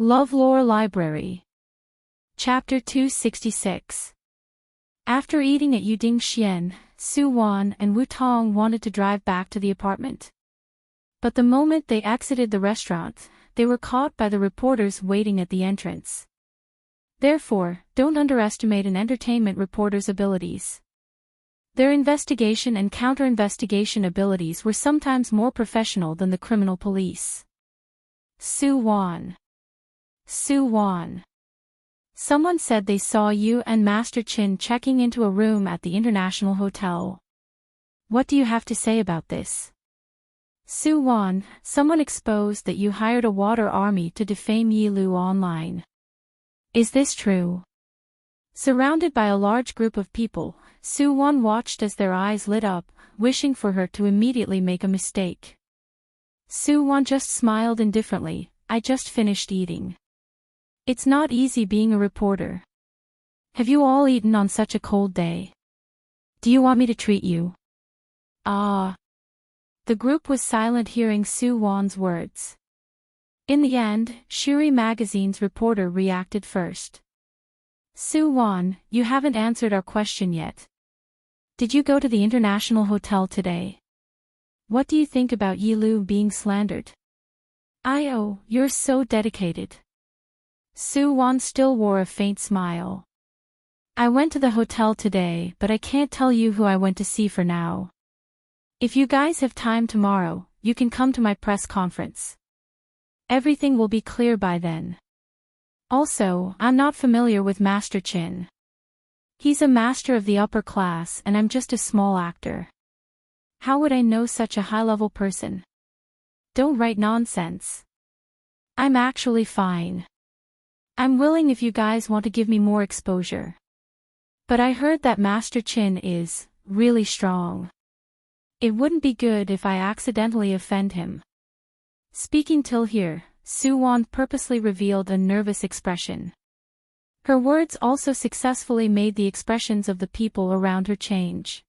LoveLore Library. Chapter 266. After eating at Yuding Xian, Su Wan and Wu Tong wanted to drive back to the apartment. But the moment they exited the restaurant, they were caught by the reporters waiting at the entrance. Therefore, don't underestimate an entertainment reporter's abilities. Their investigation and counter-investigation abilities were sometimes more professional than the criminal police. Su Wan. Someone said they saw you and Master Chin checking into a room at the International Hotel. What do you have to say about this? Su Wan, someone exposed that you hired a water army to defame Yi Lu online. Is this true? Surrounded by a large group of people, Su Wan watched as their eyes lit up, wishing for her to immediately make a mistake. Su Wan just smiled indifferently. I just finished eating. It's not easy being a reporter. Have you all eaten on such a cold day? Do you want me to treat you? Ah. The group was silent hearing Su Wan's words. In the end, Shuri Magazine's reporter reacted first. Su Wan, you haven't answered our question yet. Did you go to the International Hotel today? What do you think about Yi Lu being slandered? Oh, you're so dedicated. Su Wan still wore a faint smile. I went to the hotel today, but I can't tell you who I went to see for now. If you guys have time tomorrow, you can come to my press conference. Everything will be clear by then. Also, I'm not familiar with Master Chin. He's a master of the upper class and I'm just a small actor. How would I know such a high-level person? Don't write nonsense. I'm actually fine. I'm willing if you guys want to give me more exposure. But I heard that Master Chin is really strong. It wouldn't be good if I accidentally offend him. Speaking till here, Su Wan purposely revealed a nervous expression. Her words also successfully made the expressions of the people around her change.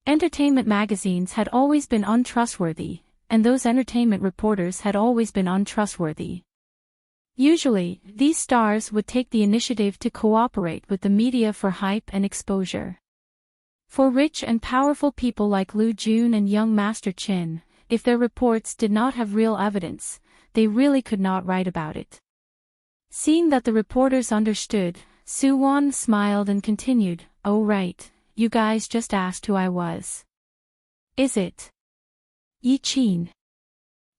Entertainment magazines had always been untrustworthy, and those entertainment reporters had always been untrustworthy. Usually, these stars would take the initiative to cooperate with the media for hype and exposure. For rich and powerful people like Lu Jun and young Master Chin, if their reports did not have real evidence, they really could not write about it. Seeing that the reporters understood, Su Wan smiled and continued, Oh right, you guys just asked who I was. Is it Yi Qin?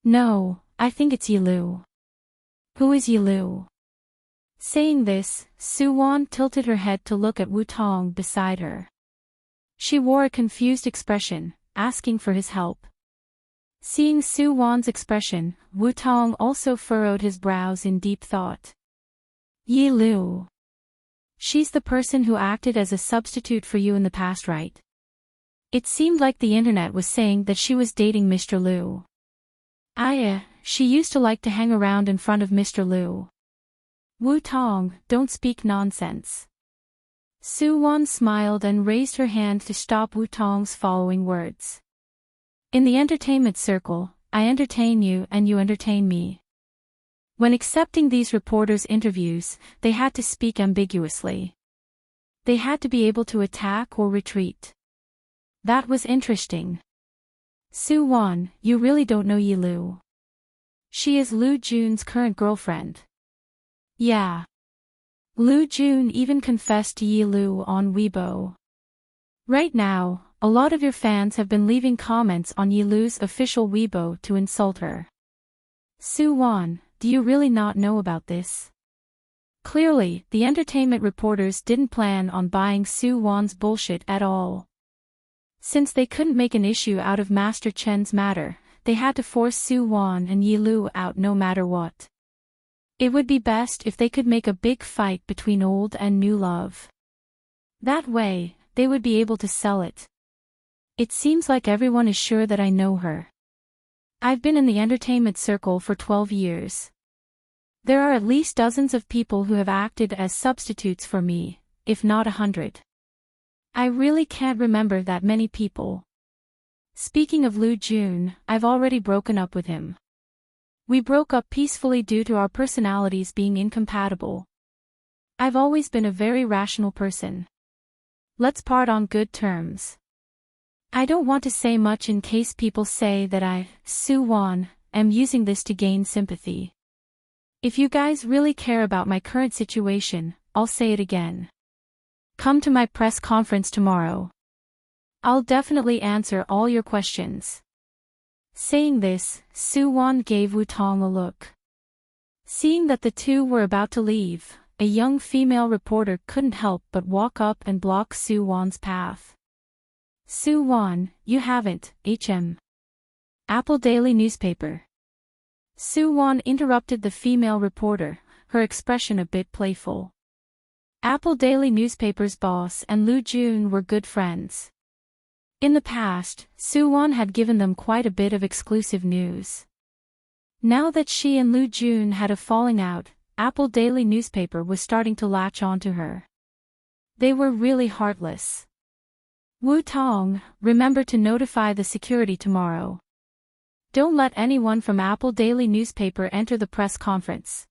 No, I think it's Yi Lu. Who is Yi Lu? Saying this, Su Wan tilted her head to look at Wu Tong beside her. She wore a confused expression, asking for his help. Seeing Su Wan's expression, Wu Tong also furrowed his brows in deep thought. Yi Lu. She's the person who acted as a substitute for you in the past, right? It seemed like the internet was saying that she was dating Mr. Lu. She used to like to hang around in front of Mr. Lu. Wu Tong, don't speak nonsense. Su Wan smiled and raised her hand to stop Wu Tong's following words. In the entertainment circle, I entertain you and you entertain me. When accepting these reporters' interviews, they had to speak ambiguously. They had to be able to attack or retreat. That was interesting. Su Wan, you really don't know Yi Lu. She is Lu Jun's current girlfriend. Yeah. Lu Jun even confessed to Yi Lu on Weibo. Right now, a lot of your fans have been leaving comments on Yi Lu's official Weibo to insult her. Su Wan, do you really not know about this? Clearly, the entertainment reporters didn't plan on buying Su Wan's bullshit at all. Since they couldn't make an issue out of Master Chen's matter, they had to force Su Wan and Yi Lu out no matter what. It would be best if they could make a big fight between old and new love. That way, they would be able to sell it. It seems like everyone is sure that I know her. I've been in the entertainment circle for 12 years. There are at least dozens of people who have acted as substitutes for me, if not 100. I really can't remember that many people. Speaking of Lu Jun, I've already broken up with him. We broke up peacefully due to our personalities being incompatible. I've always been a very rational person. Let's part on good terms. I don't want to say much in case people say that I, Soo-won, am using this to gain sympathy. If you guys really care about my current situation, I'll say it again. Come to my press conference tomorrow. I'll definitely answer all your questions. Saying this, Soo-won gave Woo-tong a look. Seeing that the two were about to leave, a young female reporter couldn't help but walk up and block Soo-won's path. Soo-won, you haven't, Apple Daily Newspaper. Soo-won interrupted the female reporter, her expression a bit playful. Apple Daily Newspaper's boss and Loo Jun were good friends. In the past, Soo-won had given them quite a bit of exclusive news. Now that she and Loo Jun had a falling out, Apple Daily Newspaper was starting to latch onto her. They were really heartless. Woo-tong, remember to notify the security tomorrow. Don't let anyone from Apple Daily Newspaper enter the press conference.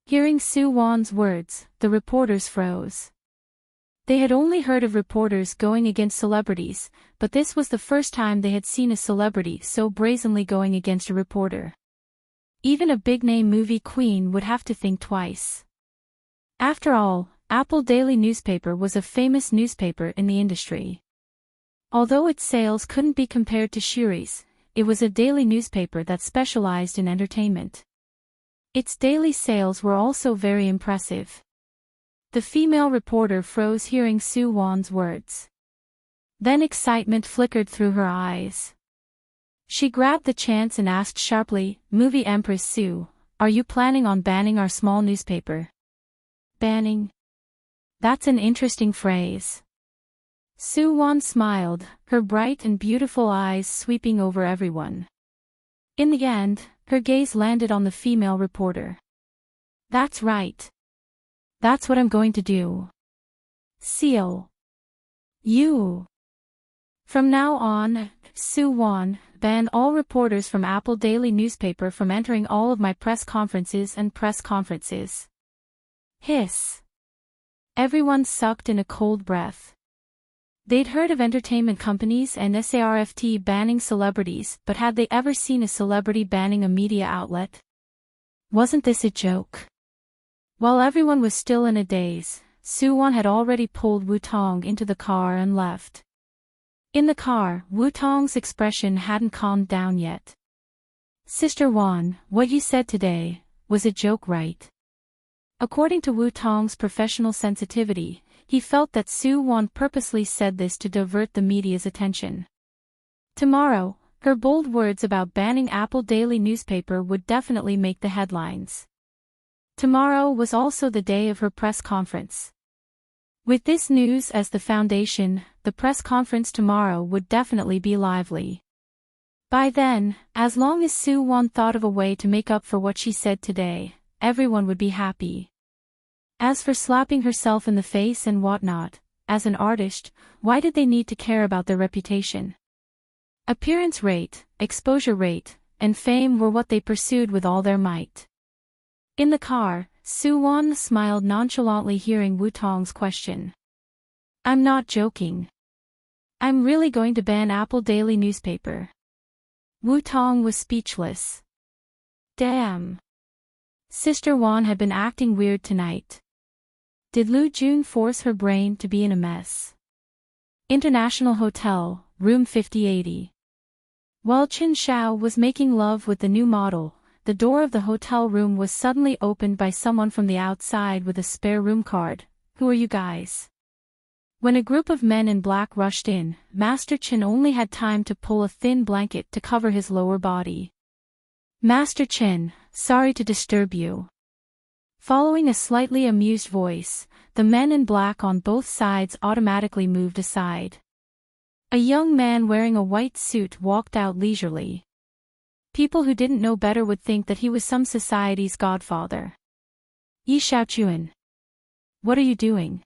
Hearing Soo-won's words, the reporters froze. They had only heard of reporters going against celebrities, but this was the first time they had seen a celebrity so brazenly going against a reporter. Even a big-name movie queen would have to think twice. After all, Apple Daily Newspaper was a famous newspaper in the industry. Although its sales couldn't be compared to Shuri's, it was a daily newspaper that specialized in entertainment. Its daily sales were also very impressive. The female reporter froze hearing Soo-won's words. Then excitement flickered through her eyes. She grabbed the chance and asked sharply, Movie Empress Soo, are you planning on banning our small newspaper? Banning? That's an interesting phrase. Soo-won smiled, her bright and beautiful eyes sweeping over everyone. In the end, her gaze landed on the female reporter. That's right. That's what I'm going to do. Seal. You. From now on, Soo-won, ban all reporters from Apple Daily Newspaper from entering all of my press conferences and press conferences. Hiss. Everyone sucked in a cold breath. They'd heard of entertainment companies and SARFT banning celebrities, but had they ever seen a celebrity banning a media outlet? Wasn't this a joke? While everyone was still in a daze, Soo-won had already pulled Woo-tong into the car and left. In the car, Woo-tong's expression hadn't calmed down yet. Sister Won, what you said today, was a joke, right? According to Woo-tong's professional sensitivity, he felt that Soo-won purposely said this to divert the media's attention. Tomorrow, her bold words about banning Apple Daily Newspaper would definitely make the headlines. Tomorrow was also the day of her press conference. With this news as the foundation, the press conference tomorrow would definitely be lively. By then, as long as Soo-won thought of a way to make up for what she said today, everyone would be happy. As for slapping herself in the face and whatnot, as an artist, why did they need to care about their reputation? Appearance rate, exposure rate, and fame were what they pursued with all their might. In the car, Soo-won smiled nonchalantly hearing Woo-tong's question. I'm not joking. I'm really going to ban Apple Daily Newspaper. Woo-tong was speechless. Damn. Sister Won had been acting weird tonight. Did Loo Jun force her brain to be in a mess? International Hotel, Room 5080. While Chin Xiao was making love with the new model, the door of the hotel room was suddenly opened by someone from the outside with a spare room card. Who are you guys? When a group of men in black rushed in, Master Chin only had time to pull a thin blanket to cover his lower body. Master Chin, sorry to disturb you. Following a slightly amused voice, the men in black on both sides automatically moved aside. A young man wearing a white suit walked out leisurely. People who didn't know better would think that he was some society's godfather. Yi Xiaochuan. What are you doing?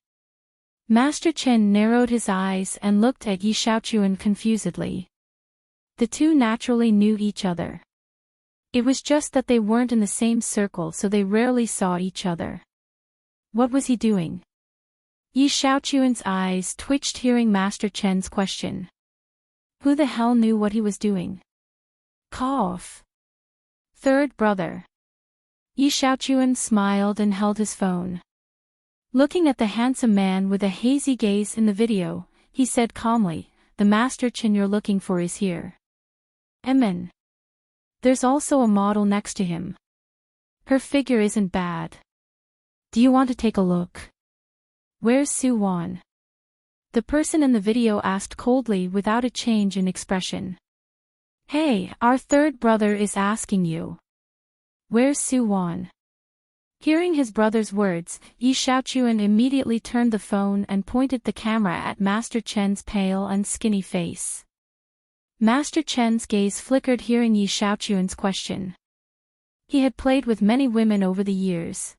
Master Chen narrowed his eyes and looked at Yi Xiaochuan confusedly. The two naturally knew each other. It was just that they weren't in the same circle, so they rarely saw each other. What was he doing? Yi Xiaochuan's eyes twitched hearing Master Chen's question. Who the hell knew what he was doing? Cough. Third brother. Yi Xiaochuan smiled and held his phone. Looking at the handsome man with a hazy gaze in the video, he said calmly, "The Master Chen you're looking for is here." Amen. There's also a model next to him. Her figure isn't bad. Do you want to take a look? Where's Su Wan? The person in the video asked coldly without a change in expression. Hey, our third brother is asking you. Where's Su Wan? Hearing his brother's words, Yi Xiaochuan immediately turned the phone and pointed the camera at Master Chen's pale and skinny face. Master Chen's gaze flickered hearing Yi Xiaochuan's question. He had played with many women over the years.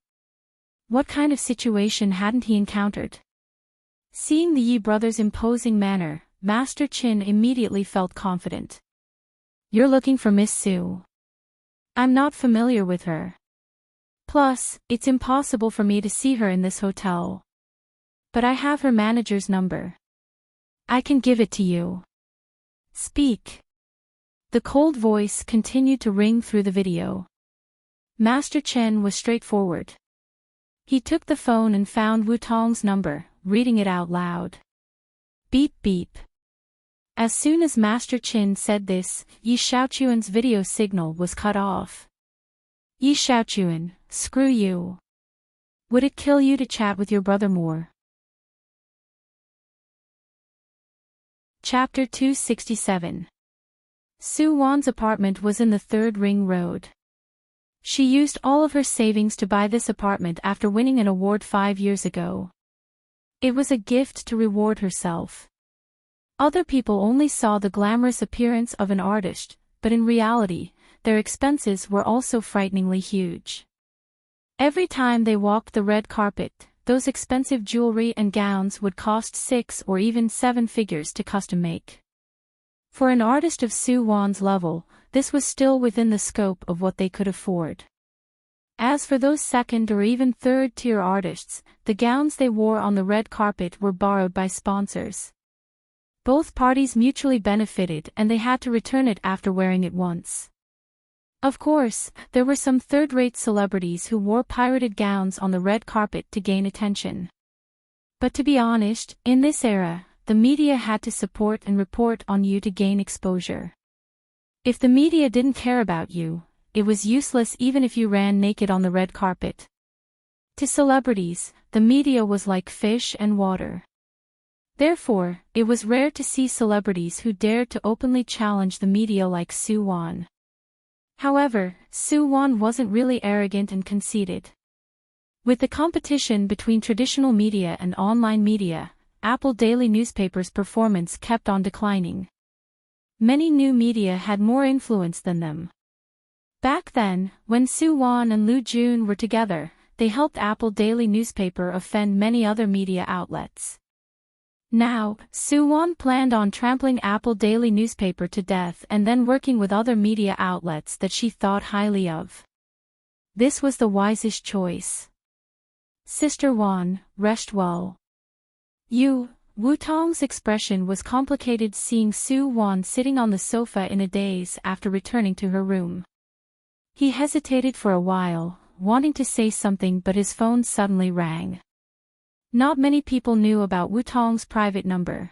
What kind of situation hadn't he encountered? Seeing the Yi brothers' imposing manner, Master Chen immediately felt confident. You're looking for Miss Su. I'm not familiar with her. Plus, it's impossible for me to see her in this hotel. But I have her manager's number. I can give it to you. Speak. The cold voice continued to ring through the video. Master Chen was straightforward. He took the phone and found Wu Tong's number, reading it out loud. Beep beep. As soon as Master Chen said this, Yi Xiaochuan's video signal was cut off. Yi Xiaochuan, screw you. Would it kill you to chat with your brother more? Chapter 267. Su Wan's apartment was in the Third Ring Road. She used all of her savings to buy this apartment after winning an award 5 years ago. It was a gift to reward herself. Other people only saw the glamorous appearance of an artist, but in reality, their expenses were also frighteningly huge. Every time they walked the red carpet, those expensive jewelry and gowns would cost 6 or even 7 figures to custom make. For an artist of Su Wan's level, this was still within the scope of what they could afford. As for those second or even third-tier artists, the gowns they wore on the red carpet were borrowed by sponsors. Both parties mutually benefited and they had to return it after wearing it once. Of course, there were some third-rate celebrities who wore pirated gowns on the red carpet to gain attention. But to be honest, in this era, the media had to support and report on you to gain exposure. If the media didn't care about you, it was useless even if you ran naked on the red carpet. To celebrities, the media was like fish and water. Therefore, it was rare to see celebrities who dared to openly challenge the media like Su Wan. However, Su Wan wasn't really arrogant and conceited. With the competition between traditional media and online media, Apple daily newspapers' performance kept on declining. Many new media had more influence than them. Back then, when Su Wan and Lu Jun were together, they helped Apple daily newspaper offend many other media outlets. Now, Su Wan planned on trampling Apple daily newspaper to death and then working with other media outlets that she thought highly of. This was the wisest choice. Sister Wan, rest well. Wu Tong's expression was complicated seeing Su Wan sitting on the sofa in a daze after returning to her room. He hesitated for a while, wanting to say something but his phone suddenly rang. Not many people knew about Wu Tong's private number.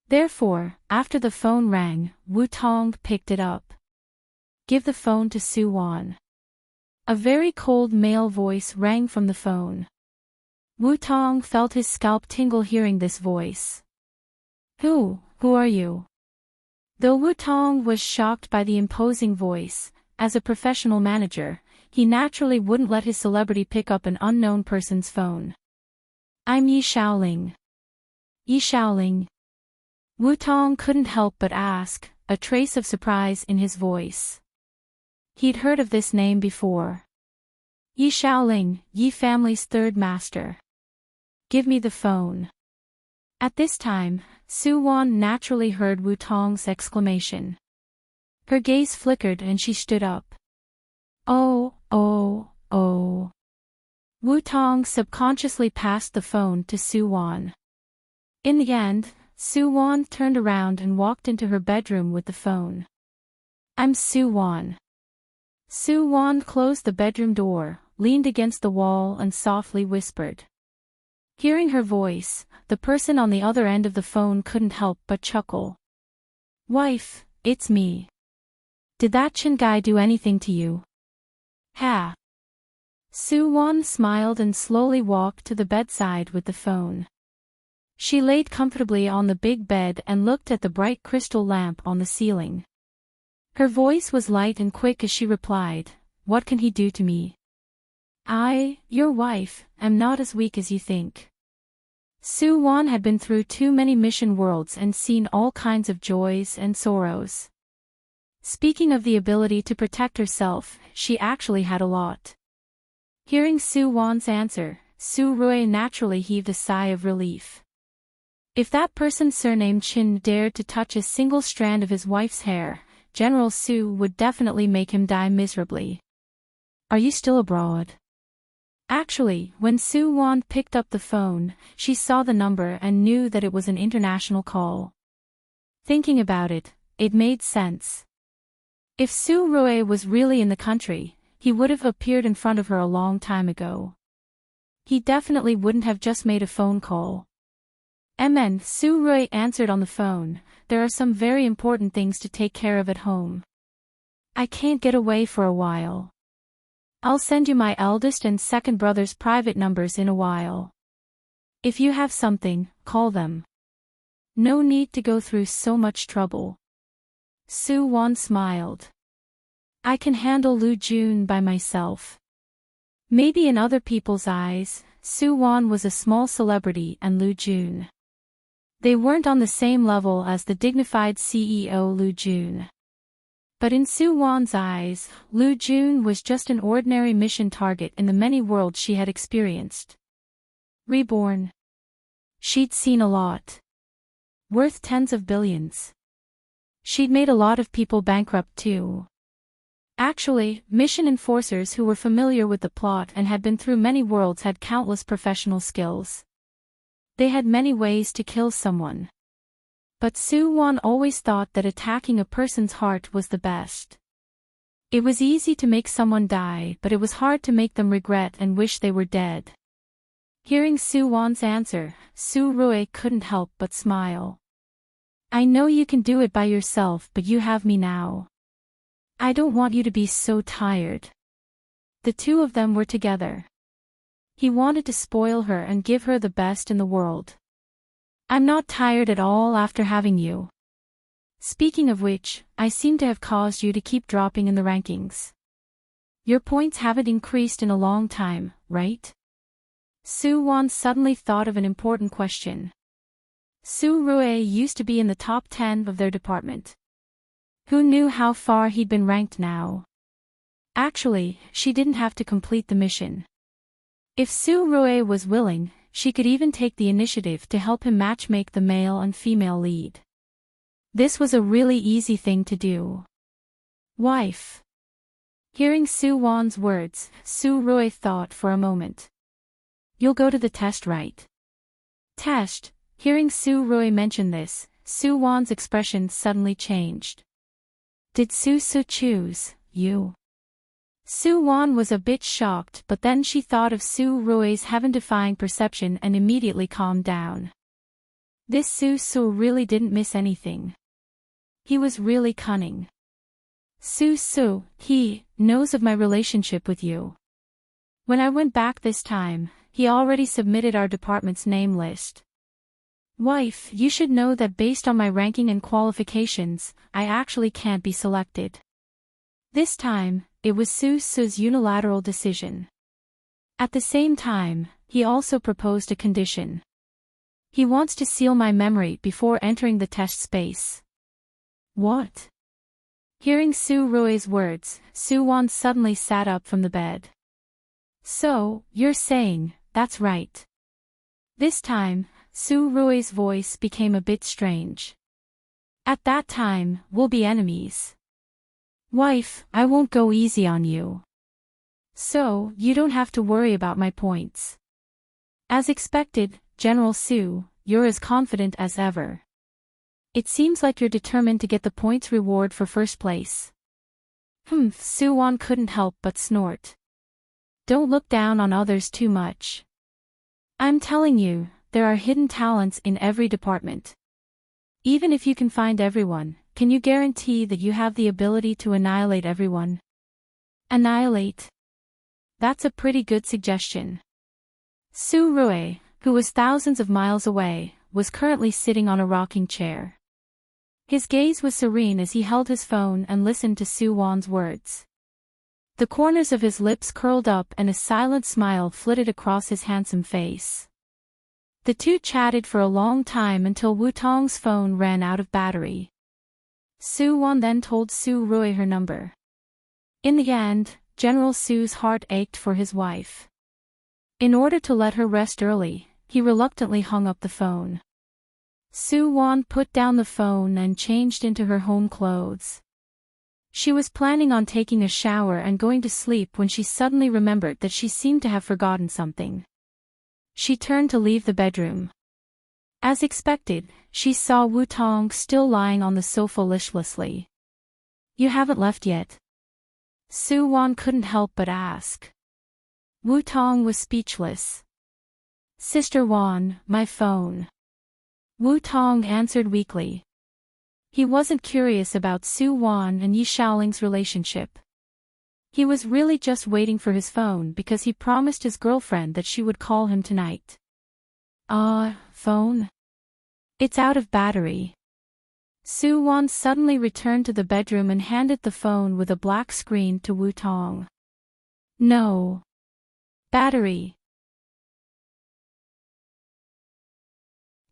Therefore, after the phone rang, Wu Tong picked it up. Give the phone to Su Wan. A very cold male voice rang from the phone. Wu Tong felt his scalp tingle hearing this voice. Who are you? Though Wu Tong was shocked by the imposing voice, as a professional manager, he naturally wouldn't let his celebrity pick up an unknown person's phone. I'm Yi Xiaoling. Yi Xiaoling. Wu Tong couldn't help but ask, a trace of surprise in his voice. He'd heard of this name before. Yi Xiaoling, Yi family's third master. Give me the phone. At this time, Su Wan naturally heard Wu Tong's exclamation. Her gaze flickered and she stood up. Oh, oh, oh. Wu Tong subconsciously passed the phone to Su Wan. In the end, Su Wan turned around and walked into her bedroom with the phone. I'm Su Wan. Su Wan closed the bedroom door, leaned against the wall and softly whispered. Hearing her voice, the person on the other end of the phone couldn't help but chuckle. Wife, it's me. Did that Chin guy do anything to you? Ha. Su Wan smiled and slowly walked to the bedside with the phone. She laid comfortably on the big bed and looked at the bright crystal lamp on the ceiling. Her voice was light and quick as she replied, What can he do to me? I, your wife, am not as weak as you think. Su Wan had been through too many mission worlds and seen all kinds of joys and sorrows. Speaking of the ability to protect herself, she actually had a lot. Hearing Su Wan's answer, Su Rui naturally heaved a sigh of relief. If that person surnamed Chin dared to touch a single strand of his wife's hair, General Su would definitely make him die miserably. Are you still abroad? Actually, when Su Wan picked up the phone, she saw the number and knew that it was an international call. Thinking about it, it made sense. If Su Rui was really in the country, he would have appeared in front of her a long time ago. He definitely wouldn't have just made a phone call. MN, Su Rui answered on the phone, there are some very important things to take care of at home. I can't get away for a while. I'll send you my eldest and second brother's private numbers in a while. If you have something, call them. No need to go through so much trouble. Su Wan smiled. I can handle Lu Jun by myself. Maybe in other people's eyes, Su Wan was a small celebrity and Lu Jun. They weren't on the same level as the dignified CEO Lu Jun. But in Su Wan's eyes, Lu Jun was just an ordinary mission target in the many worlds she had experienced. Reborn. She'd seen a lot. Worth tens of billions. She'd made a lot of people bankrupt too. Actually, mission enforcers who were familiar with the plot and had been through many worlds had countless professional skills. They had many ways to kill someone. But Su Wan always thought that attacking a person's heart was the best. It was easy to make someone die, but it was hard to make them regret and wish they were dead. Hearing Su Wan's answer, Su Rui couldn't help but smile. I know you can do it by yourself, but you have me now. I don't want you to be so tired. The two of them were together. He wanted to spoil her and give her the best in the world. I'm not tired at all after having you. Speaking of which, I seem to have caused you to keep dropping in the rankings. Your points haven't increased in a long time, right? Su Wan suddenly thought of an important question. Su Rui used to be in the top 10 of their department. Who knew how far he'd been ranked now? Actually, she didn't have to complete the mission. If Su Rui was willing, she could even take the initiative to help him matchmake the male and female lead. This was a really easy thing to do. Wife. Hearing Su Wan's words, Su Rui thought for a moment. You'll go to the test, right? Test. Hearing Su Rui mention this, Su Wan's expression suddenly changed. Did Su choose you? Su Wan was a bit shocked, but then she thought of Su Rui's heaven-defying perception and immediately calmed down. This Su really didn't miss anything. He was really cunning. Su, he knows of my relationship with you. When I went back this time, he already submitted our department's name list. Wife, you should know that based on my ranking and qualifications, I actually can't be selected. This time, it was Su's unilateral decision. At the same time, he also proposed a condition. He wants to seal my memory before entering the test space. What? Hearing Su Rui's words, Su Wan suddenly sat up from the bed. So, you're saying, that's right. This time, Su Rui's voice became a bit strange. At that time, we'll be enemies. Wife, I won't go easy on you. So, you don't have to worry about my points. As expected, General Sue, you're as confident as ever. It seems like you're determined to get the points reward for first place. Sue Won couldn't help but snort. Don't look down on others too much. I'm telling you, there are hidden talents in every department. Even if you can find everyone, can you guarantee that you have the ability to annihilate everyone? Annihilate? That's a pretty good suggestion. Su Rui, who was thousands of miles away, was currently sitting on a rocking chair. His gaze was serene as he held his phone and listened to Su Won's words. The corners of his lips curled up and a silent smile flitted across his handsome face. The two chatted for a long time until Wu Tong's phone ran out of battery. Su Won then told Su Rui her number. In the end, General Su's heart ached for his wife. In order to let her rest early, he reluctantly hung up the phone. Su Won put down the phone and changed into her home clothes. She was planning on taking a shower and going to sleep when she suddenly remembered that she seemed to have forgotten something. She turned to leave the bedroom. As expected, she saw Wu Tong still lying on the sofa listlessly. You haven't left yet? Su Won couldn't help but ask. Wu Tong was speechless. Sister Won, my phone. Wu Tong answered weakly. He wasn't curious about Su Won and Yi Xiaoling's relationship. He was really just waiting for his phone because he promised his girlfriend that she would call him tonight. Phone? It's out of battery. Su Won suddenly returned to the bedroom and handed the phone with a black screen to Wu Tong. No. Battery.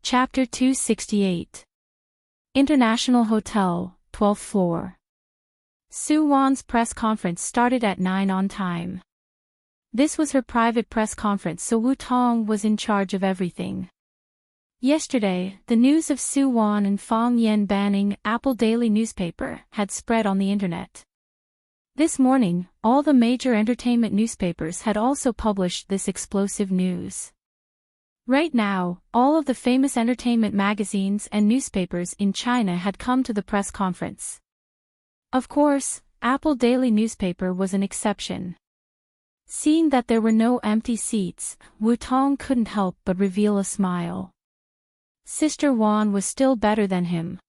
Chapter 268. International Hotel, 12th floor. Su Won's press conference started at 9 on time. This was her private press conference, so Wu Tong was in charge of everything. Yesterday, the news of Su Won and Fang Yan banning Apple Daily newspaper had spread on the internet. This morning, all the major entertainment newspapers had also published this explosive news. Right now, all of the famous entertainment magazines and newspapers in China had come to the press conference. Of course, Apple Daily newspaper was an exception. Seeing that there were no empty seats, Wu Tong couldn't help but reveal a smile. Sister Won was still better than him.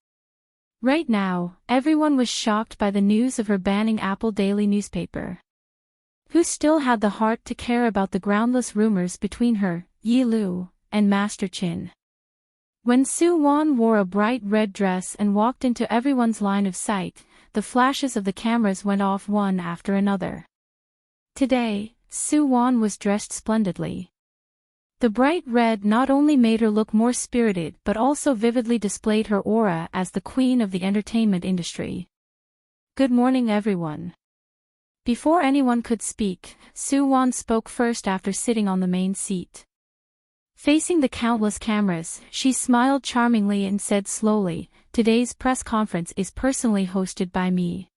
Right now, everyone was shocked by the news of her banning Apple Daily newspaper. Who still had the heart to care about the groundless rumors between her, Yi Lu, and Master Qin? When Su Won wore a bright red dress and walked into everyone's line of sight, the flashes of the cameras went off one after another. Today, Su Won was dressed splendidly. The bright red not only made her look more spirited but also vividly displayed her aura as the queen of the entertainment industry. Good morning, everyone. Before anyone could speak, Su Won spoke first after sitting on the main seat. Facing the countless cameras, she smiled charmingly and said slowly, "Today's press conference is personally hosted by me.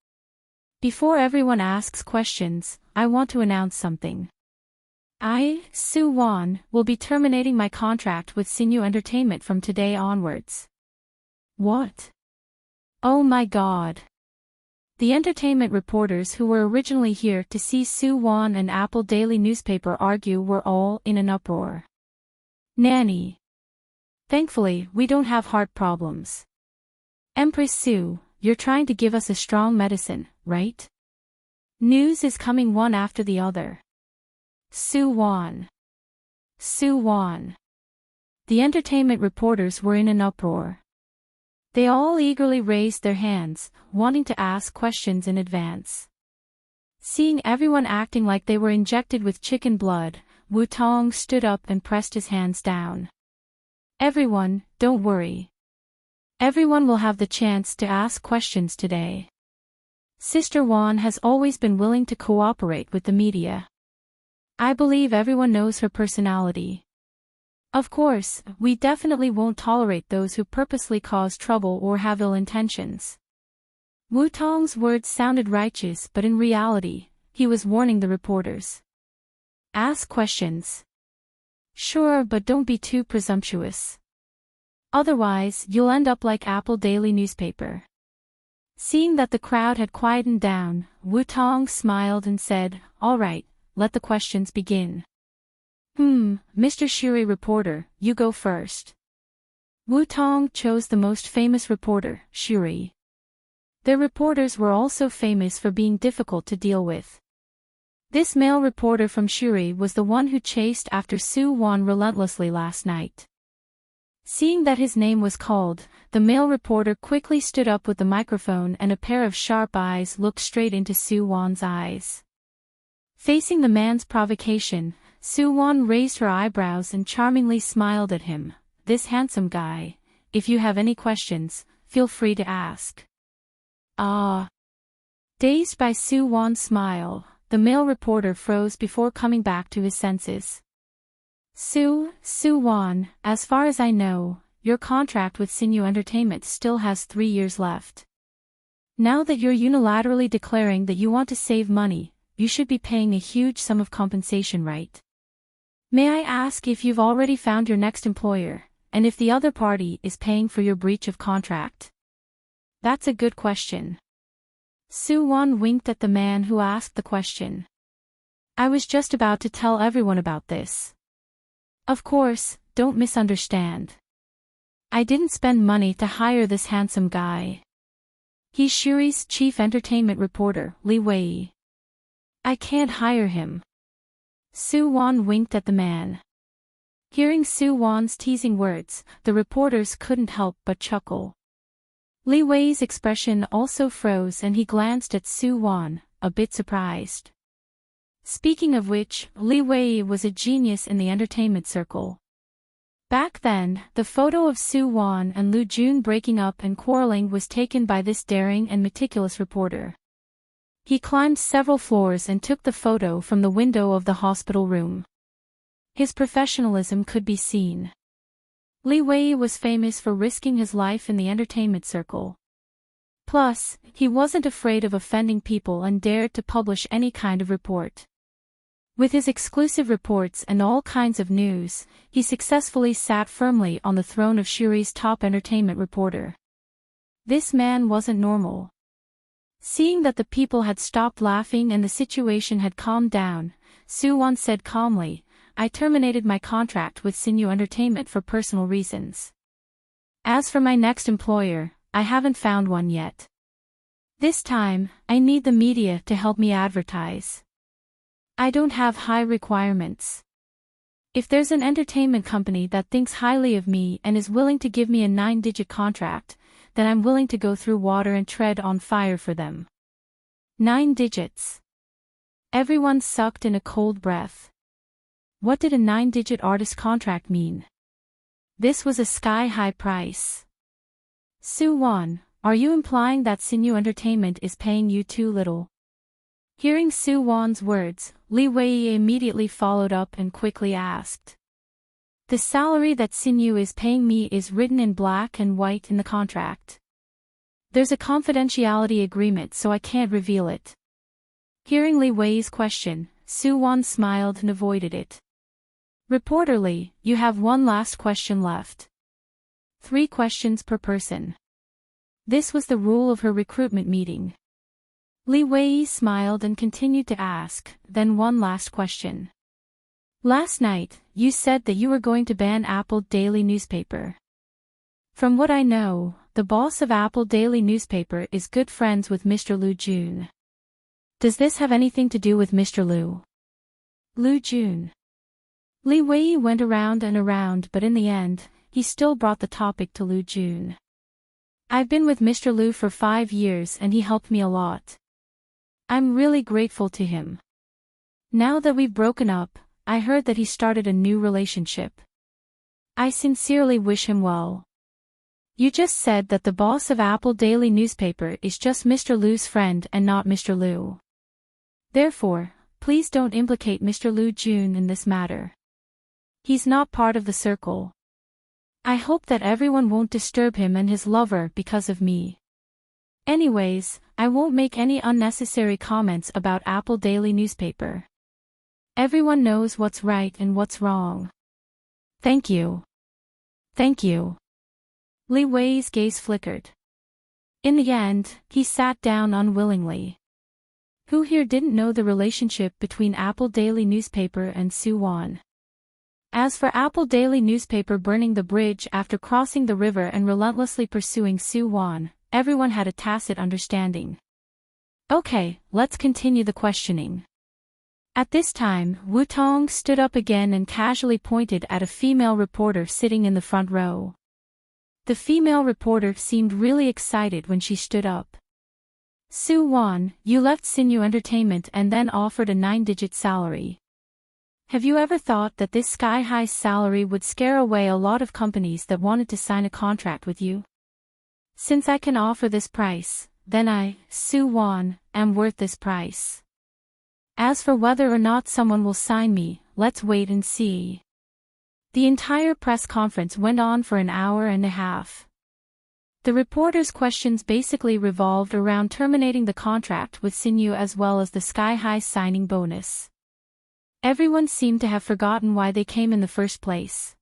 Before everyone asks questions, I want to announce something. I, Su Won, will be terminating my contract with Sinu Entertainment from today onwards." What? Oh my god. The entertainment reporters who were originally here to see Su Won and Apple Daily newspaper argue were all in an uproar. Nanny. Thankfully, we don't have heart problems. Empress Su, you're trying to give us a strong medicine, right? News is coming one after the other. Su Won. Su Won. The entertainment reporters were in an uproar. They all eagerly raised their hands, wanting to ask questions in advance. Seeing everyone acting like they were injected with chicken blood, Wu Tong stood up and pressed his hands down. Everyone, don't worry. Everyone will have the chance to ask questions today. Sister Won has always been willing to cooperate with the media. I believe everyone knows her personality. Of course, we definitely won't tolerate those who purposely cause trouble or have ill intentions. Wu Tong's words sounded righteous, but in reality, he was warning the reporters. Ask questions. Sure, but don't be too presumptuous. Otherwise, you'll end up like Apple Daily newspaper. Seeing that the crowd had quietened down, Wu-Tong smiled and said, "All right, let the questions begin." Mr. Shuri reporter, you go first. Wu-Tong chose the most famous reporter, Shuri. Their reporters were also famous for being difficult to deal with. This male reporter from Shuri was the one who chased after Su-won relentlessly last night. Seeing that his name was called, the male reporter quickly stood up with the microphone and a pair of sharp eyes looked straight into Su-won's eyes. Facing the man's provocation, Su-won raised her eyebrows and charmingly smiled at him. "This handsome guy, if you have any questions, feel free to ask." Ah. Dazed by Su-won's smile, the male reporter froze before coming back to his senses. Su-won, as far as I know, your contract with Sinu Entertainment still has 3 years left. Now that you're unilaterally declaring that you want to save money, you should be paying a huge sum of compensation, right? May I ask if you've already found your next employer, and if the other party is paying for your breach of contract? That's a good question. Su-won winked at the man who asked the question. I was just about to tell everyone about this. Of course, don't misunderstand. I didn't spend money to hire this handsome guy. He's Shuri's chief entertainment reporter, Lee Wei. I can't hire him. Su-won winked at the man. Hearing Su-won's teasing words, the reporters couldn't help but chuckle. Lee Wei's expression also froze and he glanced at Su-won, a bit surprised. Speaking of which, Lee Wei was a genius in the entertainment circle. Back then, the photo of Su-won and Lu Jun breaking up and quarreling was taken by this daring and meticulous reporter. He climbed several floors and took the photo from the window of the hospital room. His professionalism could be seen. Lee Wei was famous for risking his life in the entertainment circle. Plus, he wasn't afraid of offending people and dared to publish any kind of report. With his exclusive reports and all kinds of news, he successfully sat firmly on the throne of Shuri's top entertainment reporter. This man wasn't normal. Seeing that the people had stopped laughing and the situation had calmed down, Su-won said calmly, I terminated my contract with Sinu Entertainment for personal reasons. As for my next employer, I haven't found one yet. This time, I need the media to help me advertise. I don't have high requirements. If there's an entertainment company that thinks highly of me and is willing to give me a 9-digit contract, then I'm willing to go through water and tread on fire for them. 9 digits. Everyone sucked in a cold breath. What did a 9-digit artist contract mean? This was a sky-high price. Su-won, are you implying that Sinu Entertainment is paying you too little? Hearing Su-won's words, Lee Wei immediately followed up and quickly asked. The salary that Sinu is paying me is written in black and white in the contract. There's a confidentiality agreement so I can't reveal it. Hearing Lee Wei's question, Su-won smiled and avoided it. Reportedly, you have one last question left. 3 questions per person. This was the rule of her recruitment meeting. Lee Wei smiled and continued to ask, then one last question. Last night, you said that you were going to ban Apple Daily newspaper. From what I know, the boss of Apple Daily newspaper is good friends with Mr. Lu Jun. Does this have anything to do with Mr. Lu Jun? Lee Wei went around and around, but in the end, he still brought the topic to Lu Jun. I've been with Mr. Lu for 5 years and he helped me a lot. I'm really grateful to him. Now that we've broken up, I heard that he started a new relationship. I sincerely wish him well. You just said that the boss of Apple Daily newspaper is just Mr. Lu's friend and not Mr. Lu. Therefore, please don't implicate Mr. Lu Jun in this matter. He's not part of the circle. I hope that everyone won't disturb him and his lover because of me. Anyways, I won't make any unnecessary comments about Apple Daily newspaper. Everyone knows what's right and what's wrong. Thank you. Thank you. Li Wei's gaze flickered. In the end, he sat down unwillingly. Who here didn't know the relationship between Apple Daily newspaper and Su Wan? As for Apple Daily newspaper burning the bridge after crossing the river and relentlessly pursuing Su Wan, everyone had a tacit understanding. Okay, let's continue the questioning. At this time, Wu Tong stood up again and casually pointed at a female reporter sitting in the front row. The female reporter seemed really excited when she stood up. Su Wan, you left Sinu Entertainment and then offered a 9-digit salary. Have you ever thought that this sky-high salary would scare away a lot of companies that wanted to sign a contract with you? Since I can offer this price, then I, Su Wan, am worth this price. As for whether or not someone will sign me, let's wait and see. The entire press conference went on for an hour and a half. The reporter's questions basically revolved around terminating the contract with Sinu as well as the sky-high signing bonus. Everyone seemed to have forgotten why they came in the first place.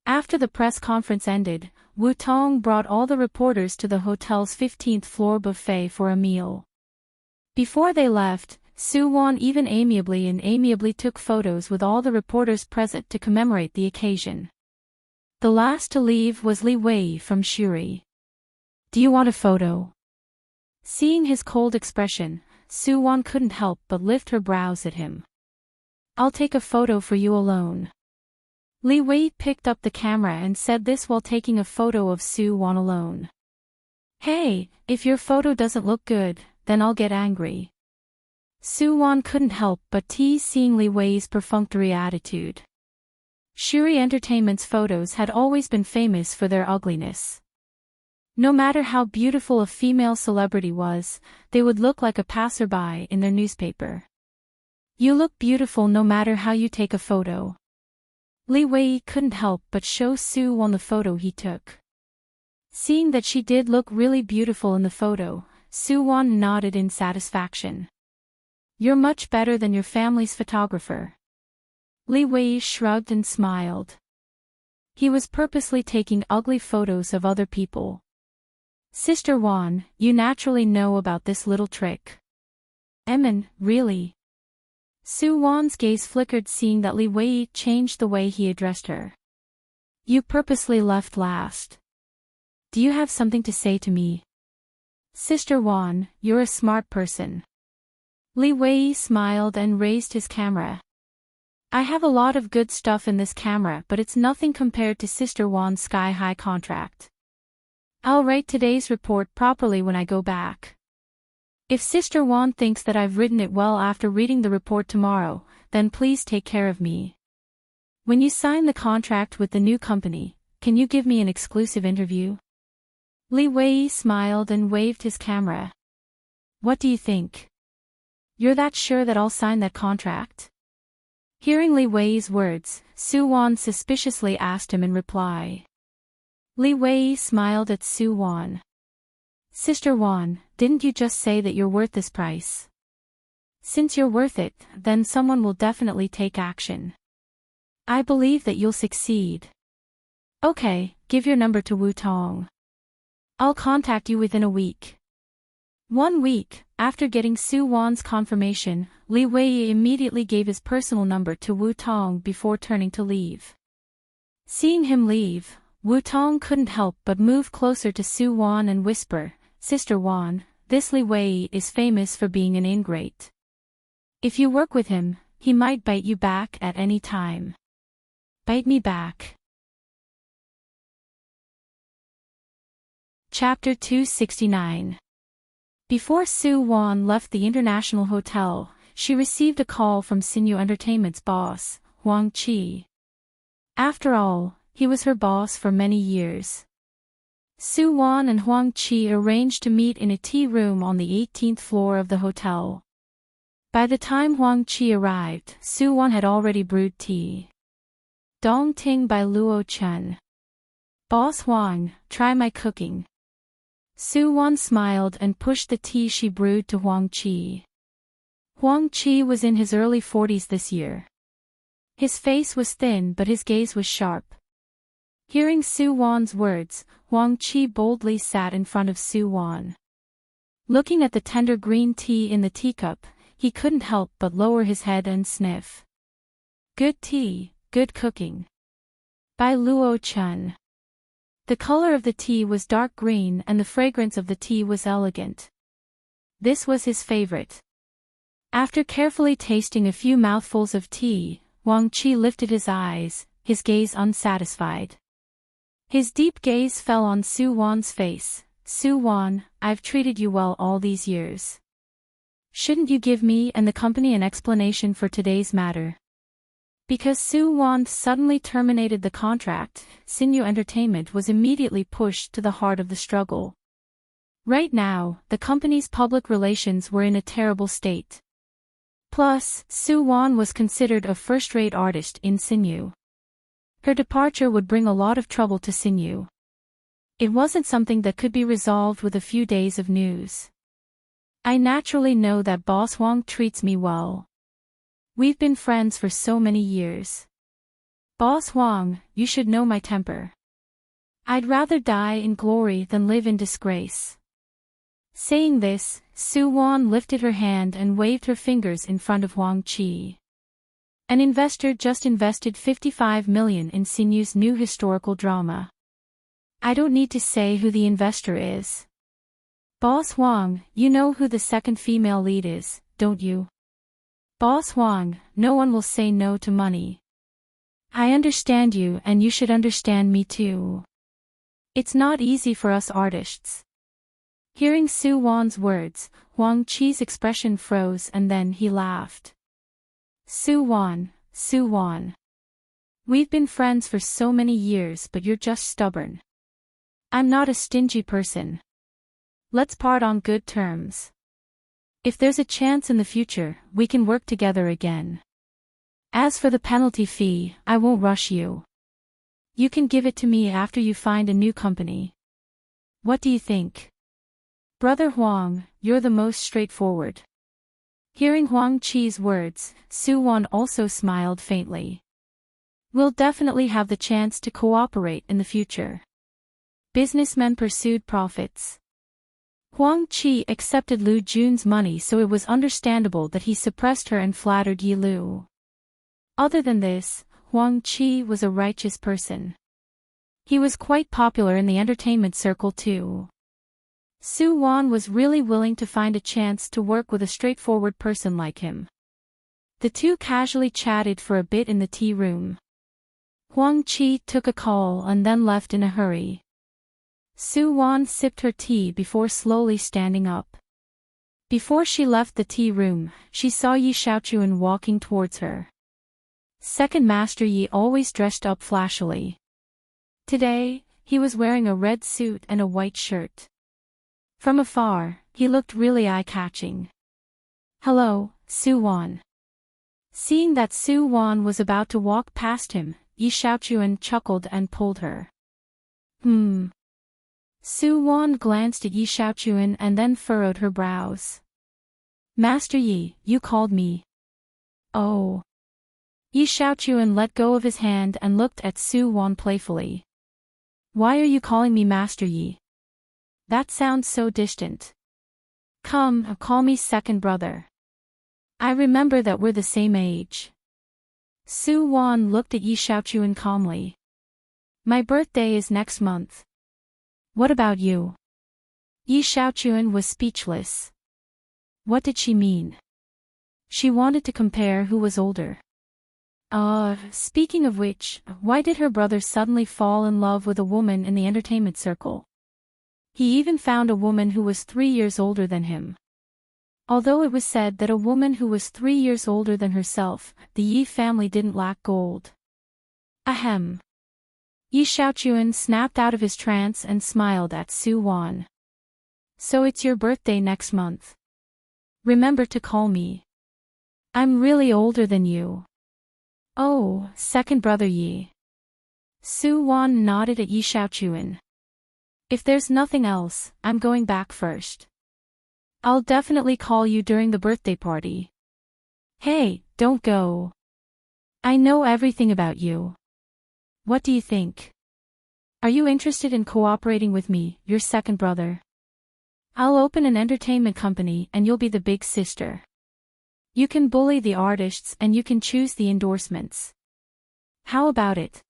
After the press conference ended, Wu Tong brought all the reporters to the hotel's 15th floor buffet for a meal. Before they left, Su Wan even amiably took photos with all the reporters present to commemorate the occasion. The last to leave was Li Wei from Shuri. Do you want a photo? Seeing his cold expression, Su Wan couldn't help but lift her brows at him. I'll take a photo for you alone. Li Wei picked up the camera and said this while taking a photo of Su Wan alone. Hey, if your photo doesn't look good, then I'll get angry. Su Wan couldn't help but tease seeing Li Wei's perfunctory attitude. Shuri Entertainment's photos had always been famous for their ugliness. No matter how beautiful a female celebrity was, they would look like a passerby in their newspaper. You look beautiful no matter how you take a photo. Li Wei couldn't help but show Su Wan the photo he took. Seeing that she did look really beautiful in the photo, Su Wan nodded in satisfaction. You're much better than your family's photographer. Li Wei shrugged and smiled. He was purposely taking ugly photos of other people. Sister Wan, you naturally know about this little trick. Emin, really? Su Wan's gaze flickered seeing that Li Wei changed the way he addressed her. You purposely left last. Do you have something to say to me? Sister Wan, you're a smart person. Li Wei smiled and raised his camera. I have a lot of good stuff in this camera but it's nothing compared to Sister Wan's sky-high contract. I'll write today's report properly when I go back. If Sister Wan thinks that I've written it well after reading the report tomorrow, then please take care of me. When you sign the contract with the new company, can you give me an exclusive interview? Li Wei smiled and waved his camera. What do you think? You're that sure that I'll sign that contract? Hearing Li Wei's words, Su Wan suspiciously asked him in reply. Li Wei smiled at Su Wan. Sister Wan, didn't you just say that you're worth this price? Since you're worth it, then someone will definitely take action. I believe that you'll succeed. Okay, give your number to Wu Tong. I'll contact you within a week. 1 week, after getting Su Wan's confirmation, Li Wei immediately gave his personal number to Wu Tong before turning to leave. Seeing him leave, Wu Tong couldn't help but move closer to Su Wan and whisper, Sister Wan, this Li Wei is famous for being an ingrate. If you work with him, he might bite you back at any time. Bite me back. Chapter 269. Before Su Wan left the International Hotel, she received a call from Sinu Entertainment's boss, Huang Qi. After all, he was her boss for many years. Su Wan and Huang Qi arranged to meet in a tea room on the 18th floor of the hotel. By the time Huang Qi arrived, Su Wan had already brewed tea. Dong Ting by Luo Chen. Boss Huang, try my cooking. Su Wan smiled and pushed the tea she brewed to Huang Qi. Huang Qi was in his early 40s this year. His face was thin but his gaze was sharp. Hearing Su Wan's words, Huang Qi boldly sat in front of Su Wan. Looking at the tender green tea in the teacup, he couldn't help but lower his head and sniff. Good tea, good cooking. By Luo Chun. The color of the tea was dark green and the fragrance of the tea was elegant. This was his favorite. After carefully tasting a few mouthfuls of tea, Huang Qi lifted his eyes, his gaze unsatisfied. His deep gaze fell on Su Wan's face. Su Wan, I've treated you well all these years. Shouldn't you give me and the company an explanation for today's matter? Because Su Wan suddenly terminated the contract, Sinu Entertainment was immediately pushed to the heart of the struggle. Right now, the company's public relations were in a terrible state. Plus, Su Wan was considered a first-rate artist in Sinu. Her departure would bring a lot of trouble to Sinu. It wasn't something that could be resolved with a few days of news. I naturally know that Boss Huang treats me well. We've been friends for so many years. Boss Huang, you should know my temper. I'd rather die in glory than live in disgrace. Saying this, Su Wan lifted her hand and waved her fingers in front of Huang Qi. An investor just invested 55 million in Sinu's new historical drama. I don't need to say who the investor is. Boss Huang, you know who the second female lead is, don't you? Boss Huang, no one will say no to money. I understand you and you should understand me too. It's not easy for us artists. Hearing Su Wan's words, Huang Qi's expression froze and then he laughed. Su Wan, Su Wan. We've been friends for so many years but you're just stubborn. I'm not a stingy person. Let's part on good terms. If there's a chance in the future, we can work together again. As for the penalty fee, I won't rush you. You can give it to me after you find a new company. What do you think? Brother Huang, you're the most straightforward. Hearing Huang Qi's words, Su Wan also smiled faintly. We'll definitely have the chance to cooperate in the future. Businessmen pursued profits. Huang Qi accepted Lu Jun's money, so it was understandable that he suppressed her and flattered Yi Lu. Other than this, Huang Qi was a righteous person. He was quite popular in the entertainment circle too. Su Wan was really willing to find a chance to work with a straightforward person like him. The two casually chatted for a bit in the tea room. Huang Qi took a call and then left in a hurry. Su Wan sipped her tea before slowly standing up. Before she left the tea room, she saw Yi Xiaochuan walking towards her. Second Master Yi always dressed up flashily. Today, he was wearing a red suit and a white shirt. From afar, he looked really eye-catching. Hello, Su Wan. Seeing that Su Wan was about to walk past him, Yi Xiaochuan chuckled and pulled her. Su Wan glanced at Yi Xiaochuan and then furrowed her brows. Master Yi, you called me. Oh. Yi Xiaochuan let go of his hand and looked at Su Wan playfully. Why are you calling me Master Yi? That sounds so distant. Come, call me second brother. I remember that we're the same age. Su Wan looked at Yi Xiaochuan calmly. My birthday is next month. What about you? Yi Xiaochuan was speechless. What did she mean? She wanted to compare who was older. Speaking of which, why did her brother suddenly fall in love with a woman in the entertainment circle? He even found a woman who was 3 years older than him. Although it was said that a woman who was 3 years older than herself, the Yi family didn't lack gold. Ahem. Yi Xiaochuan snapped out of his trance and smiled at Su Wan. So it's your birthday next month. Remember to call me. I'm really older than you. Oh, second brother Yi. Su Wan nodded at Yi Xiaochuan. If there's nothing else, I'm going back first. I'll definitely call you during the birthday party. Hey, don't go. I know everything about you. What do you think? Are you interested in cooperating with me, your second brother? I'll open an entertainment company and you'll be the big sister. You can bully the artists and you can choose the endorsements. How about it?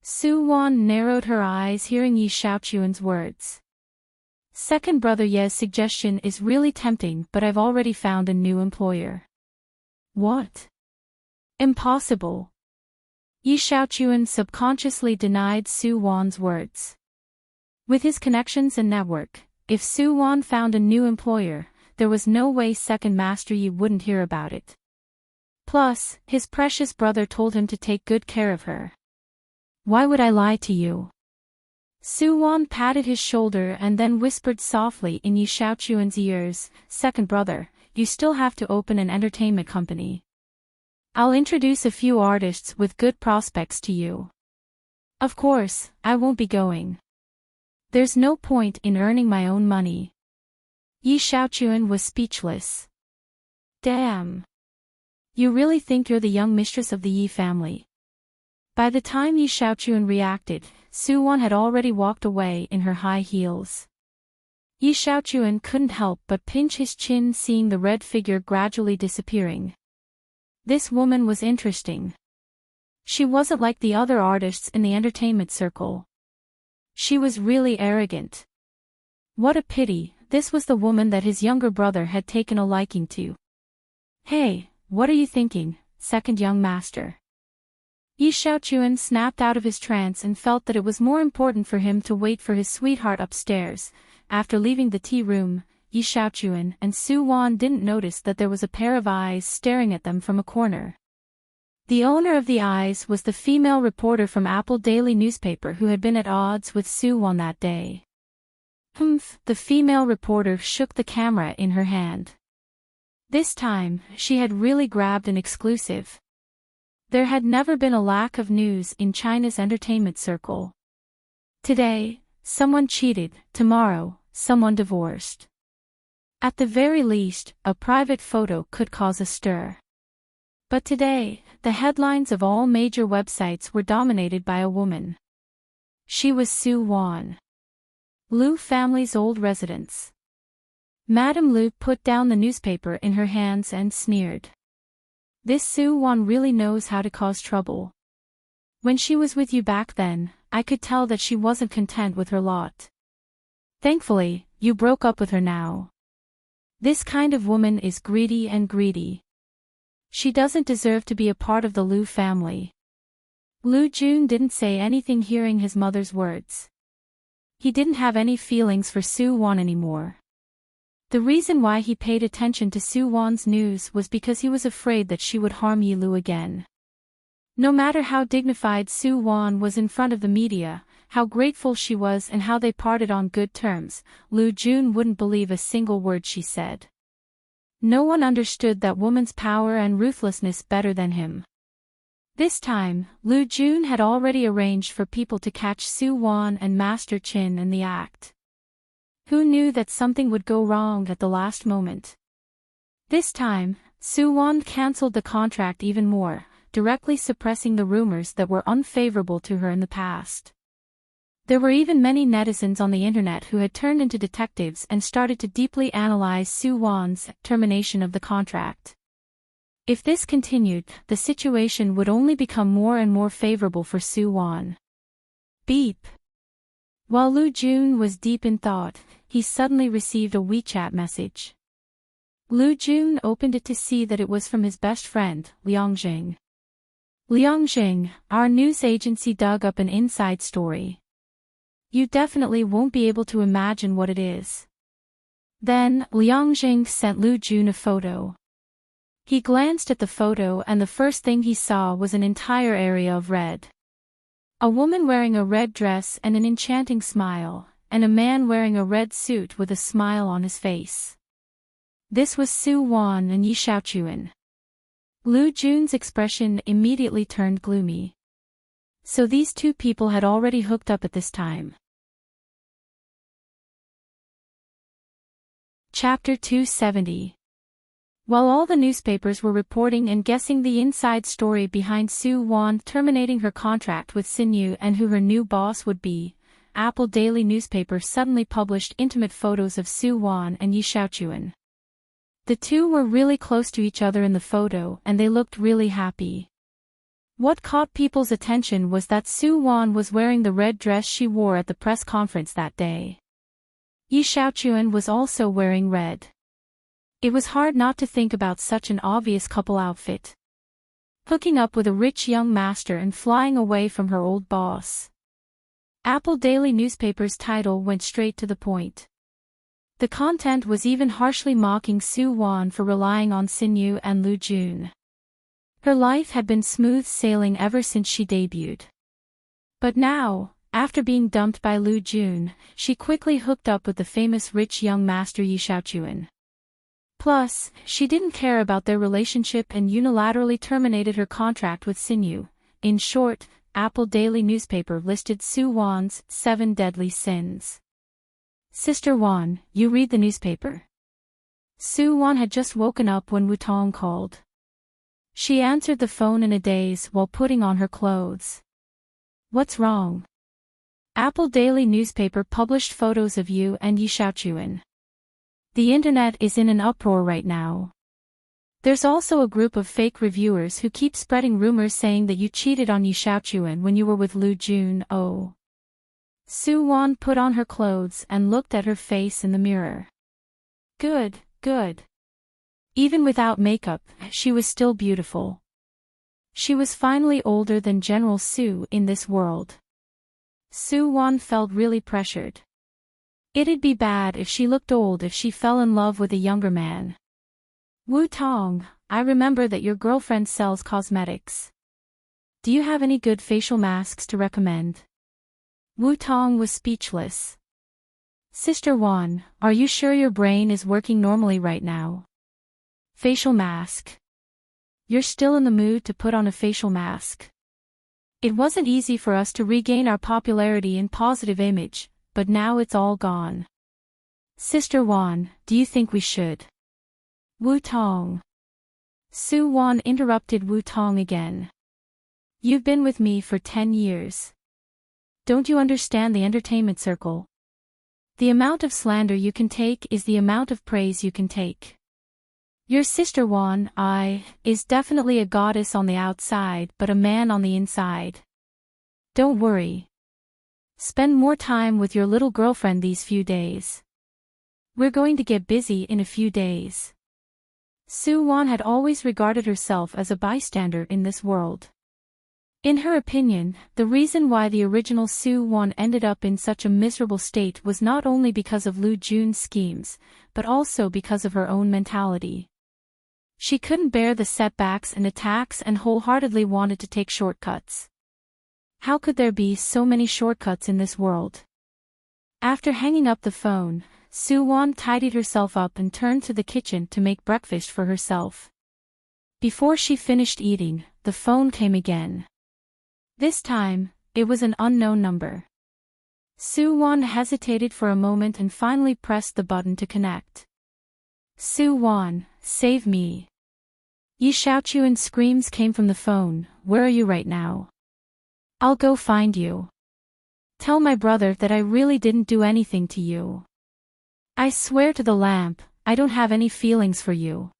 Soo-won narrowed her eyes hearing Yi Xiaochuan's words. Second brother Ye's suggestion is really tempting, but I've already found a new employer. What? Impossible. Yi Xiaochuan subconsciously denied Soo-won's words. With his connections and network, if Soo-won found a new employer, there was no way second Master Yi wouldn't hear about it. Plus, his precious brother told him to take good care of her. Why would I lie to you? Soo-won patted his shoulder and then whispered softly in Yi Xiaochuan's ears, Second brother, you still have to open an entertainment company. I'll introduce a few artists with good prospects to you. Of course, I won't be going. There's no point in earning my own money. Yi Xiaochuan was speechless. Damn. You really think you're the young mistress of the Yi family? By the time Yi Xiaochuan reacted, Soo-won had already walked away in her high heels. Yi Xiaochuan couldn't help but pinch his chin seeing the red figure gradually disappearing. This woman was interesting. She wasn't like the other artists in the entertainment circle. She was really arrogant. What a pity, this was the woman that his younger brother had taken a liking to. Hey, what are you thinking, second young master? Yi Xiaochuan snapped out of his trance and felt that it was more important for him to wait for his sweetheart upstairs. After leaving the tea room, Yi Xiaochuan and Soo-won didn't notice that there was a pair of eyes staring at them from a corner. The owner of the eyes was the female reporter from Apple Daily newspaper who had been at odds with Soo-won that day. Humph, the female reporter shook the camera in her hand. This time, she had really grabbed an exclusive. There had never been a lack of news in China's entertainment circle. Today, someone cheated, tomorrow, someone divorced. At the very least, a private photo could cause a stir. But today, the headlines of all major websites were dominated by a woman. She was Soo-won. Liu family's old residence. Madame Liu put down the newspaper in her hands and sneered. This Soo-won really knows how to cause trouble. When she was with you back then, I could tell that she wasn't content with her lot. Thankfully, you broke up with her now. This kind of woman is greedy and greedy. She doesn't deserve to be a part of the Liu family. Liu Jun didn't say anything hearing his mother's words. He didn't have any feelings for Soo-won anymore. The reason why he paid attention to Soo-won's news was because he was afraid that she would harm Yi Lu again. No matter how dignified Soo-won was in front of the media, how grateful she was and how they parted on good terms, Liu Jun wouldn't believe a single word she said. No one understood that woman's power and ruthlessness better than him. This time, Liu Jun had already arranged for people to catch Soo-won and Master Chin in the act. Who knew that something would go wrong at the last moment? This time, Soo-won cancelled the contract even more, directly suppressing the rumors that were unfavorable to her in the past. There were even many netizens on the internet who had turned into detectives and started to deeply analyze Soo-won's termination of the contract. If this continued, the situation would only become more and more favorable for Soo-won. Beep. While Liu Jun was deep in thought, he suddenly received a WeChat message. Liu Jun opened it to see that it was from his best friend, Liang Jing. Liang Jing, our news agency dug up an inside story. You definitely won't be able to imagine what it is. Then, Liang Jing sent Liu Jun a photo. He glanced at the photo and the first thing he saw was an entire area of red. A woman wearing a red dress and an enchanting smile, and a man wearing a red suit with a smile on his face. This was Soo-won and Yi Xiaochuan. Liu Jun's expression immediately turned gloomy. So these two people had already hooked up at this time. Chapter 270. While all the newspapers were reporting and guessing the inside story behind Sue Won terminating her contract with Sinyu and who her new boss would be, Apple Daily newspaper suddenly published intimate photos of Sue Won and Yi Xiaochuan. The two were really close to each other in the photo and they looked really happy. What caught people's attention was that Sue Won was wearing the red dress she wore at the press conference that day. Yi Xiaochuan was also wearing red. It was hard not to think about such an obvious couple outfit. Hooking up with a rich young master and flying away from her old boss. Apple Daily newspaper's title went straight to the point. The content was even harshly mocking Sue Won for relying on Sinyu and Lu Jun. Her life had been smooth sailing ever since she debuted. But now, after being dumped by Lu Jun, she quickly hooked up with the famous rich young master Yi Xiaochuan. Plus, she didn't care about their relationship and unilaterally terminated her contract with Sinyu. In short, Apple Daily newspaper listed Sue Won's 7 deadly sins. Sister Won, you read the newspaper? Sue Won had just woken up when Wu Tong called. She answered the phone in a daze while putting on her clothes. What's wrong? Apple Daily newspaper published photos of you and Yi Xiaochuan. The internet is in an uproar right now. There's also a group of fake reviewers who keep spreading rumors saying that you cheated on Yi Xiaochuan when you were with Lu Jun. Oh. Sue Won put on her clothes and looked at her face in the mirror. Good, good. Even without makeup, she was still beautiful. She was finally older than General Sue in this world. Sue Won felt really pressured. It'd be bad if she looked old if she fell in love with a younger man. Wu Tong, I remember that your girlfriend sells cosmetics. Do you have any good facial masks to recommend? Wu Tong was speechless. Sister Won, are you sure your brain is working normally right now? Facial mask. You're still in the mood to put on a facial mask. It wasn't easy for us to regain our popularity and positive image, but now it's all gone. Sister Won, do you think we should? Wu Tong. Sue Won interrupted Wu Tong again. You've been with me for 10 years. Don't you understand the entertainment circle? The amount of slander you can take is the amount of praise you can take. Your sister Won, is definitely a goddess on the outside but a man on the inside. Don't worry. Spend more time with your little girlfriend these few days. We're going to get busy in a few days. Sue Won had always regarded herself as a bystander in this world. In her opinion, the reason why the original Sue Won ended up in such a miserable state was not only because of Lu Jun's schemes, but also because of her own mentality. She couldn't bear the setbacks and attacks and wholeheartedly wanted to take shortcuts. How could there be so many shortcuts in this world? After hanging up the phone, Sue Won tidied herself up and turned to the kitchen to make breakfast for herself. Before she finished eating, the phone came again. This time, it was an unknown number. Sue Won hesitated for a moment and finally pressed the button to connect. Sue Won, save me. Yi Xiaochuan's screams came from the phone. Where are you right now? I'll go find you. Tell my brother that I really didn't do anything to you. I swear to the lamp, I don't have any feelings for you.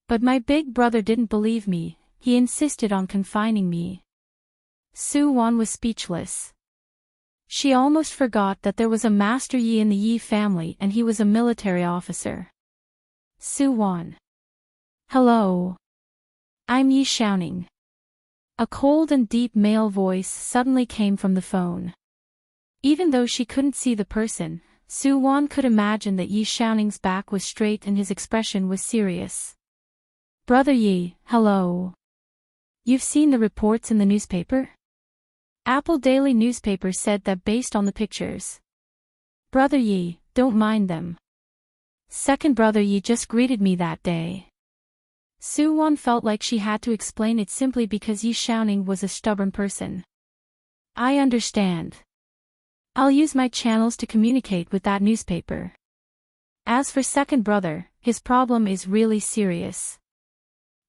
But my big brother didn't believe me, he insisted on confining me. Sue Won was speechless. She almost forgot that there was a Master Yi in the Yi family and he was a military officer. Sue Won. Hello. I'm Yi Xiaoning. A cold and deep male voice suddenly came from the phone. Even though she couldn't see the person, Sue Won could imagine that Yi Xiaoning's back was straight and his expression was serious. Brother Yi, hello. You've seen the reports in the newspaper? Apple Daily newspaper said that based on the pictures. Brother Yi, don't mind them. Second brother Yi just greeted me that day. Sue Won felt like she had to explain it simply because Yi Xiaoning was a stubborn person. I understand. I'll use my channels to communicate with that newspaper. As for second brother, his problem is really serious.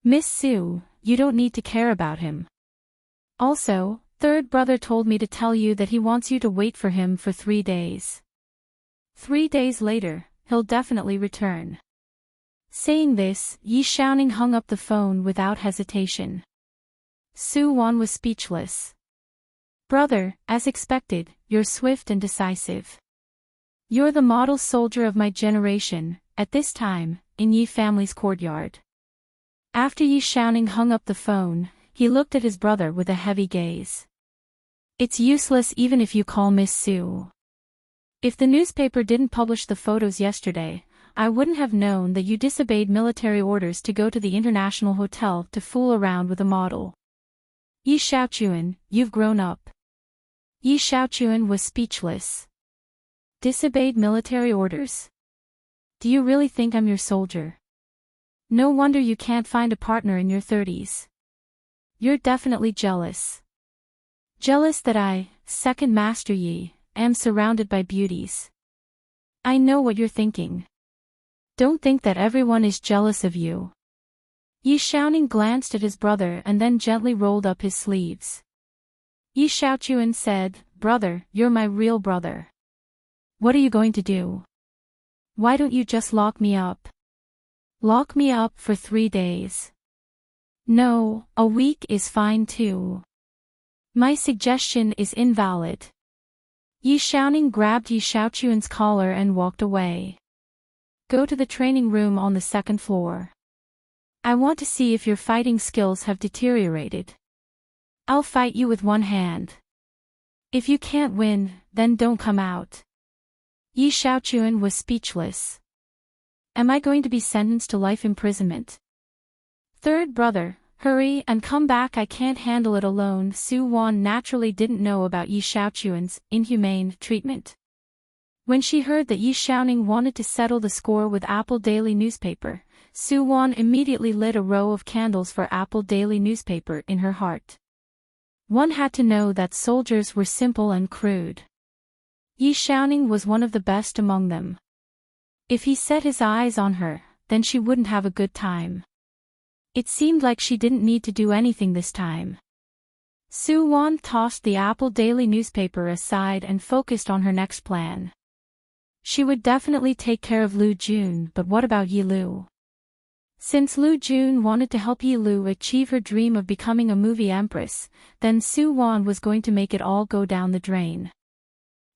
Miss Sue, you don't need to care about him. Also, third brother told me to tell you that he wants you to wait for him for 3 days. 3 days later, he'll definitely return. Saying this, Yi Xiaoning hung up the phone without hesitation. Su Wan was speechless. Brother, as expected, you're swift and decisive. You're the model soldier of my generation, at this time, in Yi family's courtyard. After Yi Xiaoning hung up the phone, he looked at his brother with a heavy gaze. It's useless even if you call Miss Sue. If the newspaper didn't publish the photos yesterday, I wouldn't have known that you disobeyed military orders to go to the international hotel to fool around with a model. Yi Xiaochuan, you've grown up. Yi Xiaochuan was speechless. Disobeyed military orders? Do you really think I'm your soldier? No wonder you can't find a partner in your 30s. You're definitely jealous. Jealous that I, second Master Yi, am surrounded by beauties. I know what you're thinking. Don't think that everyone is jealous of you. Yi Xiaoning glanced at his brother and then gently rolled up his sleeves. Yi Xiaochuan said, Brother, you're my real brother. What are you going to do? Why don't you just lock me up? Lock me up for 3 days. No, a week is fine too. My suggestion is invalid. Yi Xiaoning grabbed Yi Xiaochuan's collar and walked away. Go to the training room on the 2nd floor. I want to see if your fighting skills have deteriorated. I'll fight you with one hand. If you can't win, then don't come out. Yi Xiaochuan was speechless. Am I going to be sentenced to life imprisonment? Third brother, hurry and come back, I can't handle it alone. Su Wan naturally didn't know about Yi Xiaochuan's inhumane treatment. When she heard that Yi Xiaoning wanted to settle the score with Apple Daily Newspaper, Su Wan immediately lit a row of candles for Apple Daily Newspaper in her heart. One had to know that soldiers were simple and crude. Yi Xiaoning was one of the best among them. If he set his eyes on her, then she wouldn't have a good time. It seemed like she didn't need to do anything this time. Su Wan tossed the Apple Daily Newspaper aside and focused on her next plan. She would definitely take care of Lu Jun, but what about Yi Lu? Since Lu Jun wanted to help Yi Lu achieve her dream of becoming a movie empress, then Su Wan was going to make it all go down the drain.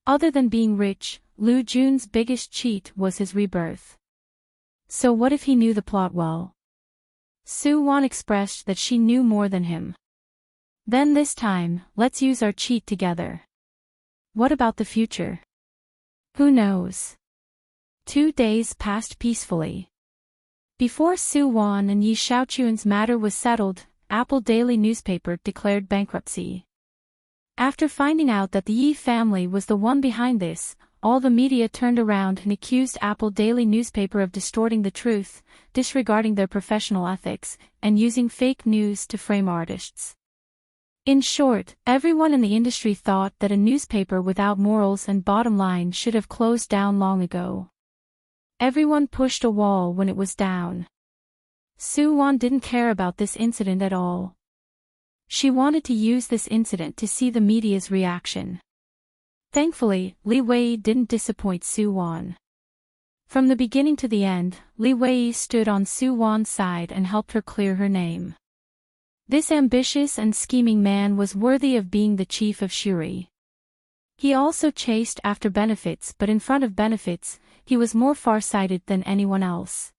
Other than being rich, Lu Jun's biggest cheat was his rebirth. So what if he knew the plot well? Su Wan expressed that she knew more than him. Then this time, let's use our cheat together. What about the future? Who knows? 2 days passed peacefully. Before Su Wan and Yi Xiaochuan's matter was settled, Apple Daily Newspaper declared bankruptcy. After finding out that the Yi family was the one behind this, all the media turned around and accused Apple Daily Newspaper of distorting the truth, disregarding their professional ethics, and using fake news to frame artists. In short, everyone in the industry thought that a newspaper without morals and bottom line should have closed down long ago. Everyone pushed a wall when it was down. Su Wan didn't care about this incident at all. She wanted to use this incident to see the media's reaction. Thankfully, Li Wei didn't disappoint Su Wan. From the beginning to the end, Li Wei stood on Su Wan's side and helped her clear her name. This ambitious and scheming man was worthy of being the chief of Shuri. He also chased after benefits, but in front of benefits, he was more far-sighted than anyone else.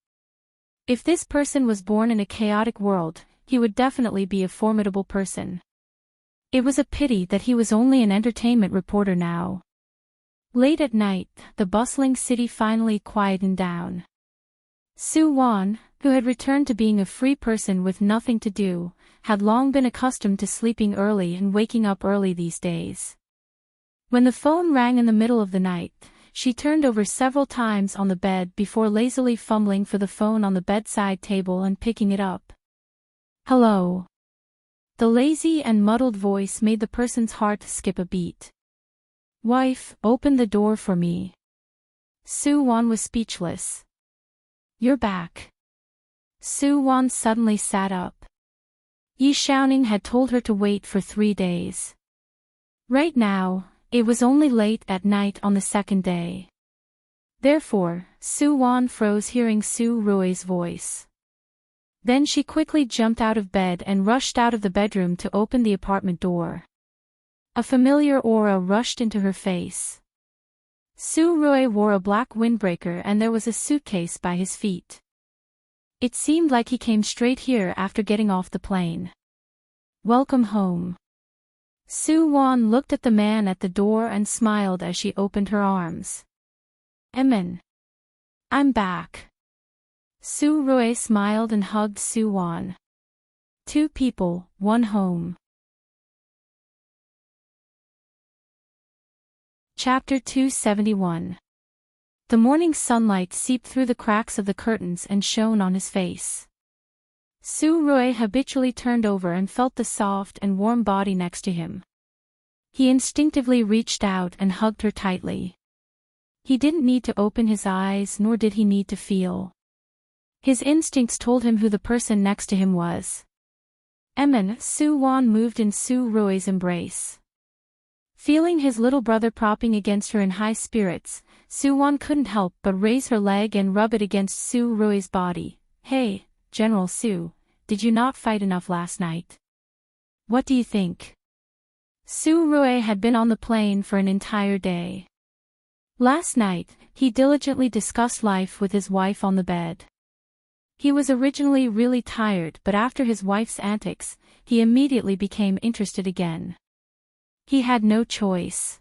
If this person was born in a chaotic world, he would definitely be a formidable person. It was a pity that he was only an entertainment reporter now. Late at night, the bustling city finally quietened down. Su Wan, who had returned to being a free person with nothing to do, had long been accustomed to sleeping early and waking up early these days. When the phone rang in the middle of the night, she turned over several times on the bed before lazily fumbling for the phone on the bedside table and picking it up. Hello. The lazy and muddled voice made the person's heart skip a beat. Wife, open the door for me. Soo-won was speechless. You're back. Soo-won suddenly sat up. Yi Xiaoning had told her to wait for 3 days. Right now, it was only late at night on the second day. Therefore, Soo-won froze hearing Su-rui's voice. Then she quickly jumped out of bed and rushed out of the bedroom to open the apartment door. A familiar aura rushed into her face. Su-rui wore a black windbreaker and there was a suitcase by his feet. It seemed like he came straight here after getting off the plane. Welcome home. Soo-won looked at the man at the door and smiled as she opened her arms. Emin. I'm back. Su-rui smiled and hugged Soo-won. 2 people, 1 home. Chapter 271. The morning sunlight seeped through the cracks of the curtains and shone on his face. Su-rui habitually turned over and felt the soft and warm body next to him. He instinctively reached out and hugged her tightly. He didn't need to open his eyes nor did he need to feel. His instincts told him who the person next to him was. Emin. Soo-won moved in Su-rui's embrace. Feeling his little brother propping against her in high spirits, Soo-won couldn't help but raise her leg and rub it against Su-rui's body. Hey, General Su, did you not fight enough last night? What do you think? Su-rui had been on the plane for an entire day. Last night, he diligently discussed life with his wife on the bed. He was originally really tired, but after his wife's antics, he immediately became interested again. He had no choice.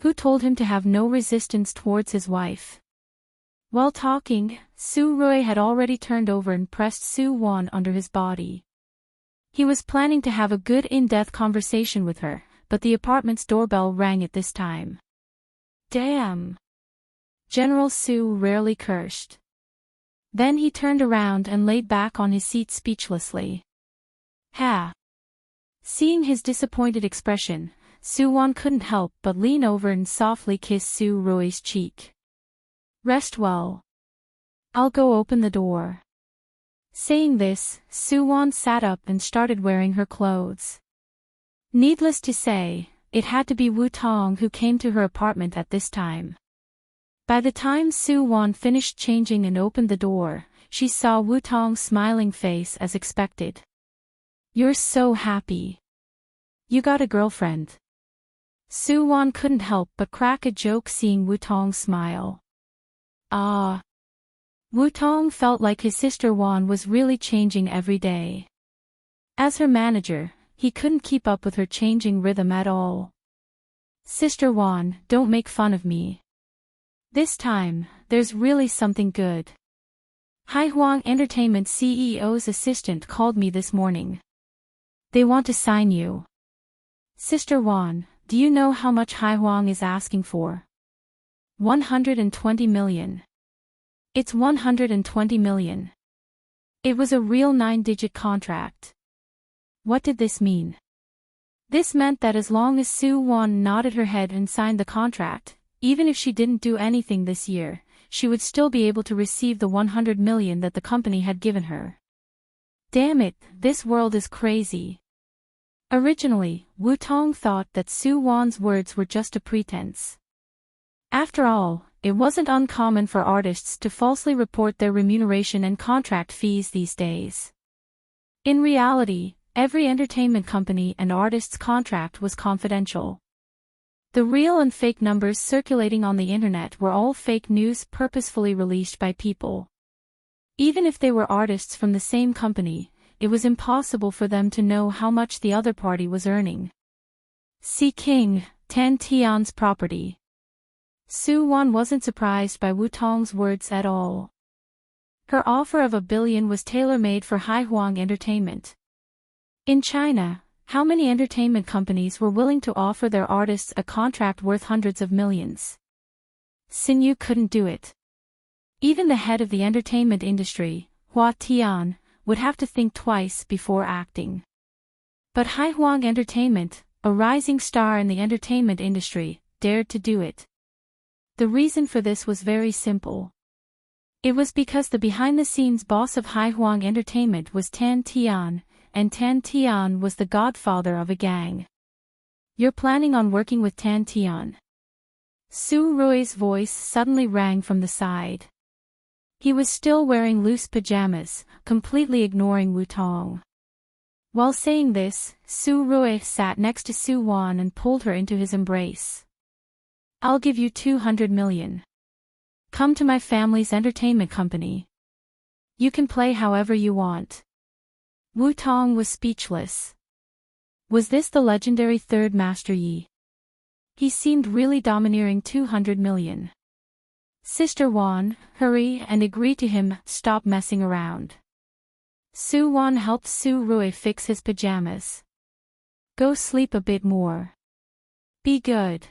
Who told him to have no resistance towards his wife? While talking, Su-rui had already turned over and pressed Soo-won under his body. He was planning to have a good in-depth conversation with her, but the apartment's doorbell rang at this time. Damn! General Su rarely cursed. Then he turned around and laid back on his seat speechlessly. Ha! Seeing his disappointed expression, Soo-won couldn't help but lean over and softly kiss Su-rui's cheek. Rest well. I'll go open the door. Saying this, Soo-won sat up and started wearing her clothes. Needless to say, it had to be Wu-tong who came to her apartment at this time. By the time Soo-won finished changing and opened the door, she saw Wu-tong's smiling face as expected. You're so happy. You got a girlfriend. Soo-won couldn't help but crack a joke seeing Wu-tong smile. Ah. Wu-tong felt like his sister Won was really changing every day. As her manager, he couldn't keep up with her changing rhythm at all. Sister Won, don't make fun of me. This time, there's really something good. Heartwarming Entertainment CEO's assistant called me this morning. They want to sign you. Sister Won, do you know how much Heartwarming is asking for? 120 million. It's 120 million. It was a real 9-digit contract. What did this mean? This meant that as long as Soo-won nodded her head and signed the contract, even if she didn't do anything this year, she would still be able to receive the 100 million that the company had given her. Damn it, this world is crazy. Originally, Wu-tong thought that Soo-won's words were just a pretense. After all, it wasn't uncommon for artists to falsely report their remuneration and contract fees these days. In reality, every entertainment company and artist's contract was confidential. The real and fake numbers circulating on the internet were all fake news purposefully released by people. Even if they were artists from the same company, it was impossible for them to know how much the other party was earning. See King, Tan Tian's property. Soo-won wasn't surprised by Wu-tong's words at all. Her offer of $1 billion was tailor-made for Heartwarming Entertainment. In China, how many entertainment companies were willing to offer their artists a contract worth hundreds of millions? Sinyu couldn't do it. Even the head of the entertainment industry, Hua Tian, would have to think twice before acting. But Haihuang Entertainment, a rising star in the entertainment industry, dared to do it. The reason for this was very simple. It was because the behind-the-scenes boss of Haihuang Entertainment was Tan Tian, and Tan Tian was the godfather of a gang. You're planning on working with Tan Tian? Su Rui's voice suddenly rang from the side. He was still wearing loose pajamas, completely ignoring Wu Tong. While saying this, Su Rui sat next to Su Wan and pulled her into his embrace. I'll give you 200 million. Come to my family's entertainment company. You can play however you want. Wu Tong was speechless. Was this the legendary third Master Yi? He seemed really domineering. 200 million. Sister Wan, hurry and agree to him, stop messing around. Su Wan helped Su Rui fix his pajamas. Go sleep a bit more. Be good.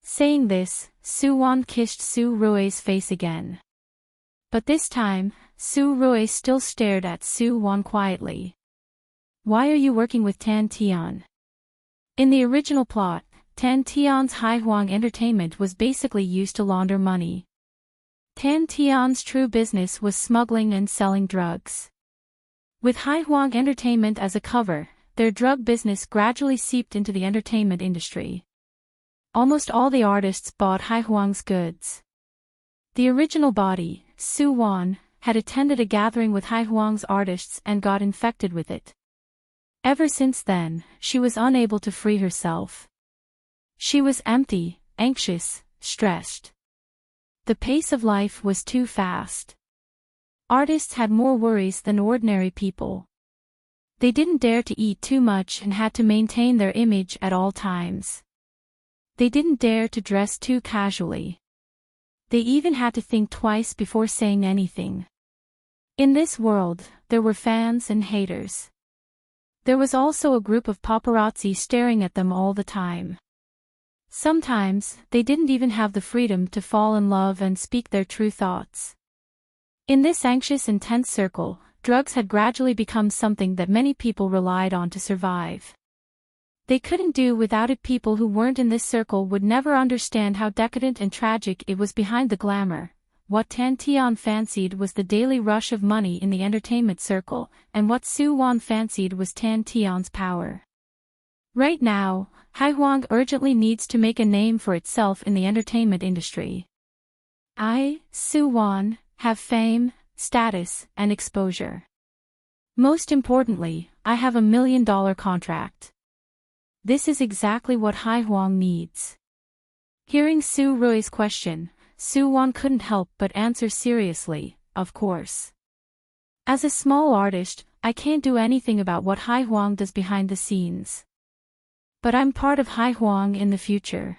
Saying this, Su Wan kissed Su Rui's face again. But this time, Su Rui still stared at Su Wan quietly. Why are you working with Tan Tian? In the original plot, Tan Tian's Haihuang Entertainment was basically used to launder money. Tan Tian's true business was smuggling and selling drugs. With Haihuang Entertainment as a cover, their drug business gradually seeped into the entertainment industry. Almost all the artists bought Haihuang's goods. The original body, Su Wan, had attended a gathering with Haihuang's artists and got infected with it. Ever since then, she was unable to free herself. She was empty, anxious, stressed. The pace of life was too fast. Artists had more worries than ordinary people. They didn't dare to eat too much and had to maintain their image at all times. They didn't dare to dress too casually. They even had to think twice before saying anything. In this world, there were fans and haters. There was also a group of paparazzi staring at them all the time. Sometimes, they didn't even have the freedom to fall in love and speak their true thoughts. In this anxious and tense circle, drugs had gradually become something that many people relied on to survive. They couldn't do without it. People who weren't in this circle would never understand how decadent and tragic it was behind the glamour. What Tan Tian fancied was the daily rush of money in the entertainment circle, and what Su Wan fancied was Tan Tian's power. Right now, Haihuang urgently needs to make a name for itself in the entertainment industry. I, Su Wan, have fame, status, and exposure. Most importantly, I have $1 million contract. This is exactly what Haihuang needs. Hearing Su Rui's question, Su Wan couldn't help but answer seriously, of course. As a small artist, I can't do anything about what Haihuang does behind the scenes. But I'm part of Haihuang in the future.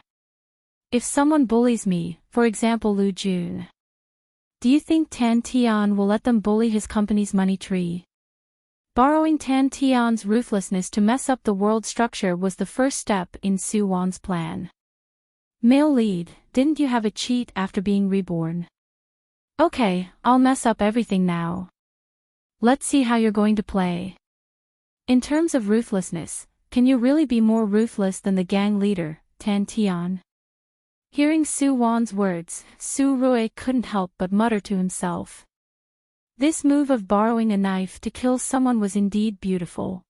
If someone bullies me, for example Lu Jun, do you think Tan Tian will let them bully his company's money tree? Borrowing Tan Tian's ruthlessness to mess up the world structure was the first step in Su Wan's plan. Male lead, didn't you have a cheat after being reborn? Okay, I'll mess up everything now. Let's see how you're going to play. In terms of ruthlessness, can you really be more ruthless than the gang leader, Tan Tian? Hearing Su Wan's words, Su Rui couldn't help but mutter to himself. This move of borrowing a knife to kill someone was indeed beautiful.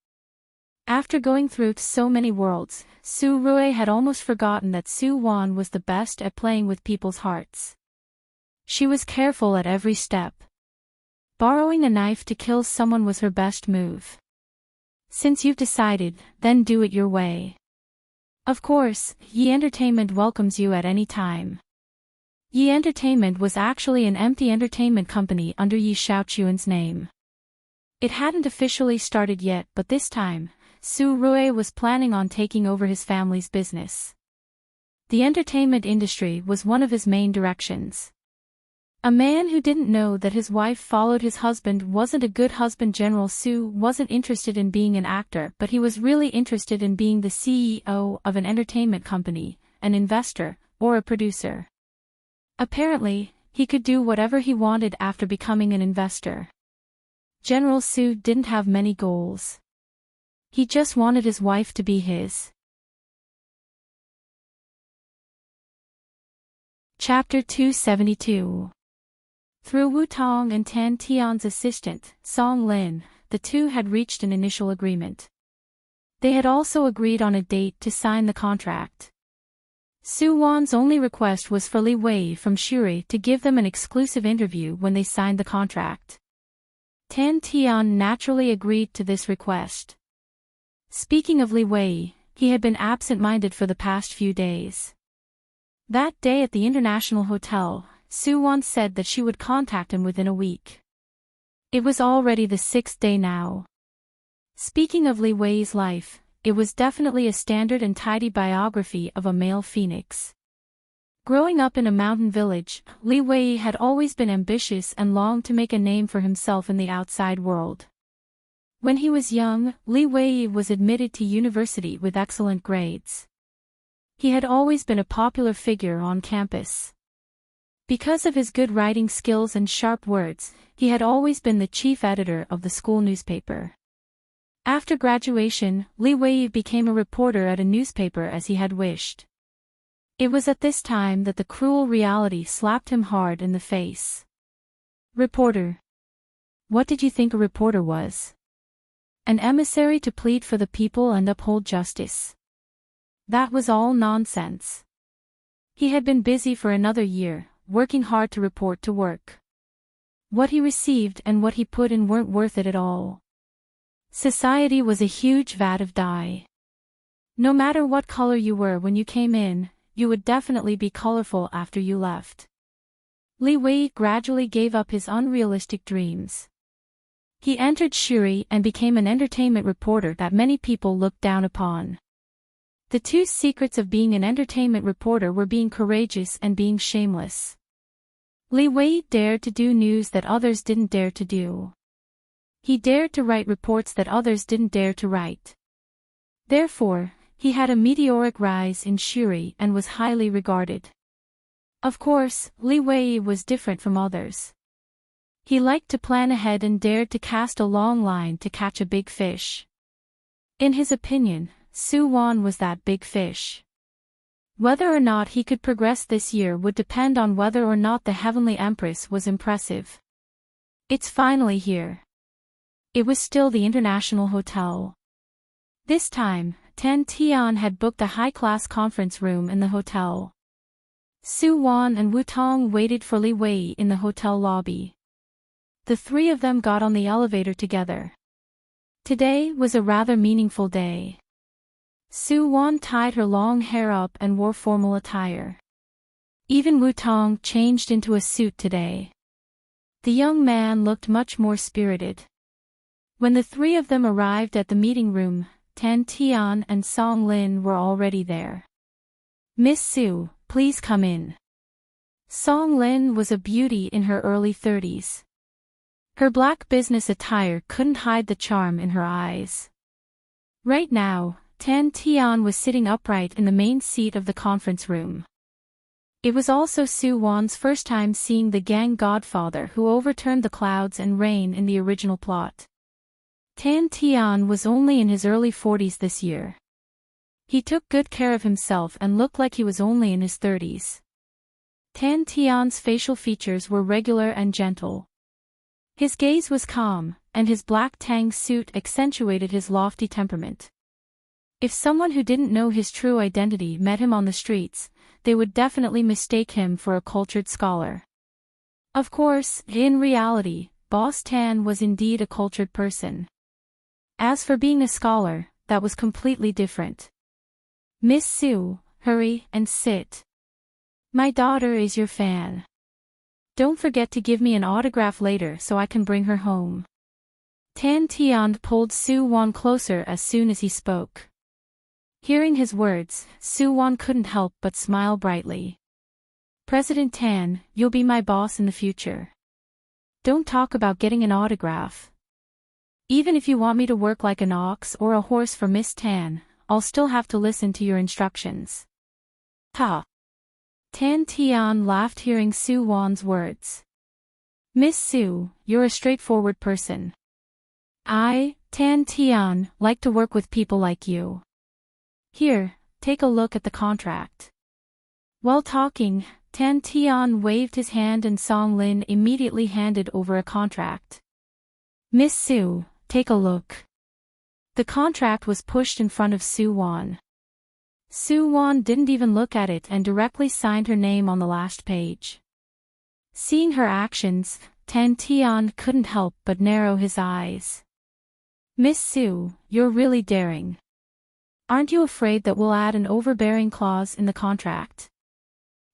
After going through so many worlds, Su Rui had almost forgotten that Su Wan was the best at playing with people's hearts. She was careful at every step. Borrowing a knife to kill someone was her best move. Since you've decided, then do it your way. Of course, Yi Entertainment welcomes you at any time. Yi Entertainment was actually an empty entertainment company under Yi Shaochuan's name. It hadn't officially started yet, but this time, Su Rui was planning on taking over his family's business. The entertainment industry was one of his main directions. A man who didn't know that his wife followed his husband wasn't a good husband. General Su wasn't interested in being an actor, but he was really interested in being the CEO of an entertainment company, an investor, or a producer. Apparently, he could do whatever he wanted after becoming an investor. General Su didn't have many goals. He just wanted his wife to be his. Chapter 272. Through Wu Tong and Tan Tian's assistant, Song Lin, the two had reached an initial agreement. They had also agreed on a date to sign the contract. Su Wan's only request was for Li Wei from Shuri to give them an exclusive interview when they signed the contract. Tan Tian naturally agreed to this request. Speaking of Li Wei, he had been absent-minded for the past few days. That day at the International Hotel, Su Wan said that she would contact him within a week. It was already the 6th day now. Speaking of Li Wei's life, it was definitely a standard and tidy biography of a male phoenix. Growing up in a mountain village, Li Wei had always been ambitious and longed to make a name for himself in the outside world. When he was young, Li Wei was admitted to university with excellent grades. He had always been a popular figure on campus. Because of his good writing skills and sharp words, he had always been the chief editor of the school newspaper. After graduation, Li Wei became a reporter at a newspaper as he had wished. It was at this time that the cruel reality slapped him hard in the face. Reporter. What did you think a reporter was? An emissary to plead for the people and uphold justice. That was all nonsense. He had been busy for another year, working hard to report to work. What he received and what he put in weren't worth it at all. Society was a huge vat of dye. No matter what color you were when you came in, you would definitely be colorful after you left. Li Wei gradually gave up his unrealistic dreams. He entered Shuri and became an entertainment reporter that many people looked down upon. The two secrets of being an entertainment reporter were being courageous and being shameless. Li Wei dared to do news that others didn't dare to do. He dared to write reports that others didn't dare to write. Therefore, he had a meteoric rise in Shuri and was highly regarded. Of course, Li Wei was different from others. He liked to plan ahead and dared to cast a long line to catch a big fish. In his opinion, Su Wan was that big fish. Whether or not he could progress this year would depend on whether or not the Heavenly Empress was impressive. It's finally here. It was still the International Hotel. This time, Tan Tian had booked a high-class conference room in the hotel. Su Wan and Wu Tong waited for Li Wei in the hotel lobby. The three of them got on the elevator together. Today was a rather meaningful day. Su Wan tied her long hair up and wore formal attire. Even Wu Tong changed into a suit today. The young man looked much more spirited. When the three of them arrived at the meeting room, Tan Tian and Song Lin were already there. Miss Su, please come in. Song Lin was a beauty in her early 30s. Her black business attire couldn't hide the charm in her eyes. Right now, Tan Tian was sitting upright in the main seat of the conference room. It was also Su Wan's first time seeing the gang godfather who overturned the clouds and rain in the original plot. Tan Tian was only in his early 40s this year. He took good care of himself and looked like he was only in his 30s. Tan Tian's facial features were regular and gentle. His gaze was calm, and his black tang suit accentuated his lofty temperament. If someone who didn't know his true identity met him on the streets, they would definitely mistake him for a cultured scholar. Of course, in reality, Boss Tan was indeed a cultured person. As for being a scholar, that was completely different. Miss Su, hurry and sit. My daughter is your fan. Don't forget to give me an autograph later so I can bring her home. Tan Tian pulled Su Wan closer as soon as he spoke. Hearing his words, Su Wan couldn't help but smile brightly. President Tan, you'll be my boss in the future. Don't talk about getting an autograph. Even if you want me to work like an ox or a horse for Miss Tan, I'll still have to listen to your instructions. Ha! Tan Tian laughed hearing Su Wan's words. Miss Su, you're a straightforward person. I, Tan Tian, like to work with people like you. Here, take a look at the contract. While talking, Tan Tian waved his hand and Song Lin immediately handed over a contract. Miss Su, take a look. The contract was pushed in front of Su Wan. Su Wan didn't even look at it and directly signed her name on the last page. Seeing her actions, Tan Tian couldn't help but narrow his eyes. Miss Su, you're really daring. Aren't you afraid that we'll add an overbearing clause in the contract?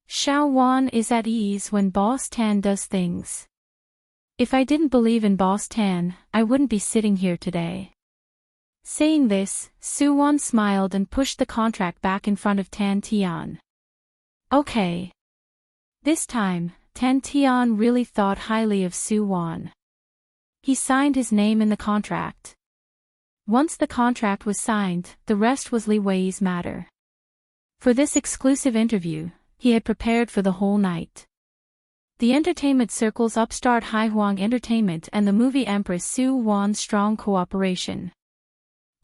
Xiao Wan is at ease when Boss Tan does things. If I didn't believe in Boss Tan, I wouldn't be sitting here today. Saying this, Su Wan smiled and pushed the contract back in front of Tan Tian. Okay. This time, Tan Tian really thought highly of Su Wan. He signed his name in the contract. Once the contract was signed, the rest was Li Wei's matter. For this exclusive interview, he had prepared for the whole night. The entertainment circle's upstart Haihuang Entertainment and the movie Empress Su Wan's strong cooperation.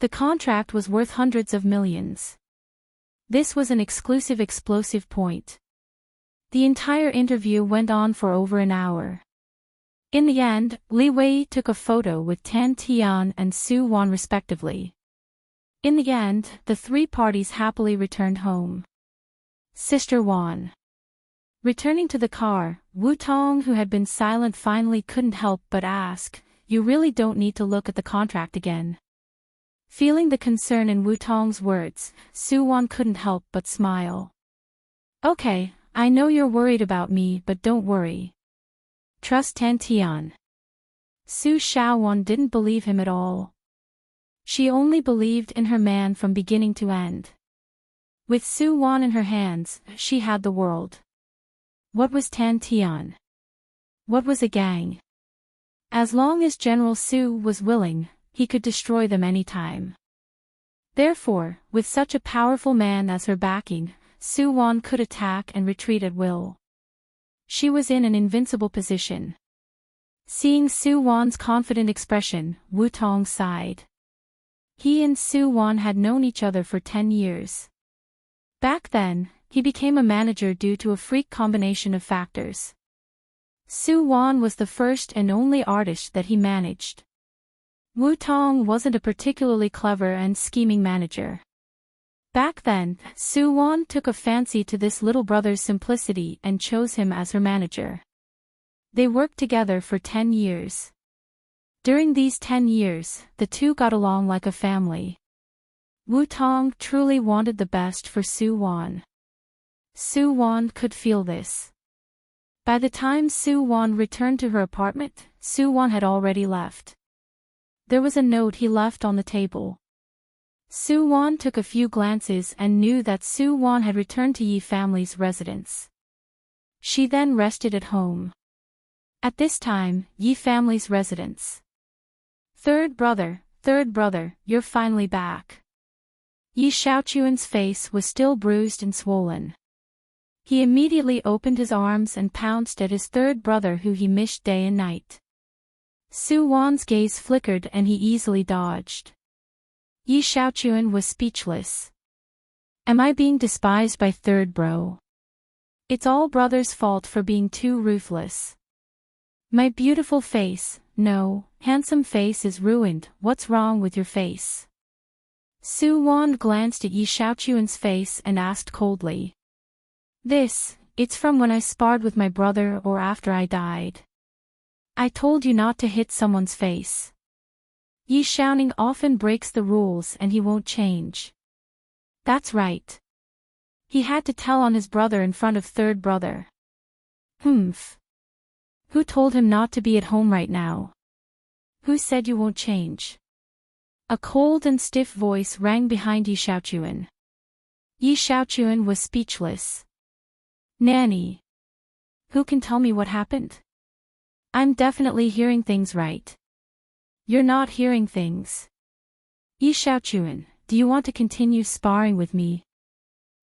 The contract was worth hundreds of millions. This was an exclusive explosive point. The entire interview went on for over an hour. In the end, Li Wei took a photo with Tan Tian and Su Wan respectively. In the end, the three parties happily returned home. Sister Wan. Returning to the car, Wu Tong, who had been silent, finally couldn't help but ask, "You really don't need to look at the contract again?" Feeling the concern in Wu Tong's words, Su Wan couldn't help but smile. "Okay, I know you're worried about me, but don't worry. Trust Tan Tian." Su Xiaowan didn't believe him at all. She only believed in her man from beginning to end. With Su Wan in her hands, she had the world. What was Tan Tian? What was a gang? As long as General Su was willing, he could destroy them anytime. Therefore, with such a powerful man as her backing, Su Wan could attack and retreat at will. She was in an invincible position. Seeing Su Wan's confident expression, Wu Tong sighed. He and Su Wan had known each other for 10 years. Back then, he became a manager due to a freak combination of factors. Su Wan was the first and only artist that he managed. Wu Tong wasn't a particularly clever and scheming manager. Back then, Su Wan took a fancy to this little brother's simplicity and chose him as her manager. They worked together for 10 years. During these 10 years, the two got along like a family. Wu Tong truly wanted the best for Su Wan. Su Wan could feel this. By the time Su Wan returned to her apartment, Su Wan had already left. There was a note he left on the table. Su Wan took a few glances and knew that Su Wan had returned to Yi family's residence. She then rested at home. At this time, Yi family's residence. Third brother, you're finally back." Yi Xiaochuan's face was still bruised and swollen. He immediately opened his arms and pounced at his third brother, who he missed day and night. Su Wan's gaze flickered and he easily dodged. Yi Xiaochuan was speechless. "Am I being despised by third bro? It's all brother's fault for being too ruthless. My beautiful face, no, handsome face is ruined. What's wrong with your face?" Su Wan glanced at Yi Xiaochuan's face and asked coldly. It's from when I sparred with my brother or after I died. I told you not to hit someone's face. Yi Xiaoning often breaks the rules and he won't change." "That's right." He had to tell on his brother in front of third brother. "Humph. Who told him not to be at home right now? Who said you won't change?" A cold and stiff voice rang behind Yi Xiaochuan. Yi Xiaochuan was speechless. "Nanny. Who can tell me what happened? I'm definitely hearing things right." "You're not hearing things. Yi Xiaochuan, do you want to continue sparring with me?"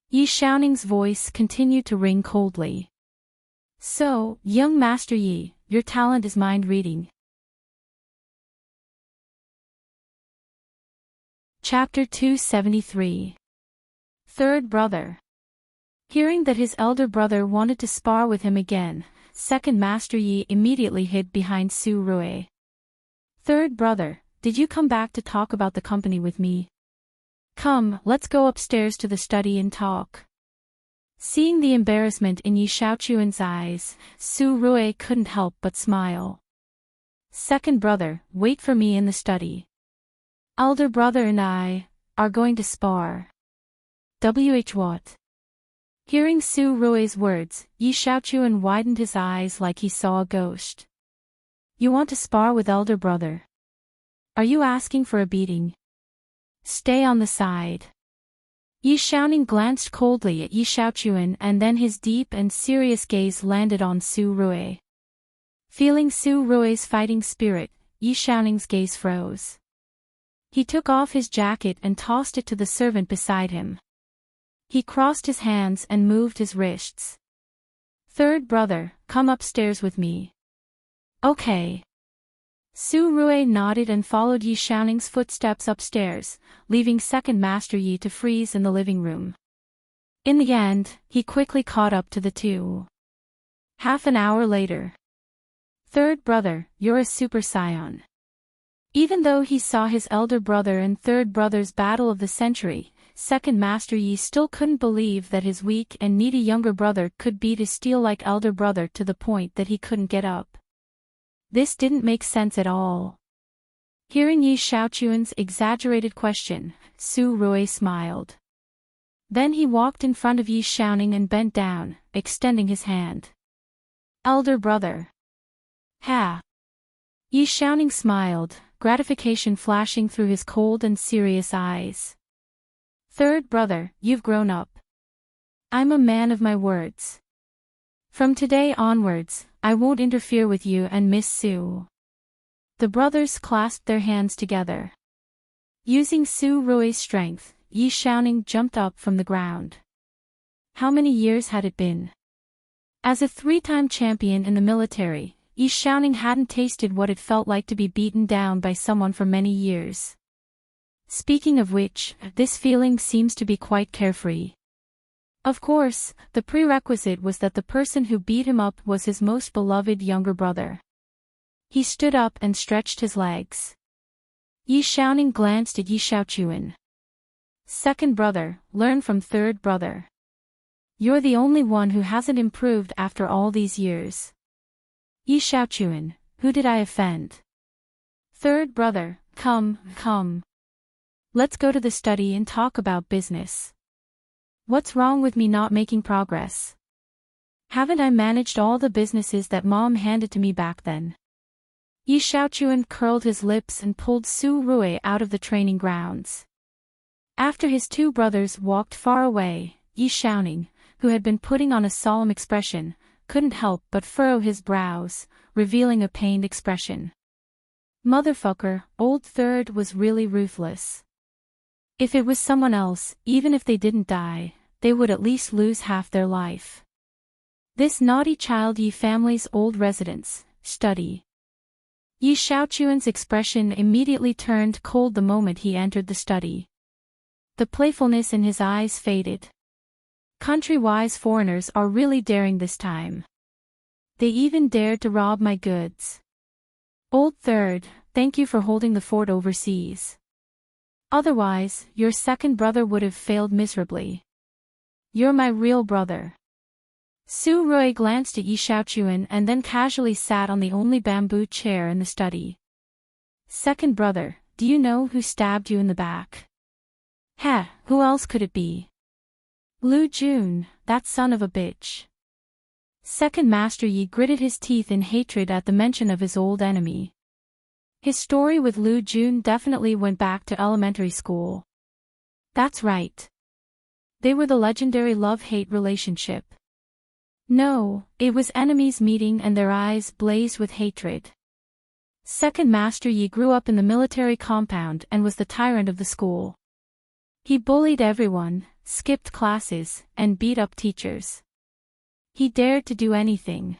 Yi Xiaoning's voice continued to ring coldly. "So, young Master Yi, your talent is mind reading. Chapter 273. Third Brother. Hearing that his elder brother wanted to spar with him again, Second Master Yi immediately hid behind Su Rui. Third Brother, did you come back to talk about the company with me? Come, let's go upstairs to the study and talk. Seeing the embarrassment in Yi Xiaochuan's eyes, Su Rui couldn't help but smile. Second Brother, wait for me in the study. Elder brother and I are going to spar. What? Hearing Su Rui's words, Yi Xiaochuan widened his eyes like he saw a ghost. You want to spar with elder brother? Are you asking for a beating? Stay on the side. Yi Xiaoning glanced coldly at Yi Xiaochuan and then his deep and serious gaze landed on Su Rui. Feeling Su Rui's fighting spirit, Yi Xiaoning's gaze froze. He took off his jacket and tossed it to the servant beside him. He crossed his hands and moved his wrists. Third Brother, come upstairs with me. Okay. Su Rui nodded and followed Yi Xiaoning's footsteps upstairs, leaving Second Master Yi to freeze in the living room. In the end, he quickly caught up to the two. Half an hour later. Third Brother, you're a Super Saiyan. Even though he saw his elder brother and third brother's battle of the century, Second Master Yi still couldn't believe that his weak and needy younger brother could beat his steel-like elder brother to the point that he couldn't get up. This didn't make sense at all. Hearing Yi Xiaochuan's exaggerated question, Su Rui smiled. Then he walked in front of Yi Xiaoning and bent down, extending his hand. Elder brother. Ha! Yi Xiaoning smiled, gratification flashing through his cold and serious eyes. Third Brother, you've grown up. I'm a man of my words. From today onwards, I won't interfere with you and Miss Su. The brothers clasped their hands together. Using Su Rui's strength, Yi Xiaoning jumped up from the ground. How many years had it been? As a three-time champion in the military, Yi Xiaoning hadn't tasted what it felt like to be beaten down by someone for many years. Speaking of which, this feeling seems to be quite carefree. Of course, the prerequisite was that the person who beat him up was his most beloved younger brother. He stood up and stretched his legs. Yi Xiaoning glanced at Yi Xiaochuan. Second Brother, learn from Third Brother. You're the only one who hasn't improved after all these years. Yi Xiaochuan, who did I offend? Third Brother, come. Let's go to the study and talk about business. What's wrong with me not making progress? Haven't I managed all the businesses that Mom handed to me back then? Yi Xiaochuan curled his lips and pulled Su Rui out of the training grounds. After his two brothers walked far away, Yi Xiaoning, who had been putting on a solemn expression, couldn't help but furrow his brows, revealing a pained expression. Motherfucker, old Third was really ruthless. If it was someone else, even if they didn't die, they would at least lose half their life. This naughty child Yi family's old residence, study. Yi Xiaochuan's expression immediately turned cold the moment he entered the study. The playfulness in his eyes faded. Country-wise foreigners are really daring this time. They even dared to rob my goods. Old Third, thank you for holding the fort overseas. Otherwise, your second brother would have failed miserably. You're my real brother. Su Rui glanced at Yi Xiaochuan and then casually sat on the only bamboo chair in the study. Second Brother, do you know who stabbed you in the back? Heh, who else could it be? Lu Jun, that son of a bitch. Second Master Yi gritted his teeth in hatred at the mention of his old enemy. His story with Lu Jun definitely went back to elementary school. That's right. They were the legendary love-hate relationship. No, it was enemies meeting and their eyes blazed with hatred. Second Master Yi grew up in the military compound and was the tyrant of the school. He bullied everyone, skipped classes, and beat up teachers. He dared to do anything.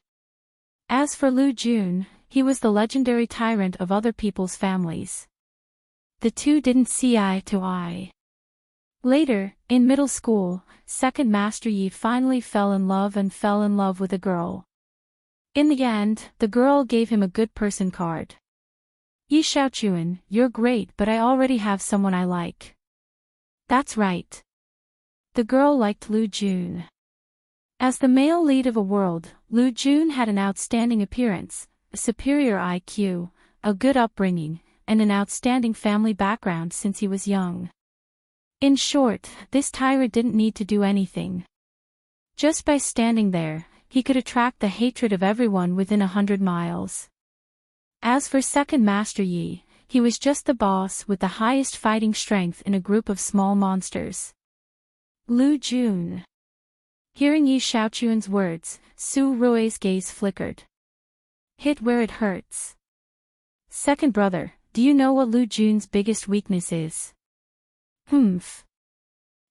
As for Lu Jun, he was the legendary tyrant of other people's families. The two didn't see eye to eye. Later, in middle school, second Master Yi finally fell in love with a girl. In the end, the girl gave him a good person card. Yi Xiaochuan, you're great, but I already have someone I like. That's right. The girl liked Lu Jun. As the male lead of a world, Lu Jun had an outstanding appearance, a superior IQ, a good upbringing, and an outstanding family background since he was young. In short, this tyrant didn't need to do anything. Just by standing there, he could attract the hatred of everyone within 100 miles. As for second Master Yi, he was just the boss with the highest fighting strength in a group of small monsters. Lu Jun. Hearing Yi Xiaochuan's words, Su Rui's gaze flickered. Hit where it hurts. Second brother, do you know what Lu Jun's biggest weakness is? Humph.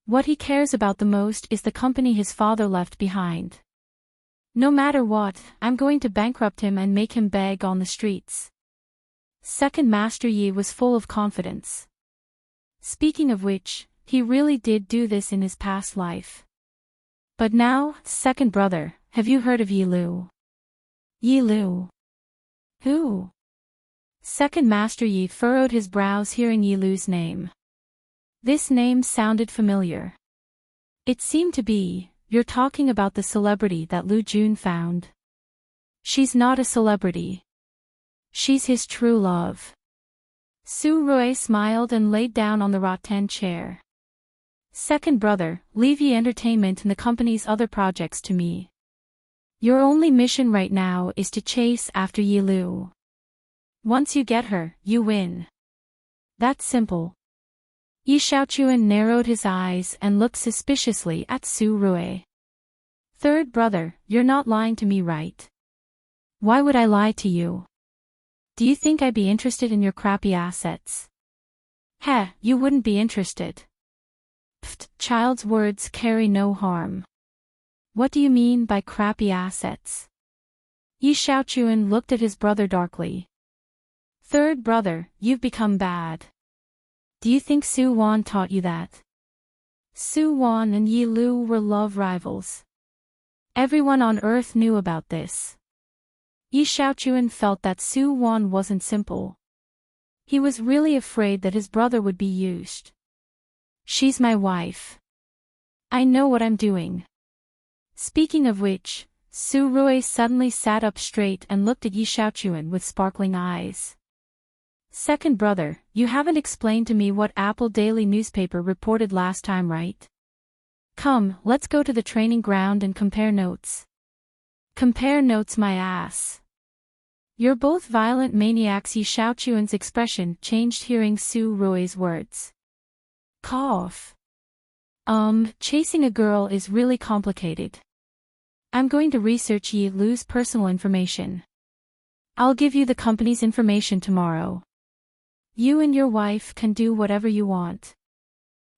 What he cares about the most is the company his father left behind. No matter what, I'm going to bankrupt him and make him beg on the streets. Second Master Yi was full of confidence. Speaking of which, he really did do this in his past life. But now, second brother, have you heard of Yi Lu? Yi Lu? Who? Second Master Yi furrowed his brows hearing Yi Lu's name. This name sounded familiar. It seemed to be, you're talking about the celebrity that Lu Jun found. She's not a celebrity. She's his true love. Su Rui smiled and laid down on the rattan chair. Second brother, leave Yi Entertainment and the company's other projects to me. Your only mission right now is to chase after Yi Lu. Once you get her, you win. That's simple. Yi Xiaochuan narrowed his eyes and looked suspiciously at Su Rui. Third brother, you're not lying to me, right? Why would I lie to you? Do you think I'd be interested in your crappy assets? Heh, you wouldn't be interested. Pfft, child's words carry no harm. What do you mean by crappy assets? Yi Xiaochuan looked at his brother darkly. Third brother, you've become bad. Do you think Su Wan taught you that? Su Wan and Yi Lu were love rivals. Everyone on Earth knew about this. Yi Xiaochuan felt that Su Wan wasn't simple. He was really afraid that his brother would be used. She's my wife. I know what I'm doing. Speaking of which, Su Rui suddenly sat up straight and looked at Yi Xiaochuan with sparkling eyes. Second brother, you haven't explained to me what Apple Daily newspaper reported last time, right? Come, let's go to the training ground and compare notes. Compare notes, my ass. You're both violent maniacs. Yi Xiaochuan's expression changed hearing Su Rui's words. Cough. Chasing a girl is really complicated. I'm going to research Yi Lu's personal information. I'll give you the company's information tomorrow. You and your wife can do whatever you want.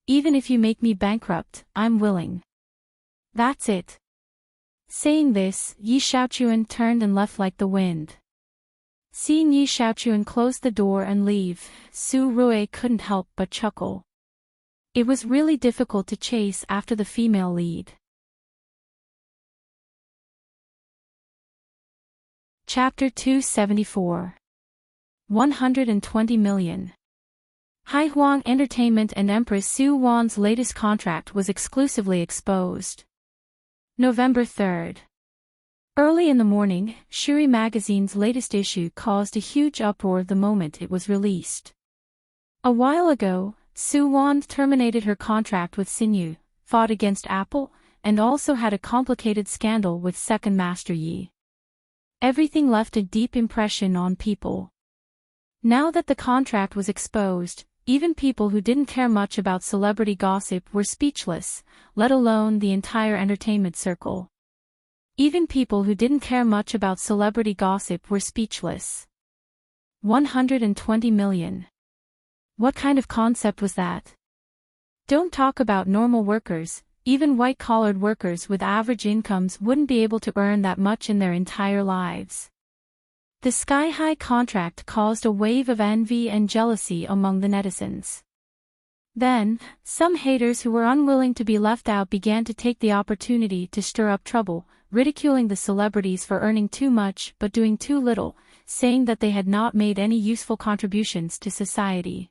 Even if you make me bankrupt, I'm willing. That's it. Saying this, Yi Xiaochuan turned and left like the wind. Seeing Yi Xiaochuan close the door and leave, Su Rui couldn't help but chuckle. It was really difficult to chase after the female lead. Chapter 274. 120 million. Haihuang Entertainment and Empress Su Wan's latest contract was exclusively exposed. November 3rd. Early in the morning, Shuri magazine's latest issue caused a huge uproar the moment it was released. A while ago, Su Wan terminated her contract with Sinyu, fought against Apple, and also had a complicated scandal with second Master Yi. Everything left a deep impression on people. Now that the contract was exposed, even people who didn't care much about celebrity gossip were speechless, let alone the entire entertainment circle. Even people who didn't care much about celebrity gossip were speechless. 120 million. What kind of concept was that? Don't talk about normal workers, even white-collared workers with average incomes wouldn't be able to earn that much in their entire lives. The sky-high contract caused a wave of envy and jealousy among the netizens. Then, some haters who were unwilling to be left out began to take the opportunity to stir up trouble, ridiculing the celebrities for earning too much but doing too little, saying that they had not made any useful contributions to society.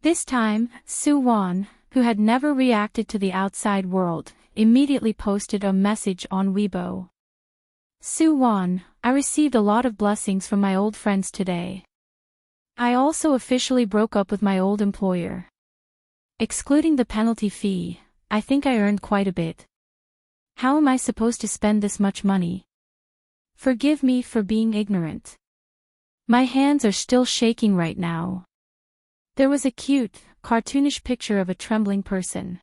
This time, Soo-won, who had never reacted to the outside world, immediately posted a message on Weibo. Soo-won, I received a lot of blessings from my old friends today. I also officially broke up with my old employer. Excluding the penalty fee, I think I earned quite a bit. How am I supposed to spend this much money? Forgive me for being ignorant. My hands are still shaking right now. There was a cute, cartoonish picture of a trembling person.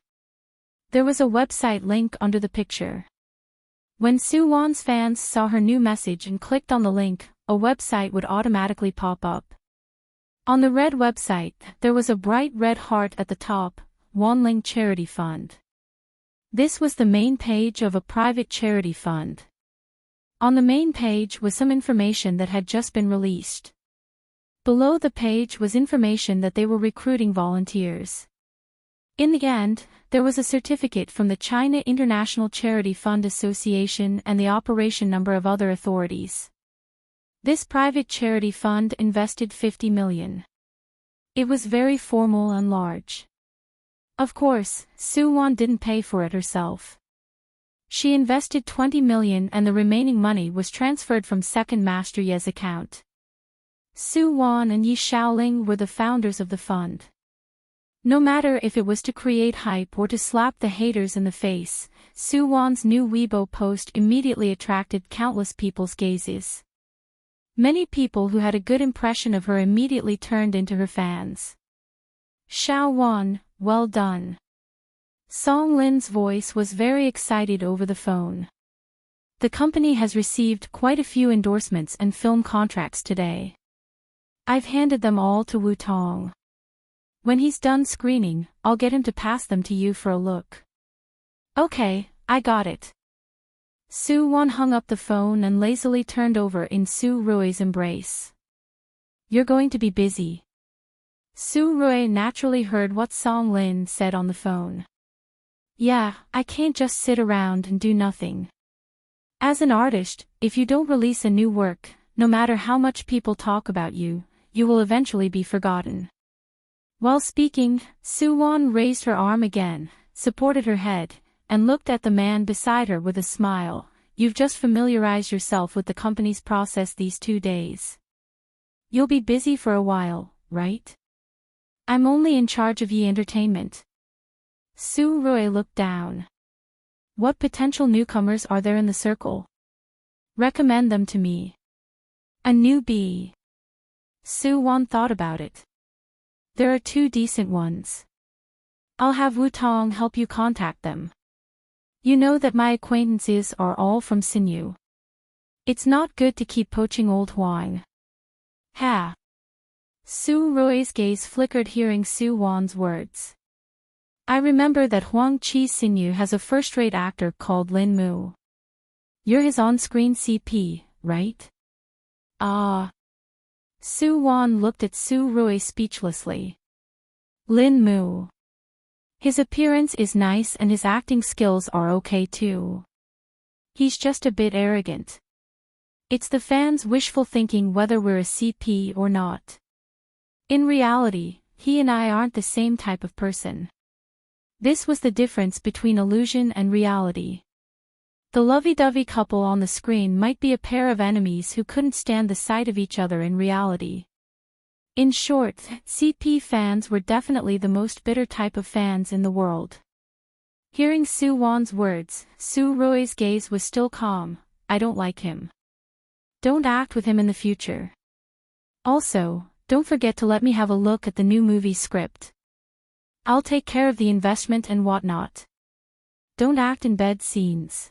There was a website link under the picture. When Soo-won's fans saw her new message and clicked on the link, a website would automatically pop up. On the red website, there was a bright red heart at the top, Wonling Charity Fund. This was the main page of a private charity fund. On the main page was some information that had just been released. Below the page was information that they were recruiting volunteers. In the end, there was a certificate from the China International Charity Fund Association and the operation number of other authorities. This private charity fund invested 50 million. It was very formal and large. Of course, Soo-won didn't pay for it herself. She invested 20 million and the remaining money was transferred from second Master Ye's account. Soo-won and Yi Xiaoling were the founders of the fund. No matter if it was to create hype or to slap the haters in the face, Soo-won's new Weibo post immediately attracted countless people's gazes. Many people who had a good impression of her immediately turned into her fans. Xiao-won, well done. Song Lin's voice was very excited over the phone. The company has received quite a few endorsements and film contracts today. I've handed them all to Wu-tong. When he's done screening, I'll get him to pass them to you for a look. Okay, I got it. Soo-won hung up the phone and lazily turned over in Soo-rui's embrace. You're going to be busy. Soo-rui naturally heard what Song Lin said on the phone. Yeah, I can't just sit around and do nothing. As an artist, if you don't release a new work, no matter how much people talk about you, you will eventually be forgotten. While speaking, Soo-won raised her arm again, supported her head, and looked at the man beside her with a smile. You've just familiarized yourself with the company's process these 2 days. You'll be busy for a while, right? I'm only in charge of Yi Entertainment. Soo-rui looked down. What potential newcomers are there in the circle? Recommend them to me. A newbie. Soo-won thought about it. There are 2 decent ones. I'll have Wu-tong help you contact them. You know that my acquaintances are all from Sinyu. It's not good to keep poaching old Huang. Ha! Soo-rui's gaze flickered hearing Soo-won's words. I remember that Huang Chi Sinyu has a first-rate actor called Lin Mu. You're his on-screen CP, right? Ah. Soo-won looked at Soo-rui speechlessly. Lin Mu. His appearance is nice and his acting skills are okay too. He's just a bit arrogant. It's the fans' wishful thinking whether we're a CP or not. In reality, he and I aren't the same type of person. This was the difference between illusion and reality. The lovey-dovey couple on the screen might be a pair of enemies who couldn't stand the sight of each other in reality. In short, CP fans were definitely the most bitter type of fans in the world. Hearing Soo-won's words, Soo-rui's gaze was still calm. I don't like him. Don't act with him in the future. Also, don't forget to let me have a look at the new movie script. I'll take care of the investment and whatnot. Don't act in bed scenes.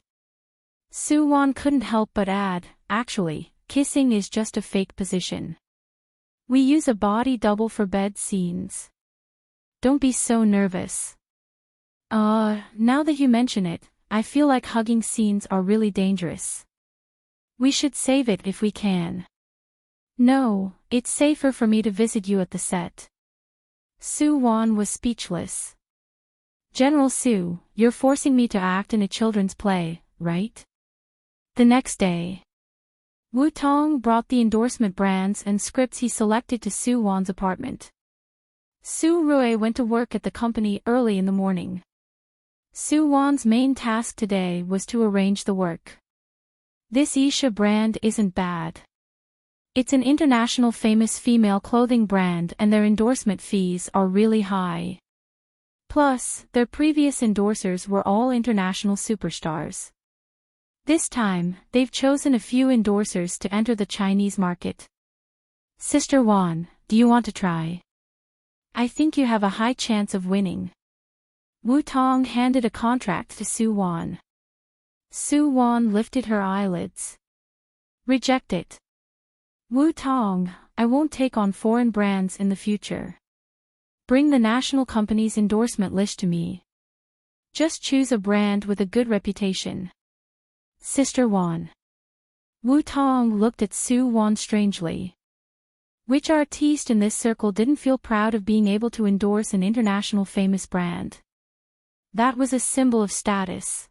Soo-won couldn't help but add, actually, kissing is just a fake position. We use a body double for bed scenes. Don't be so nervous. Now that you mention it, I feel like hugging scenes are really dangerous. We should save it if we can. No, it's safer for me to visit you at the set. Soo Won was speechless. General Soo, you're forcing me to act in a children's play, right? The next day, Wu Tong brought the endorsement brands and scripts he selected to Soo Won's apartment. Soo Rui went to work at the company early in the morning. Soo Won's main task today was to arrange the work. This Isha brand isn't bad. It's an international famous female clothing brand and their endorsement fees are really high. Plus, their previous endorsers were all international superstars. This time, they've chosen a few endorsers to enter the Chinese market. Sister Won, do you want to try? I think you have a high chance of winning. Wu Tong handed a contract to Soo Won. Soo Won lifted her eyelids. Reject it. Wu Tong, I won't take on foreign brands in the future. Bring the national company's endorsement list to me. Just choose a brand with a good reputation. Sister Won. Wu Tong looked at Soo Won strangely. Which artiste in this circle didn't feel proud of being able to endorse an international famous brand? That was a symbol of status.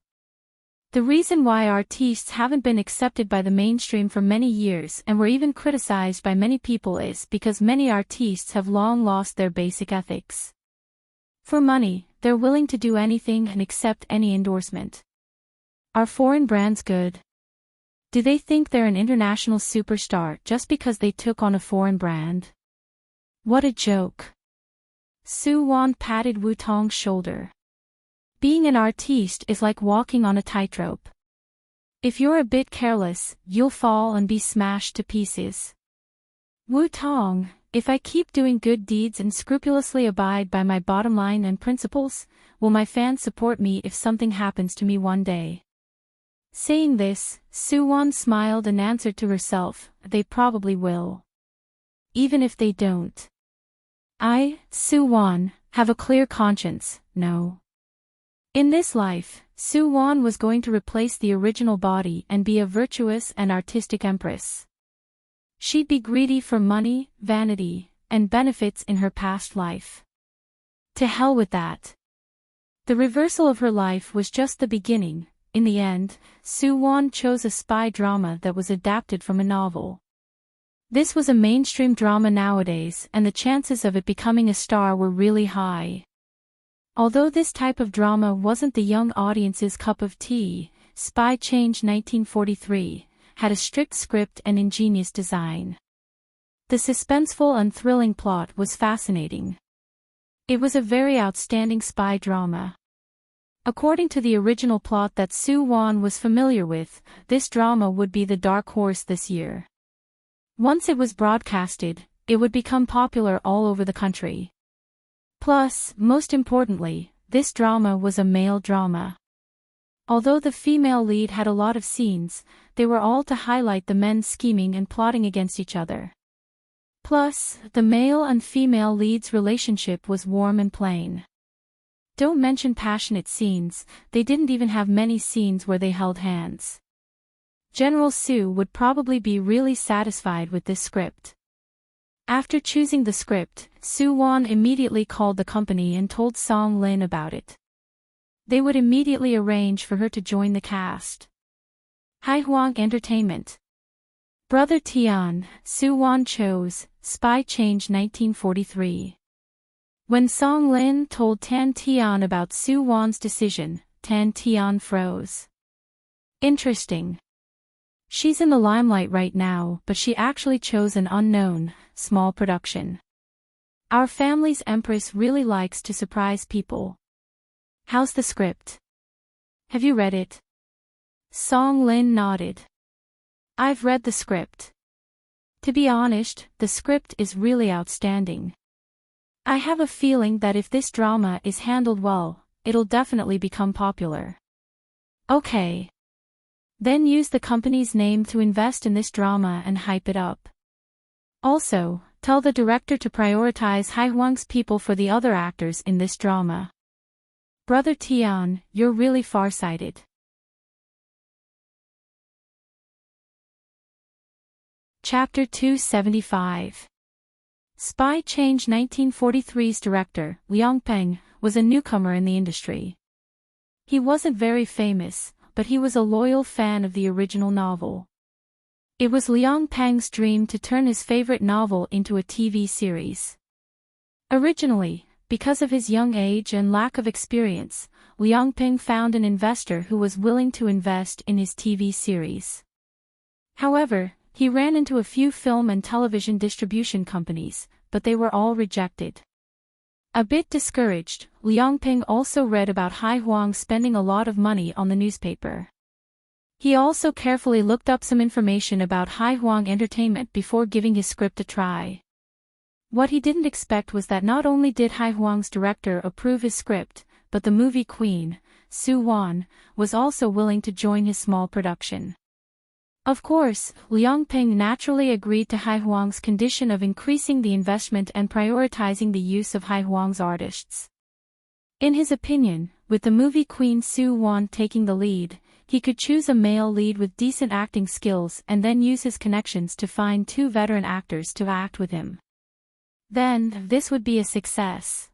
The reason why artistes haven't been accepted by the mainstream for many years and were even criticized by many people is because many artistes have long lost their basic ethics. For money, they're willing to do anything and accept any endorsement. Are foreign brands good? Do they think they're an international superstar just because they took on a foreign brand? What a joke. Soo Won patted Wu Tong's shoulder. Being an artiste is like walking on a tightrope. If you're a bit careless, you'll fall and be smashed to pieces. Wu Tong, if I keep doing good deeds and scrupulously abide by my bottom line and principles, will my fans support me if something happens to me one day? Saying this, Soo Won smiled and answered to herself, they probably will. Even if they don't. I, Soo Won, have a clear conscience, no. In this life, Soo Won was going to replace the original body and be a virtuous and artistic empress. She'd be greedy for money, vanity, and benefits in her past life. To hell with that. The reversal of her life was just the beginning. In the end, Soo Won chose a spy drama that was adapted from a novel. This was a mainstream drama nowadays and the chances of it becoming a star were really high. Although this type of drama wasn't the young audience's cup of tea, Spy Change 1943 had a strict script and ingenious design. The suspenseful and thrilling plot was fascinating. It was a very outstanding spy drama. According to the original plot that Soo Won was familiar with, this drama would be the dark horse this year. Once it was broadcasted, it would become popular all over the country. Plus, most importantly, this drama was a male drama. Although the female lead had a lot of scenes, they were all to highlight the men scheming and plotting against each other. Plus, the male and female lead's relationship was warm and plain. Don't mention passionate scenes, they didn't even have many scenes where they held hands. General Soo would probably be really satisfied with this script. After choosing the script, Soo Won immediately called the company and told Song Lin about it. They would immediately arrange for her to join the cast. Haihwang Entertainment. Brother Tian, Soo Won chose Spy Change 1943. When Song Lin told Tan Tian about Soo Won's decision, Tan Tian froze. Interesting. She's in the limelight right now, but she actually chose an unknown, small production. Our family's empress really likes to surprise people. How's the script? Have you read it? Song Lin nodded. I've read the script. To be honest, the script is really outstanding. I have a feeling that if this drama is handled well, it'll definitely become popular. Okay. Then use the company's name to invest in this drama and hype it up. Also, tell the director to prioritize Haihwang's people for the other actors in this drama. Brother Tian, you're really farsighted. Chapter 275. Spy Change 1943's director, Liang Peng, was a newcomer in the industry. He wasn't very famous, but he was a loyal fan of the original novel. It was Liang Peng's dream to turn his favorite novel into a TV series. Originally, because of his young age and lack of experience, Liang Peng found an investor who was willing to invest in his TV series. However, he ran into a few film and television distribution companies, but they were all rejected. A bit discouraged, Liang Peng also read about Hai Huang spending a lot of money on the newspaper. He also carefully looked up some information about Hai Huang Entertainment before giving his script a try. What he didn't expect was that not only did Hai Huang's director approve his script, but the movie queen, Su Wan, was also willing to join his small production. Of course, Liang Peng naturally agreed to Hai Huang's condition of increasing the investment and prioritizing the use of Hai Huang's artists. In his opinion, with the movie queen Su Wan taking the lead, he could choose a male lead with decent acting skills and then use his connections to find two veteran actors to act with him. Then, this would be a success.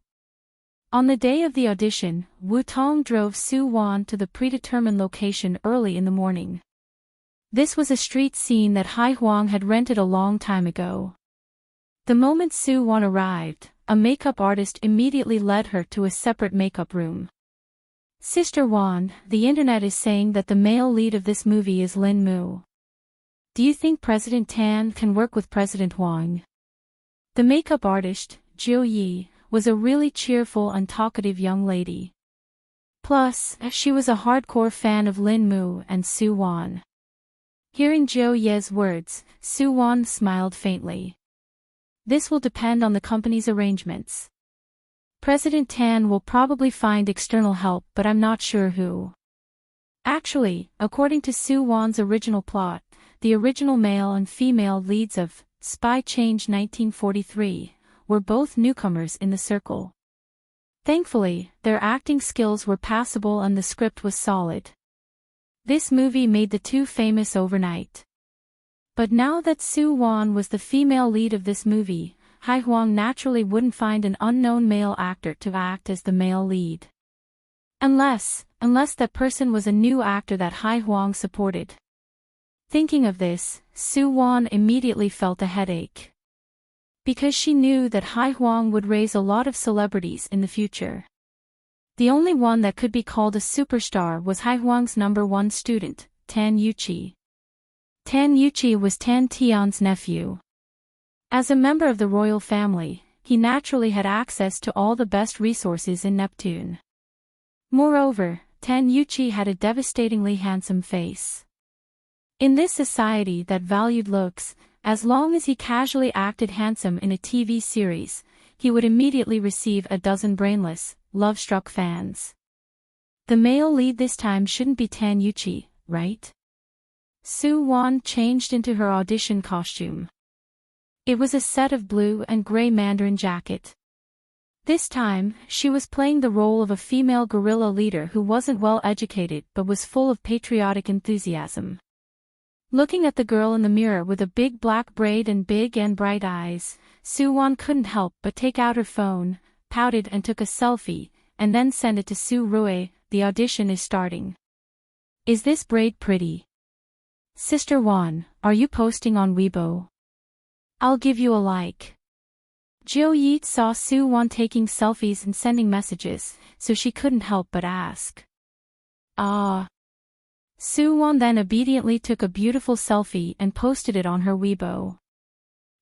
On the day of the audition, Wu Tong drove Su Wan to the predetermined location early in the morning. This was a street scene that Hai Huang had rented a long time ago. The moment Su Wan arrived, a makeup artist immediately led her to a separate makeup room. Sister Wan, the internet is saying that the male lead of this movie is Lin Mu. Do you think President Tan can work with President Huang? The makeup artist, Jiu Yi, was a really cheerful and talkative young lady. Plus, she was a hardcore fan of Lin Mu and Su Wan. Hearing Jiu Ye's words, Su Wan smiled faintly. This will depend on the company's arrangements. President Tan will probably find external help, but I'm not sure who. Actually, according to Su Wan's original plot, the original male and female leads of Spy Change 1943 were both newcomers in the circle. Thankfully, their acting skills were passable and the script was solid. This movie made the two famous overnight. But now that Su Wan was the female lead of this movie, Hai Huang naturally wouldn't find an unknown male actor to act as the male lead. Unless that person was a new actor that Hai Huang supported. Thinking of this, Su Wan immediately felt a headache. Because she knew that Hai Huang would raise a lot of celebrities in the future. The only one that could be called a superstar was Hai Huang's #1 student, Tan Yuqi. Tan Yuqi was Tan Tian's nephew. As a member of the royal family, he naturally had access to all the best resources in Neptune. Moreover, Tan Yuqi had a devastatingly handsome face. In this society that valued looks, as long as he casually acted handsome in a TV series, he would immediately receive a dozen brainless, love-struck fans. The male lead this time shouldn't be Tan Yuqi, right? Su Wan changed into her audition costume. It was a set of blue and gray mandarin jacket. This time, she was playing the role of a female guerrilla leader who wasn't well educated but was full of patriotic enthusiasm. Looking at the girl in the mirror with a big black braid and big and bright eyes, Su Wan couldn't help but take out her phone, pouted and took a selfie, and then sent it to Su Rui. The audition is starting. Is this braid pretty? Sister Wan, are you posting on Weibo? I'll give you a like. Jiu Yi saw Su Wan taking selfies and sending messages, so she couldn't help but ask. Ah. Su Wan then obediently took a beautiful selfie and posted it on her Weibo.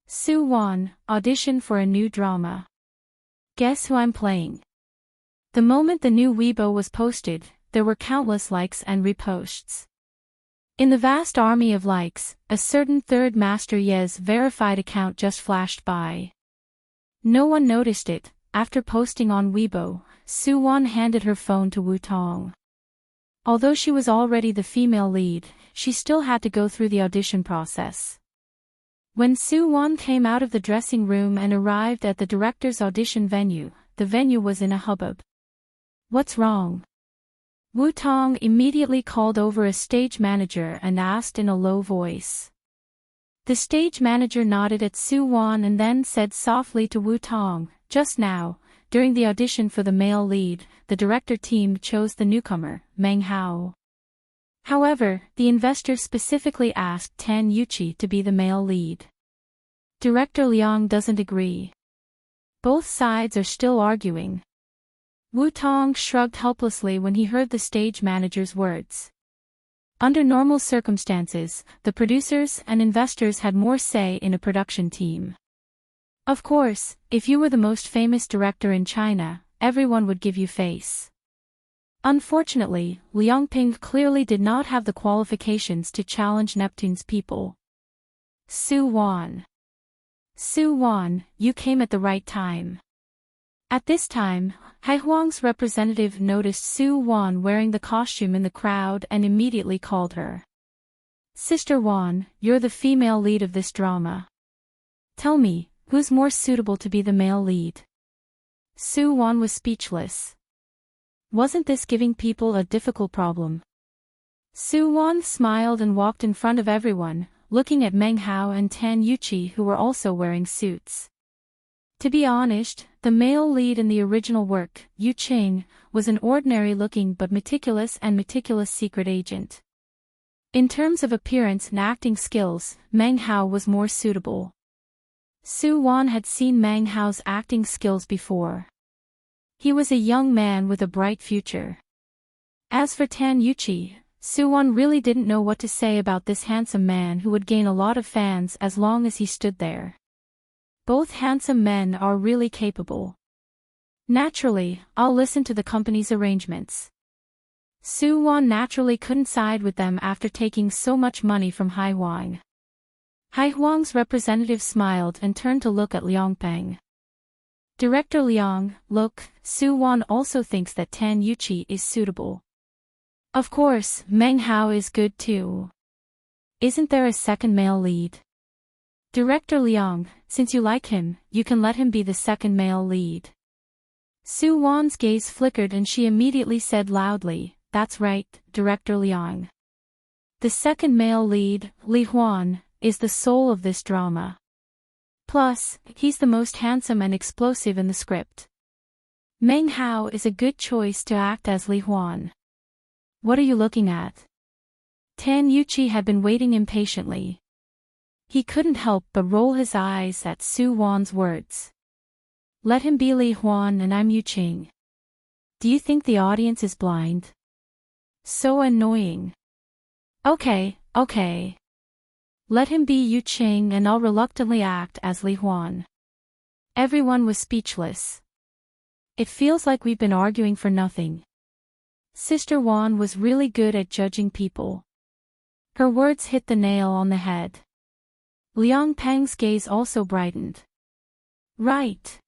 Su Wan, audition for a new drama. Guess who I'm playing? The moment the new Weibo was posted, there were countless likes and reposts. In the vast army of likes, a certain third Master Ye's verified account just flashed by. No one noticed it. After posting on Weibo, Su Wan handed her phone to Wu Tong. Although she was already the female lead, she still had to go through the audition process. When Su Wan came out of the dressing room and arrived at the director's audition venue, the venue was in a hubbub. What's wrong? Wu Tong immediately called over a stage manager and asked in a low voice. The stage manager nodded at Su Wan and then said softly to Wu Tong, "Just now, during the audition for the male lead, the director team chose the newcomer, Meng Hao. However, the investor specifically asked Tan Yuqi to be the male lead. Director Liang doesn't agree. Both sides are still arguing." Wu Tong shrugged helplessly when he heard the stage manager's words. Under normal circumstances, the producers and investors had more say in a production team. Of course, if you were the most famous director in China, everyone would give you face. Unfortunately, Liang Ping clearly did not have the qualifications to challenge Neptune's people. Su Wan. Su Wan, you came at the right time. At this time, Haihuang's representative noticed Su Wan wearing the costume in the crowd and immediately called her. "Sister Wan, you're the female lead of this drama. Tell me, who's more suitable to be the male lead?" Su Wan was speechless. Wasn't this giving people a difficult problem? Su Wan smiled and walked in front of everyone, looking at Meng Hao and Tan Yuqi, who were also wearing suits. To be honest, the male lead in the original work, Yu Qing, was an ordinary-looking but meticulous secret agent. In terms of appearance and acting skills, Meng Hao was more suitable. Su Wan had seen Meng Hao's acting skills before. He was a young man with a bright future. As for Tan Yuqi, Su Wan really didn't know what to say about this handsome man who would gain a lot of fans as long as he stood there. Both handsome men are really capable. Naturally, I'll listen to the company's arrangements. Su Wan naturally couldn't side with them after taking so much money from Haihuang. Haihuang's representative smiled and turned to look at Liang Peng. "Director Liang, look, Su Wan also thinks that Tan Yuqi is suitable. Of course, Meng Hao is good too. Isn't there a second male lead? Director Liang, since you like him, you can let him be the second male lead." Su Wan's gaze flickered and she immediately said loudly, "That's right, Director Liang. The second male lead, Li Huan, is the soul of this drama. Plus, he's the most handsome and explosive in the script. Meng Hao is a good choice to act as Li Huan. What are you looking at?" Tan Yuqi had been waiting impatiently. He couldn't help but roll his eyes at Su Wan's words. "Let him be Li Huan and I'm Yu Qing. Do you think the audience is blind? So annoying. Okay. Let him be Yu Qing and I'll reluctantly act as Li Huan." Everyone was speechless. It feels like we've been arguing for nothing. Sister Wan was really good at judging people. Her words hit the nail on the head. Liang Peng's gaze also brightened. "Right.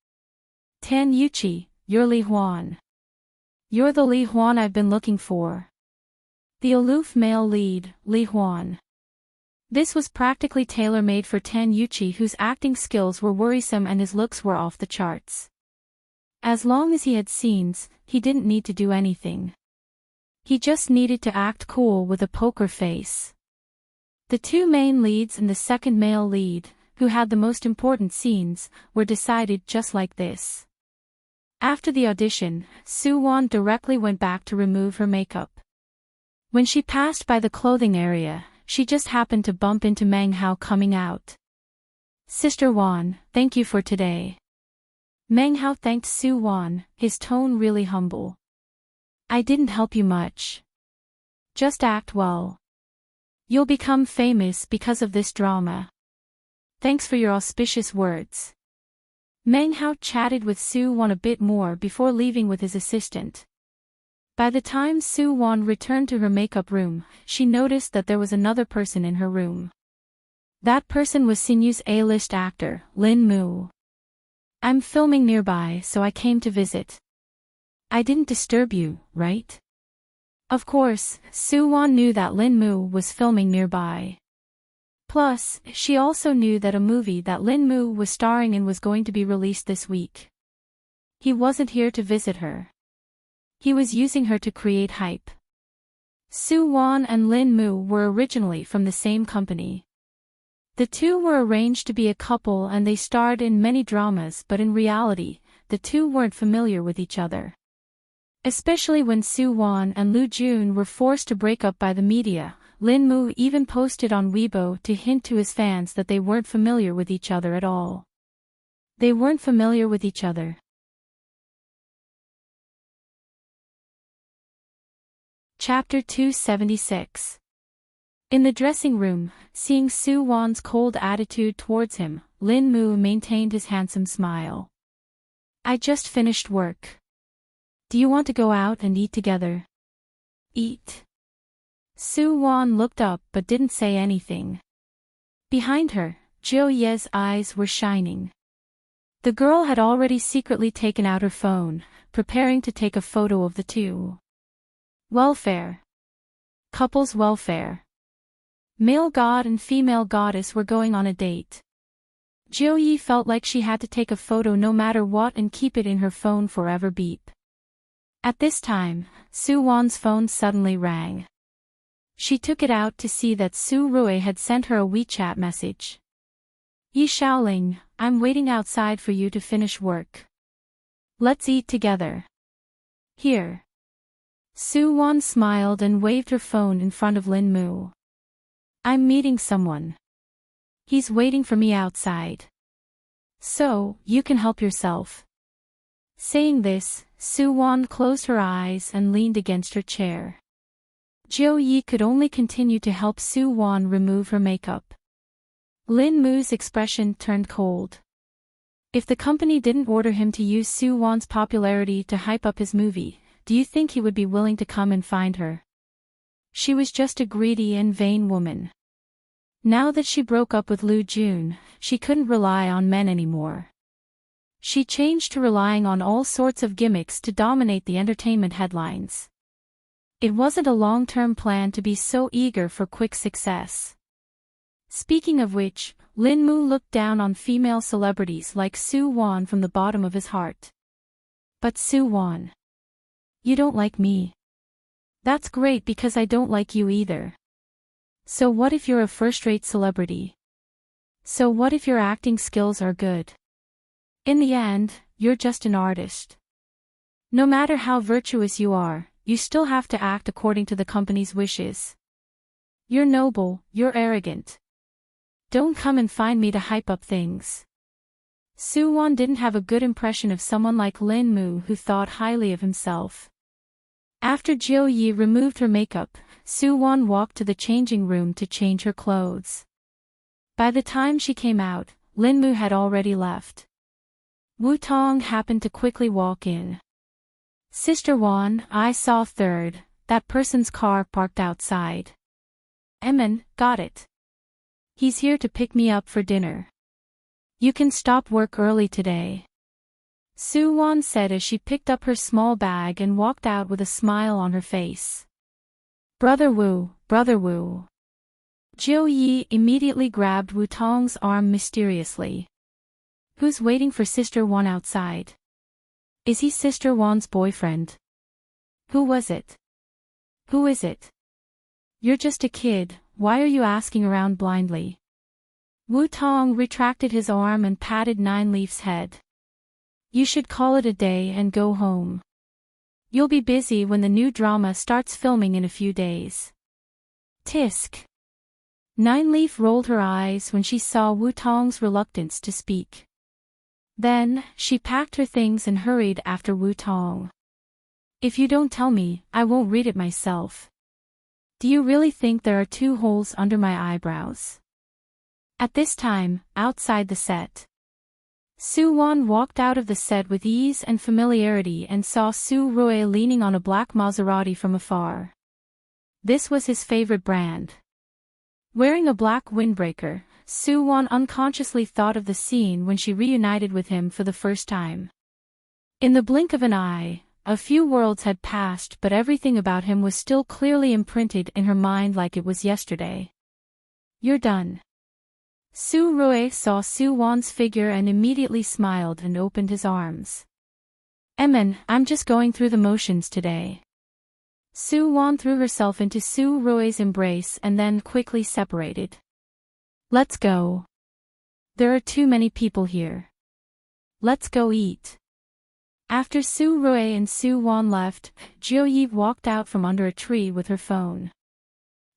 Tan Yuqi, you're Li Huan. You're the Li Huan I've been looking for. The aloof male lead, Li Huan." This was practically tailor-made for Tan Yuqi, whose acting skills were worrisome and his looks were off the charts. As long as he had scenes, he didn't need to do anything. He just needed to act cool with a poker face. The two main leads and the second male lead, who had the most important scenes, were decided just like this. After the audition, Su Wan directly went back to remove her makeup. When she passed by the clothing area, she just happened to bump into Meng Hao coming out. "Sister Wan, thank you for today." Meng Hao thanked Su Wan, his tone really humble. "I didn't help you much. Just act well. You'll become famous because of this drama. Thanks for your auspicious words." Meng Hao chatted with Su Wan a bit more before leaving with his assistant. By the time Su Wan returned to her makeup room, she noticed that there was another person in her room. That person was Sinu's A-list actor, Lin Mu. "I'm filming nearby, so I came to visit. I didn't disturb you, right?" Of course, Su Wan knew that Lin Mu was filming nearby. Plus, she also knew that a movie that Lin Mu was starring in was going to be released this week. He wasn't here to visit her. He was using her to create hype. Su Wan and Lin Mu were originally from the same company. The two were arranged to be a couple and they starred in many dramas, but in reality, the two weren't familiar with each other. Especially when Soo-won and Lee Jun were forced to break up by the media, Lin Mu even posted on Weibo to hint to his fans that they weren't familiar with each other at all. They weren't familiar with each other. Chapter 276. In the dressing room, seeing Soo-won's cold attitude towards him, Lin Mu maintained his handsome smile. I just finished work. Do you want to go out and eat together? Eat? Soo-won looked up but didn't say anything. Behind her, Jo-ye's eyes were shining. The girl had already secretly taken out her phone, preparing to take a photo of the two. Welfare. Couples welfare. Male god and female goddess were going on a date. Jo-ye felt like she had to take a photo no matter what and keep it in her phone forever. Beep. At this time, Soo-won's phone suddenly rang. She took it out to see that Soo-rui had sent her a WeChat message. Yi Xiaoling, I'm waiting outside for you to finish work. Let's eat together. Here. Soo-won smiled and waved her phone in front of Lin Mu. I'm meeting someone. He's waiting for me outside. So, you can help yourself. Saying this, Soo-won closed her eyes and leaned against her chair. Jo-ye could only continue to help Soo-won remove her makeup. Lin Mu's expression turned cold. If the company didn't order him to use Soo-won's popularity to hype up his movie, do you think he would be willing to come and find her? She was just a greedy and vain woman. Now that she broke up with Lee Jun, she couldn't rely on men anymore. She changed to relying on all sorts of gimmicks to dominate the entertainment headlines. It wasn't a long-term plan to be so eager for quick success. Speaking of which, Lin Mu looked down on female celebrities like Soo-won from the bottom of his heart. But Soo-won, you don't like me. That's great because I don't like you either. So what if you're a first-rate celebrity? So what if your acting skills are good? In the end, you're just an artist. No matter how virtuous you are, you still have to act according to the company's wishes. You're noble, you're arrogant. Don't come and find me to hype up things. Soo-won didn't have a good impression of someone like Lin Mu who thought highly of himself. After Jo-ye removed her makeup, Soo-won walked to the changing room to change her clothes. By the time she came out, Lin Mu had already left. Wu-tong happened to quickly walk in. Sister Won, I saw third, that person's car parked outside. Emin, got it. He's here to pick me up for dinner. You can stop work early today. Soo-won said as she picked up her small bag and walked out with a smile on her face. Brother Wu, Brother Wu. Jo-ye immediately grabbed Wu-tong's arm mysteriously. Who's waiting for Sister Won outside? Is he Sister Won's boyfriend? Who was it? Who is it? You're just a kid, why are you asking around blindly? Wu-tong retracted his arm and patted Nine Leaf's head. You should call it a day and go home. You'll be busy when the new drama starts filming in a few days. Tisk. Nine Leaf rolled her eyes when she saw Wu-tong's reluctance to speak. Then, she packed her things and hurried after Wu-tong. If you don't tell me, I won't read it myself. Do you really think there are 2 holes under my eyebrows? At this time, outside the set, Soo-won walked out of the set with ease and familiarity and saw Soo-rui leaning on a black Maserati from afar. This was his favorite brand. Wearing a black windbreaker, Soo-won unconsciously thought of the scene when she reunited with him for the first time. In the blink of an eye, a few worlds had passed, but everything about him was still clearly imprinted in her mind like it was yesterday. You're done. Soo-rui saw Soo-won's figure and immediately smiled and opened his arms. Emin, I'm just going through the motions today. Soo-won threw herself into Soo-rui's embrace and then quickly separated. Let's go. There are too many people here. Let's go eat. After Su Rui and Su Wan left, Jiu Yi walked out from under a tree with her phone.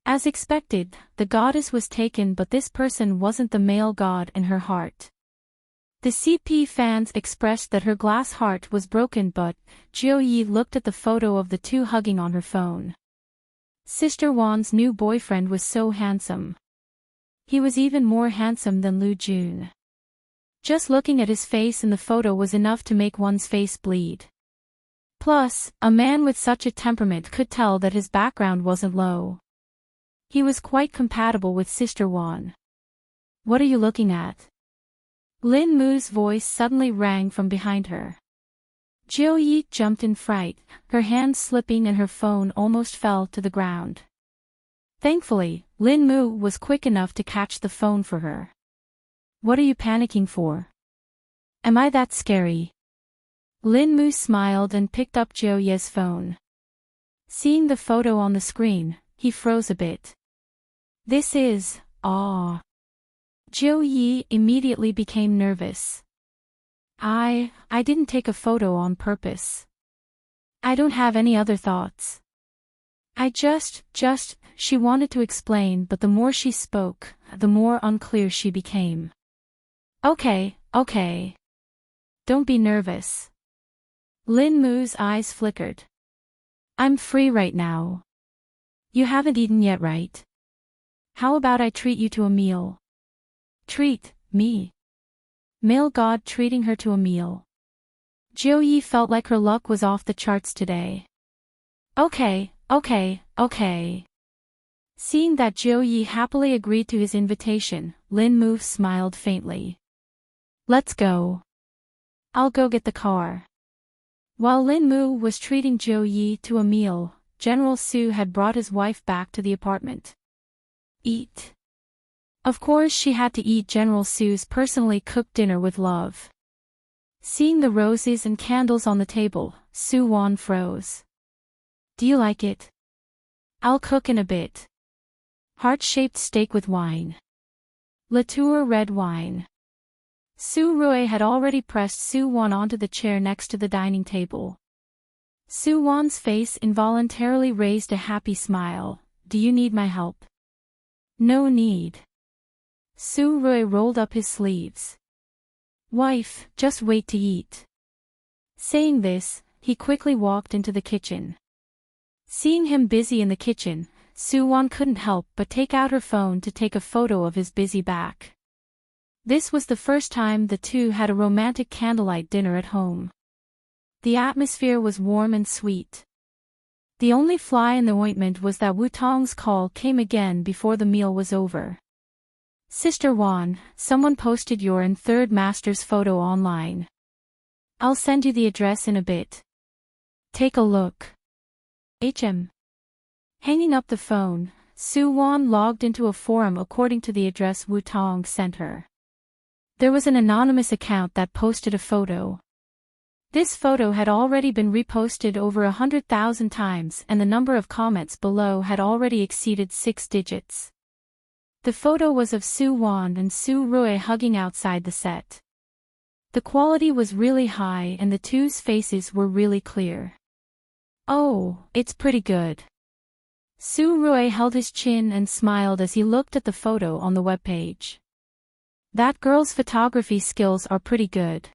As expected, the goddess was taken, but this person wasn't the male god in her heart. The CP fans expressed that her glass heart was broken, but Jiu Yi looked at the photo of the two hugging on her phone. Sister Wan's new boyfriend was so handsome. He was even more handsome than Lu Jun. Just looking at his face in the photo was enough to make one's face bleed. Plus, a man with such a temperament could tell that his background wasn't low. He was quite compatible with Sister Wan. What are you looking at? Lin Mu's voice suddenly rang from behind her. Jiu Yi jumped in fright, her hand slipping and her phone almost fell to the ground. Thankfully, Lin Mu was quick enough to catch the phone for her. What are you panicking for? Am I that scary? Lin Mu smiled and picked up Jiu Yi's phone. Seeing the photo on the screen, he froze a bit. This is, Jiu Yi immediately became nervous. I didn't take a photo on purpose. I don't have any other thoughts. I just, she wanted to explain, but the more she spoke, the more unclear she became. Okay. Don't be nervous. Lin Mu's eyes flickered. I'm free right now. You haven't eaten yet, right? How about I treat you to a meal? Treat me? Male god treating her to a meal. Jiu Yi felt like her luck was off the charts today. Okay. Seeing that Jiu Yi happily agreed to his invitation, Lin Mu smiled faintly. Let's go. I'll go get the car. While Lin Mu was treating Jiu Yi to a meal, General Su had brought his wife back to the apartment. Eat. Of course she had to eat General Su's personally cooked dinner with love. Seeing the roses and candles on the table, Su Wan froze. Do you like it? I'll cook in a bit. Heart-shaped steak with wine. Latour red wine. Su Rui had already pressed Su Wan onto the chair next to the dining table. Su Wan's face involuntarily raised a happy smile. Do you need my help? No need. Su Rui rolled up his sleeves. Wife, just wait to eat. Saying this, he quickly walked into the kitchen. Seeing him busy in the kitchen, Su Wan couldn't help but take out her phone to take a photo of his busy back. This was the first time the two had a romantic candlelight dinner at home. The atmosphere was warm and sweet. The only fly in the ointment was that Wu Tong's call came again before the meal was over. Sister Wan, someone posted your and third master's photo online. I'll send you the address in a bit. Take a look. HM. Hanging up the phone, Su Wan logged into a forum according to the address Wu Tong sent her. There was an anonymous account that posted a photo. This photo had already been reposted over 100,000 times and the number of comments below had already exceeded 6 digits. The photo was of Su Wan and Su Rui hugging outside the set. The quality was really high and the two's faces were really clear. Oh, it's pretty good. Su Rui held his chin and smiled as he looked at the photo on the webpage. That girl's photography skills are pretty good.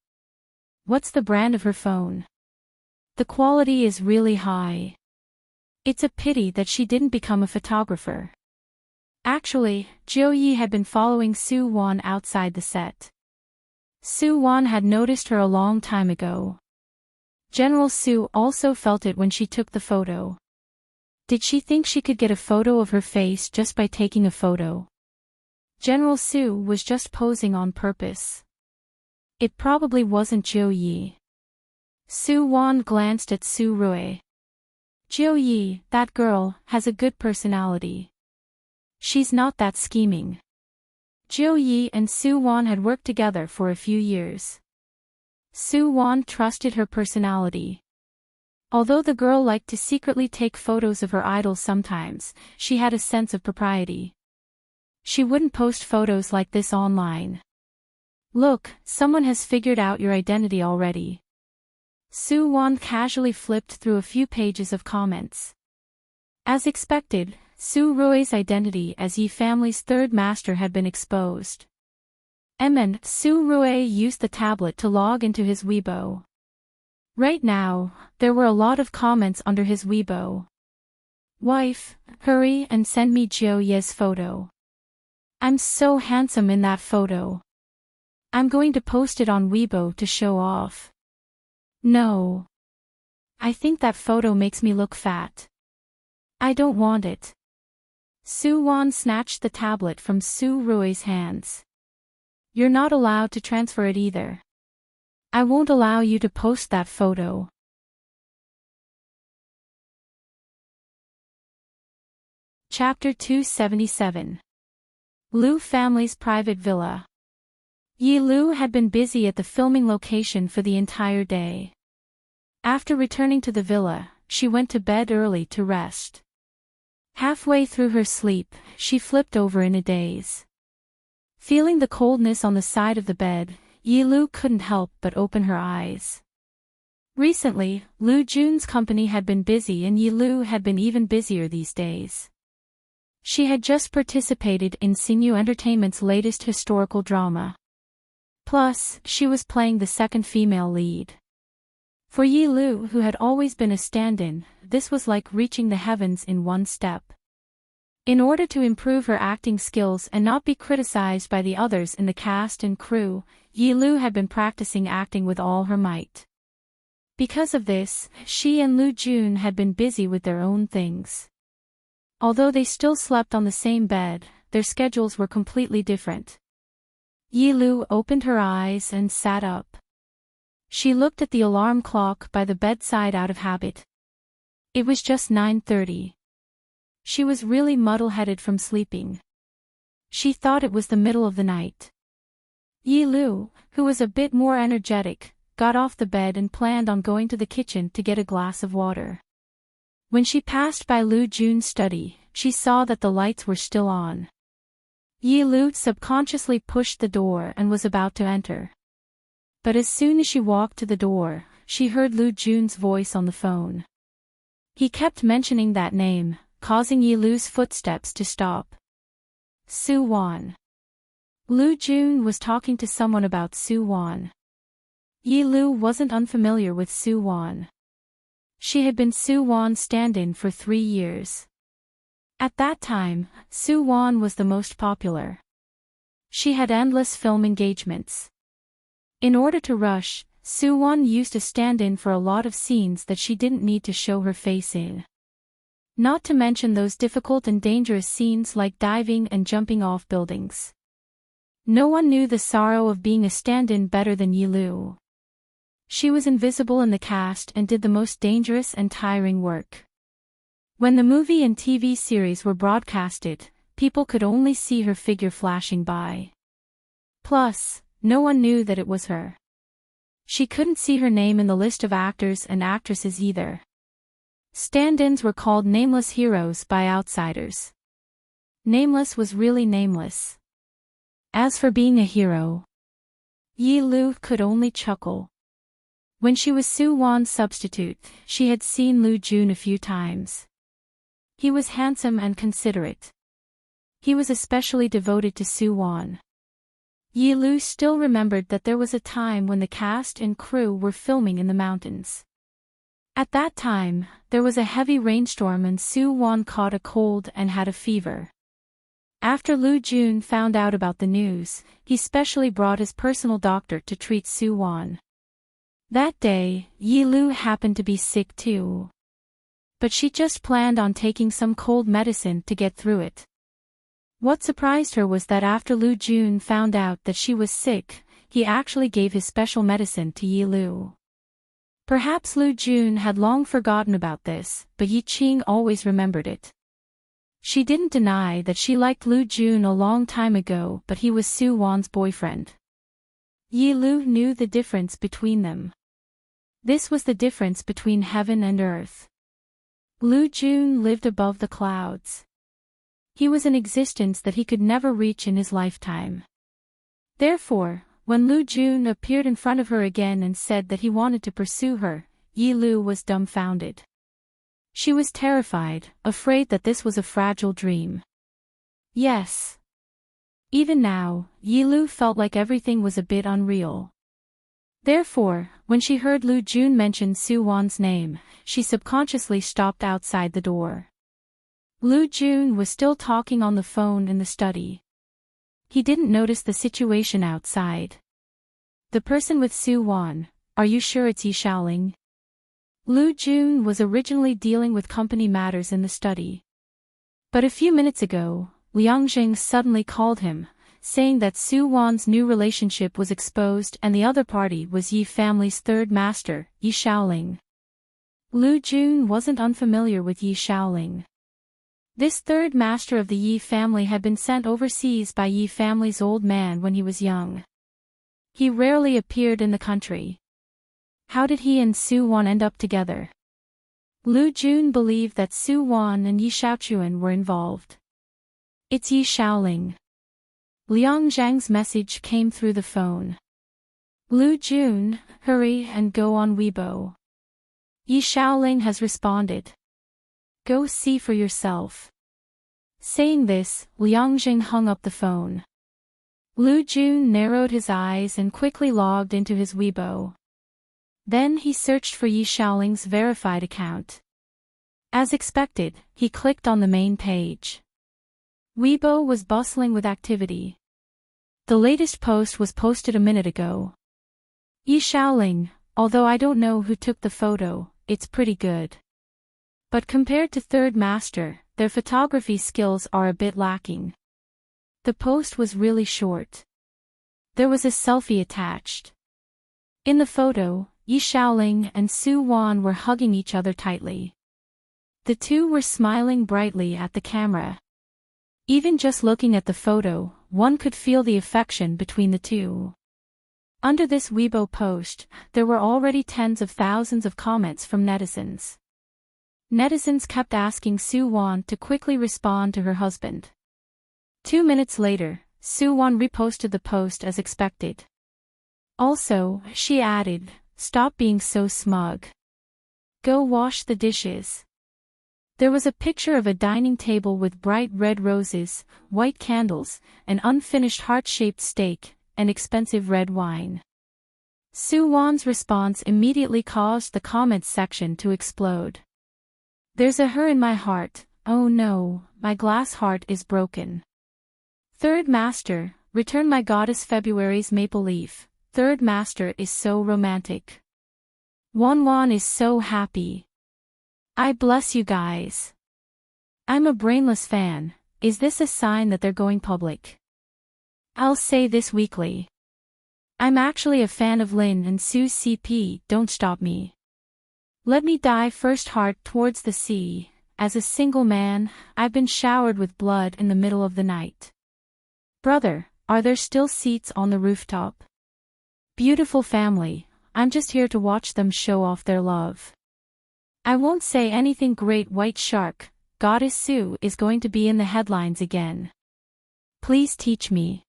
What's the brand of her phone? The quality is really high. It's a pity that she didn't become a photographer. Actually, Jiu Yi had been following Su Wan outside the set. Su Wan had noticed her a long time ago. General Su also felt it when she took the photo. Did she think she could get a photo of her face just by taking a photo? General Su was just posing on purpose. It probably wasn't Jiu Yi. Su Wan glanced at Su Rui. Jiu Yi, that girl, has a good personality. She's not that scheming. Jiu Yi and Su Wan had worked together for a few years. Su Wan trusted her personality. Although the girl liked to secretly take photos of her idols sometimes, she had a sense of propriety. She wouldn't post photos like this online. Look, someone has figured out your identity already. Su Wan casually flipped through a few pages of comments. As expected, Su Rui's identity as Yi family's third master had been exposed. Su Rui used the tablet to log into his Weibo. Right now, there were a lot of comments under his Weibo. Wife, hurry and send me Jiu Ye's photo. I'm so handsome in that photo. I'm going to post it on Weibo to show off. No. I think that photo makes me look fat. I don't want it. Su Wan snatched the tablet from Su Rui's hands. You're not allowed to transfer it either. I won't allow you to post that photo. Chapter 277. Lu family's private villa. Yi Lu had been busy at the filming location for the entire day. After returning to the villa, she went to bed early to rest. Halfway through her sleep, she flipped over in a daze. Feeling the coldness on the side of the bed, Yi Lu couldn't help but open her eyes. Recently, Lu Jun's company had been busy and Yi Lu had been even busier these days. She had just participated in Sinu Entertainment's latest historical drama. Plus, she was playing the second female lead. For Yi Lu, who had always been a stand-in, this was like reaching the heavens in one step. In order to improve her acting skills and not be criticized by the others in the cast and crew, Yi Lu had been practicing acting with all her might. Because of this, she and Lu Jun had been busy with their own things. Although they still slept on the same bed, their schedules were completely different. Yi Lu opened her eyes and sat up. She looked at the alarm clock by the bedside out of habit. It was just 9:30. She was really muddle-headed from sleeping. She thought it was the middle of the night. Yi Lu, who was a bit more energetic, got off the bed and planned on going to the kitchen to get a glass of water. When she passed by Lu Jun's study, she saw that the lights were still on. Yi Lu subconsciously pushed the door and was about to enter. But as soon as she walked to the door, she heard Lu Jun's voice on the phone. He kept mentioning that name, causing Yi Lu's footsteps to stop. Su Wan. Lu Jun was talking to someone about Su Wan. Yi Lu wasn't unfamiliar with Su Wan. She had been Su Wan's stand-in for 3 years. At that time, Su Wan was the most popular. She had endless film engagements. In order to rush, Su Wan used a stand-in for a lot of scenes that she didn't need to show her face in. Not to mention those difficult and dangerous scenes like diving and jumping off buildings. No one knew the sorrow of being a stand-in better than Yi Lu. She was invisible in the cast and did the most dangerous and tiring work. When the movie and TV series were broadcasted, people could only see her figure flashing by. Plus, no one knew that it was her. She couldn't see her name in the list of actors and actresses either. Stand-ins were called nameless heroes by outsiders. Nameless was really nameless. As for being a hero, Yi Lu could only chuckle. When she was Su Wan's substitute, she had seen Lu Jun a few times. He was handsome and considerate. He was especially devoted to Su Wan. Yi Lu still remembered that there was a time when the cast and crew were filming in the mountains. At that time, there was a heavy rainstorm and Su Wan caught a cold and had a fever. After Lu Jun found out about the news, he specially brought his personal doctor to treat Su Wan. That day, Yi Lu happened to be sick too. But she just planned on taking some cold medicine to get through it. What surprised her was that after Lu Jun found out that she was sick, he actually gave his special medicine to Yi Lu. Perhaps Lu Jun had long forgotten about this, but Yi Qing always remembered it. She didn't deny that she liked Lu Jun a long time ago, but he was Su Wan's boyfriend. Yi Lu knew the difference between them. This was the difference between heaven and earth. Lu Jun lived above the clouds. He was an existence that he could never reach in his lifetime. Therefore, when Lu Jun appeared in front of her again and said that he wanted to pursue her, Yi Lu was dumbfounded. She was terrified, afraid that this was a fragile dream. Yes. Even now, Yi Lu felt like everything was a bit unreal. Therefore, when she heard Lu Jun mention Su Wan's name, she subconsciously stopped outside the door. Lu Jun was still talking on the phone in the study. He didn't notice the situation outside. The person with Su Wan, are you sure it's Yi Xiaoling? Lu Jun was originally dealing with company matters in the study. But a few minutes ago, Liang Jing suddenly called him, saying that Su Wan's new relationship was exposed and the other party was Yi family's third master, Yi Xiaoling. Lu Jun wasn't unfamiliar with Yi Xiaoling. This third master of the Yi family had been sent overseas by Yi family's old man when he was young. He rarely appeared in the country. How did he and Su Wan end up together? Lu Jun believed that Su Wan and Yi Xiaochuan were involved. It's Yi Xiaoling. Liang Zhang's message came through the phone. Lu Jun, hurry and go on Weibo. Yi Xiaoling has responded. Go see for yourself. Saying this, Liang Jing hung up the phone. Lu Jun narrowed his eyes and quickly logged into his Weibo. Then he searched for Yi Xiaoling's verified account. As expected, he clicked on the main page. Weibo was bustling with activity. The latest post was posted a minute ago. Yi Xiaoling, although I don't know who took the photo, it's pretty good. But compared to Third Master, their photography skills are a bit lacking. The post was really short. There was a selfie attached. In the photo, Yi Xiaoling and Su Wan were hugging each other tightly. The two were smiling brightly at the camera. Even just looking at the photo, one could feel the affection between the two. Under this Weibo post, there were already tens of thousands of comments from netizens. Netizens kept asking Su Wan to quickly respond to her husband. 2 minutes later, Su Wan reposted the post as expected. Also, she added, stop being so smug. Go wash the dishes. There was a picture of a dining table with bright red roses, white candles, an unfinished heart-shaped steak, and expensive red wine. Su Wan's response immediately caused the comments section to explode. There's a her in my heart, oh no, my glass heart is broken. Third Master, return my goddess February's maple leaf, Third Master is so romantic. Wan is so happy. I bless you guys. I'm a brainless fan, is this a sign that they're going public? I'll say this weekly. I'm actually a fan of Lin and Su's CP, don't stop me. Let me die first, heart towards the sea. As a single man, I've been showered with blood in the middle of the night. Brother, are there still seats on the rooftop? Beautiful family, I'm just here to watch them show off their love. I won't say anything. Great white shark, Goddess Su is going to be in the headlines again. Please teach me.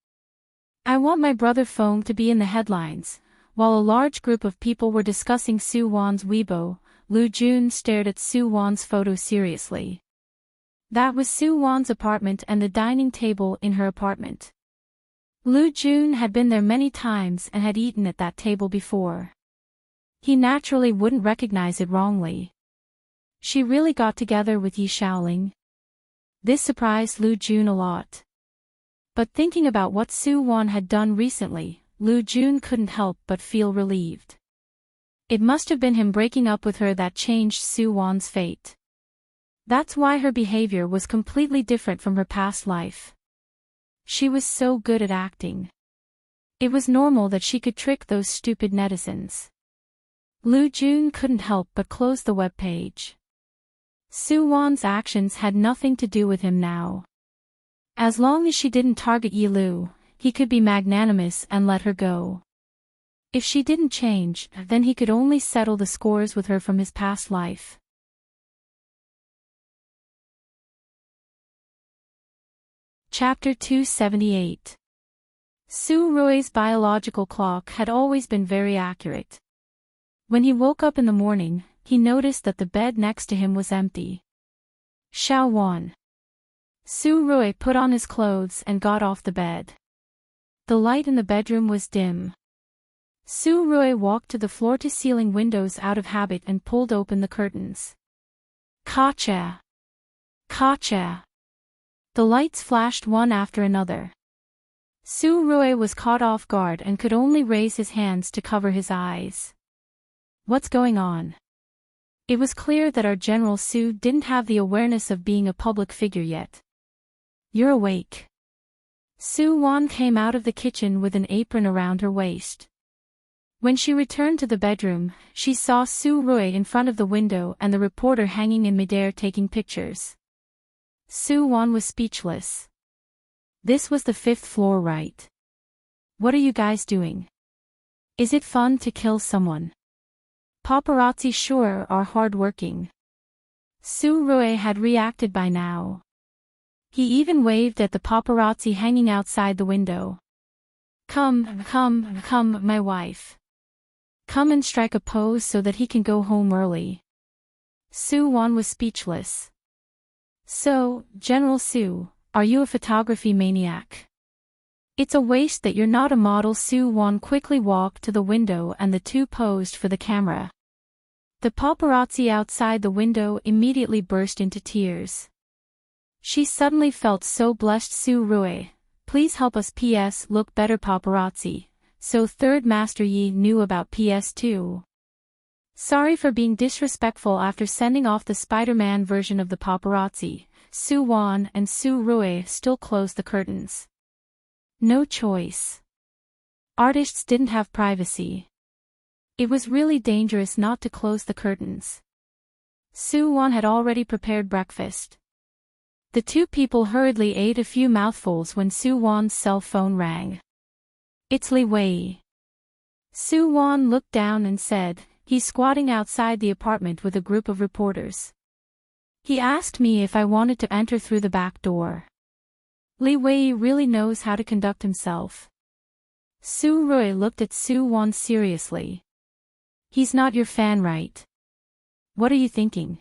I want my brother Feng to be in the headlines. While a large group of people were discussing Su Wan's Weibo, Lu Jun stared at Su Wan's photo seriously. That was Su Wan's apartment and the dining table in her apartment. Lu Jun had been there many times and had eaten at that table before. He naturally wouldn't recognize it wrongly. She really got together with Yi Xiaoling? This surprised Lu Jun a lot. But thinking about what Su Wan had done recently, Lu Jun couldn't help but feel relieved. It must have been him breaking up with her that changed Su Wan's fate. That's why her behavior was completely different from her past life. She was so good at acting. It was normal that she could trick those stupid netizens. Lu Jun couldn't help but close the webpage. Su Wan's actions had nothing to do with him now. As long as she didn't target Yi Lu, he could be magnanimous and let her go. If she didn't change, then he could only settle the scores with her from his past life. Chapter 278. Su Rui's biological clock had always been very accurate. When he woke up in the morning, he noticed that the bed next to him was empty. Xiao Wan. Su Rui put on his clothes and got off the bed. The light in the bedroom was dim. Su Rui walked to the floor-to-ceiling windows out of habit and pulled open the curtains. Ka-cha! Ka-cha! The lights flashed one after another. Su Rui was caught off guard and could only raise his hands to cover his eyes. What's going on? It was clear that our General Su didn't have the awareness of being a public figure yet. You're awake. Su Wan came out of the kitchen with an apron around her waist. When she returned to the bedroom, she saw Su Rui in front of the window and the reporter hanging in midair taking pictures. Su Wan was speechless. This was the 5th floor, right? What are you guys doing? Is it fun to kill someone? Paparazzi sure are hard-working. Su Rui had reacted by now. He even waved at the paparazzi hanging outside the window. Come, my wife. Come and strike a pose so that he can go home early. Su Wan was speechless. So, General Su, are you a photography maniac? It's a waste that you're not a model. Su Wan quickly walked to the window and the two posed for the camera. The paparazzi outside the window immediately burst into tears. She suddenly felt so blessed. Su Rui, please help us. PS look better paparazzi. So Third Master Yi knew about PS2. Sorry for being disrespectful. After sending off the Spider-Man version of the paparazzi, Su Wan and Su Rui still closed the curtains. No choice. Artists didn't have privacy. It was really dangerous not to close the curtains. Su Wan had already prepared breakfast. The two people hurriedly ate a few mouthfuls when Su Wan's cell phone rang. It's Li Wei. Su Wan looked down and said, he's squatting outside the apartment with a group of reporters. He asked me if I wanted to enter through the back door. Li Wei really knows how to conduct himself. Su Rui looked at Su Wan seriously. He's not your fan, right? What are you thinking?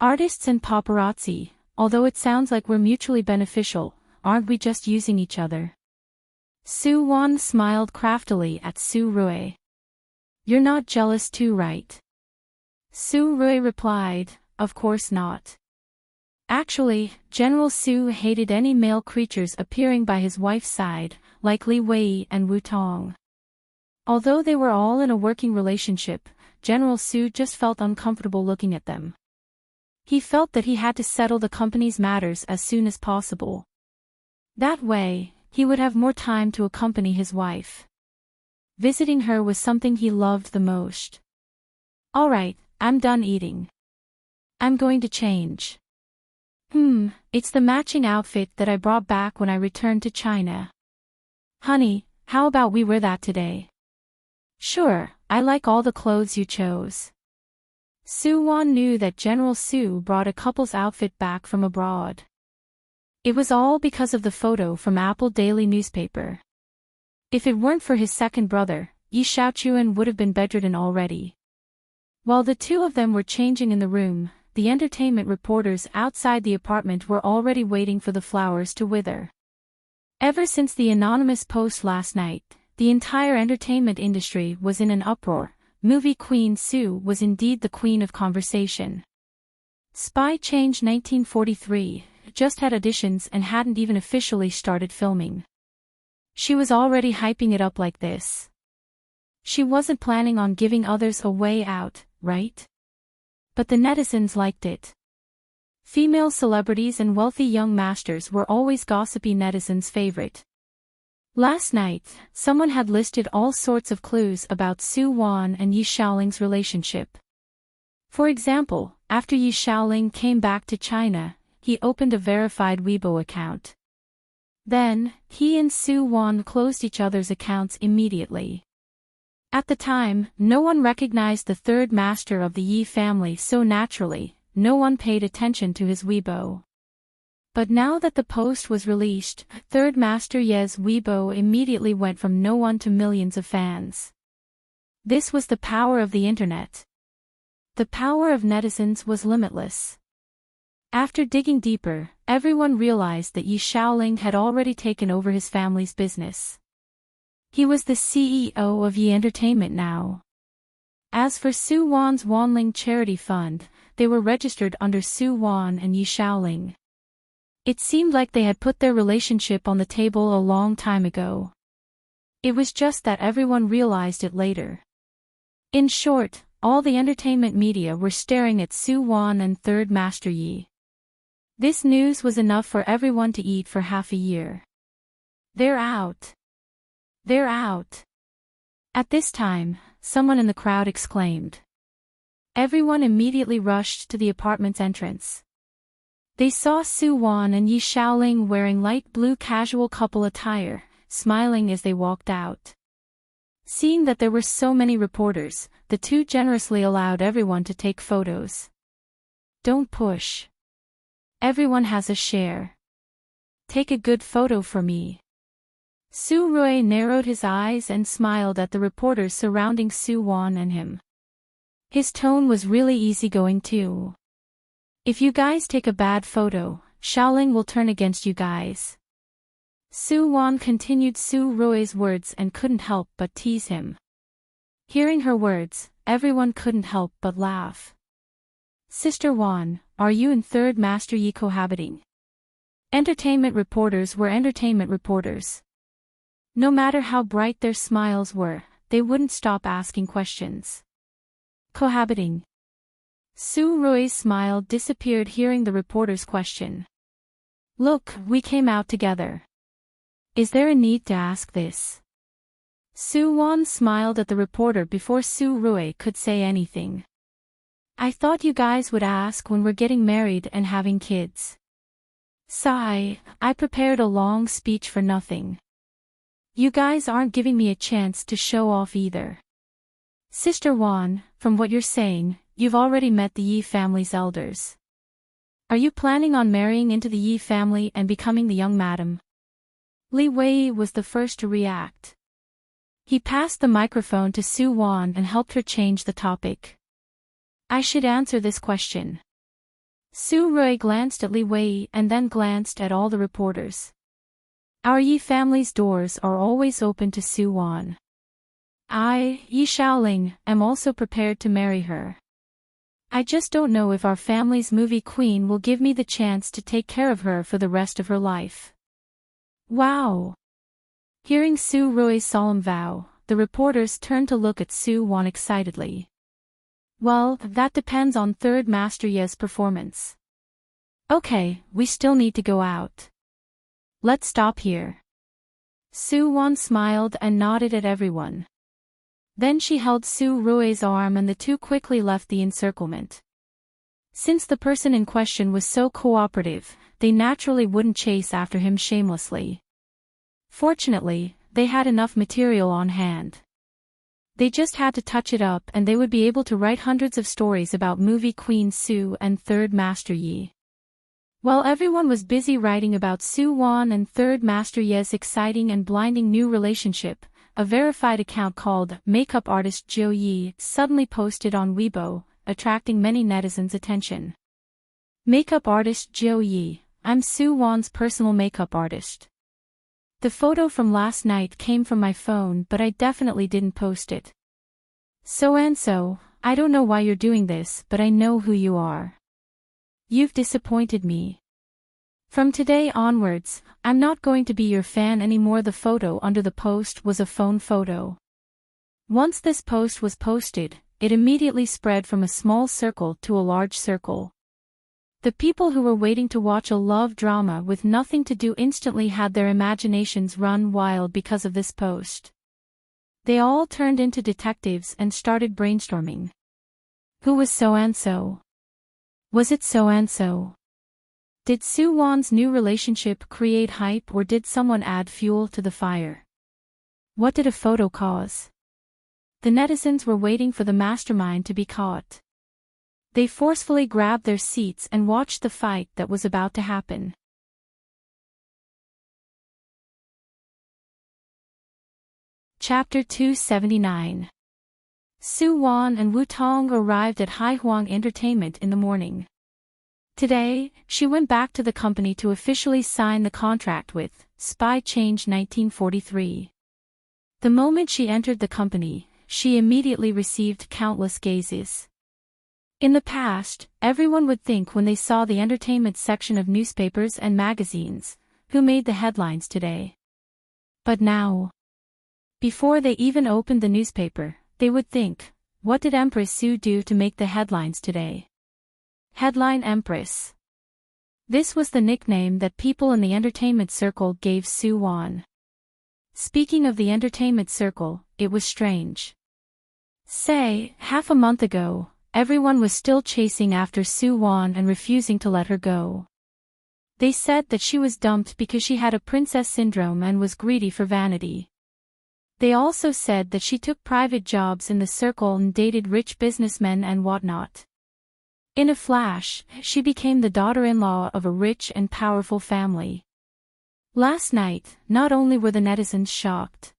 Artists and paparazzi, although it sounds like we're mutually beneficial, aren't we just using each other? Su Wan smiled craftily at Su Rui. You're not jealous too, right? Su Rui replied, of course not. Actually, General Su hated any male creatures appearing by his wife's side, like Li Wei and Wu Tong. Although they were all in a working relationship, General Su just felt uncomfortable looking at them. He felt that he had to settle the company's matters as soon as possible. That way, he would have more time to accompany his wife. Visiting her was something he loved the most. All right, I'm done eating. I'm going to change. It's the matching outfit that I brought back when I returned to China. Honey, how about we wear that today? Sure, I like all the clothes you chose. Su Wan knew that General Su brought a couple's outfit back from abroad. It was all because of the photo from Apple Daily newspaper. If it weren't for his second brother, Yi Shaochuan would have been bedridden already. While the two of them were changing in the room, the entertainment reporters outside the apartment were already waiting for the flowers to wither. Ever since the anonymous post last night, the entire entertainment industry was in an uproar. Movie Queen Su was indeed the queen of conversation. Spy Change 1943 just had auditions and hadn't even officially started filming. She was already hyping it up like this. She wasn't planning on giving others a way out, right? But the netizens liked it. Female celebrities and wealthy young masters were always gossipy netizens' favorite. Last night, someone had listed all sorts of clues about Su Wan and Yi Xiaoling's relationship. For example, after Yi Xiaoling came back to China, he opened a verified Weibo account. Then, he and Su Wan closed each other's accounts immediately. At the time, no one recognized the third master of the Yi family, so naturally, no one paid attention to his Weibo. But now that the post was released, Third Master Ye's Weibo immediately went from no one to millions of fans. This was the power of the internet. The power of netizens was limitless. After digging deeper, everyone realized that Yi Xiaoling had already taken over his family's business. He was the CEO of Yi Entertainment now. As for Su Wan's Wanling Charity Fund, they were registered under Su Wan and Yi Xiaoling. It seemed like they had put their relationship on the table a long time ago. It was just that everyone realized it later. In short, all the entertainment media were staring at Su Wan and Third Master Yi. This news was enough for everyone to eat for half a year. They're out. They're out. At this time, someone in the crowd exclaimed. Everyone immediately rushed to the apartment's entrance. They saw Su Wan and Yi Xiaoling wearing light blue casual couple attire, smiling as they walked out. Seeing that there were so many reporters, the two generously allowed everyone to take photos. Don't push. Everyone has a share. Take a good photo for me. Su Rui narrowed his eyes and smiled at the reporters surrounding Su Wan and him. His tone was really easygoing too. If you guys take a bad photo, Xiaoling will turn against you guys. Su Wan continued Su Rui's words and couldn't help but tease him. Hearing her words, everyone couldn't help but laugh. Sister Wan, are you and Third Master Yi cohabiting? Entertainment reporters were entertainment reporters. No matter how bright their smiles were, they wouldn't stop asking questions. Cohabiting. Su Rui's smile disappeared hearing the reporter's question. Look, we came out together. Is there a need to ask this? Su Wan smiled at the reporter before Su Rui could say anything. I thought you guys would ask when we're getting married and having kids. Sigh, I prepared a long speech for nothing. You guys aren't giving me a chance to show off either. Sister Wan, from what you're saying, you've already met the Yi family's elders. Are you planning on marrying into the Yi family and becoming the young madam? Li Wei was the first to react. He passed the microphone to Su Wan and helped her change the topic. I should answer this question. Su Rui glanced at Li Wei and then glanced at all the reporters. Our Yi family's doors are always open to Su Wan. I, Yi Xiaoling, am also prepared to marry her. I just don't know if our family's movie queen will give me the chance to take care of her for the rest of her life. Wow! Hearing Su Rui's solemn vow, the reporters turned to look at Su Wan excitedly. Well, that depends on Third Master Ye's performance. Okay, we still need to go out. Let's stop here. Su Wan smiled and nodded at everyone. Then she held Su Rui's arm and the two quickly left the encirclement. Since the person in question was so cooperative, they naturally wouldn't chase after him shamelessly. Fortunately, they had enough material on hand. They just had to touch it up and they would be able to write hundreds of stories about movie Queen Su and Third Master Yi. While everyone was busy writing about Su Wan and Third Master Yi's exciting and blinding new relationship, a verified account called Makeup Artist Jiu Yi suddenly posted on Weibo, attracting many netizens' attention. Makeup Artist Jiu Yi, I'm Su Wan's personal makeup artist. The photo from last night came from my phone but I definitely didn't post it. So, I don't know why you're doing this but I know who you are. You've disappointed me. From today onwards, I'm not going to be your fan anymore. The photo under the post was a phone photo. Once this post was posted, it immediately spread from a small circle to a large circle. The people who were waiting to watch a love drama with nothing to do instantly had their imaginations run wild because of this post. They all turned into detectives and started brainstorming. Who was so-and-so? Was it so-and-so? Did Su Wan's new relationship create hype or did someone add fuel to the fire? What did a photo cause? The netizens were waiting for the mastermind to be caught. They forcefully grabbed their seats and watched the fight that was about to happen. Chapter 279. Su Wan and Wu Tong arrived at Haihuang Entertainment in the morning. Today, she went back to the company to officially sign the contract with Spy Change 1943. The moment she entered the company, she immediately received countless gazes. In the past, everyone would think when they saw the entertainment section of newspapers and magazines, who made the headlines today? But now, before they even opened the newspaper, they would think, what did Empress Su do to make the headlines today? Headline Empress. This was the nickname that people in the entertainment circle gave Su Wan. Speaking of the entertainment circle, it was strange. Say, half a month ago, everyone was still chasing after Su Wan and refusing to let her go. They said that she was dumped because she had a princess syndrome and was greedy for vanity. They also said that she took private jobs in the circle and dated rich businessmen and whatnot. In a flash, she became the daughter-in-law of a rich and powerful family. Last night, not only were the netizens shocked.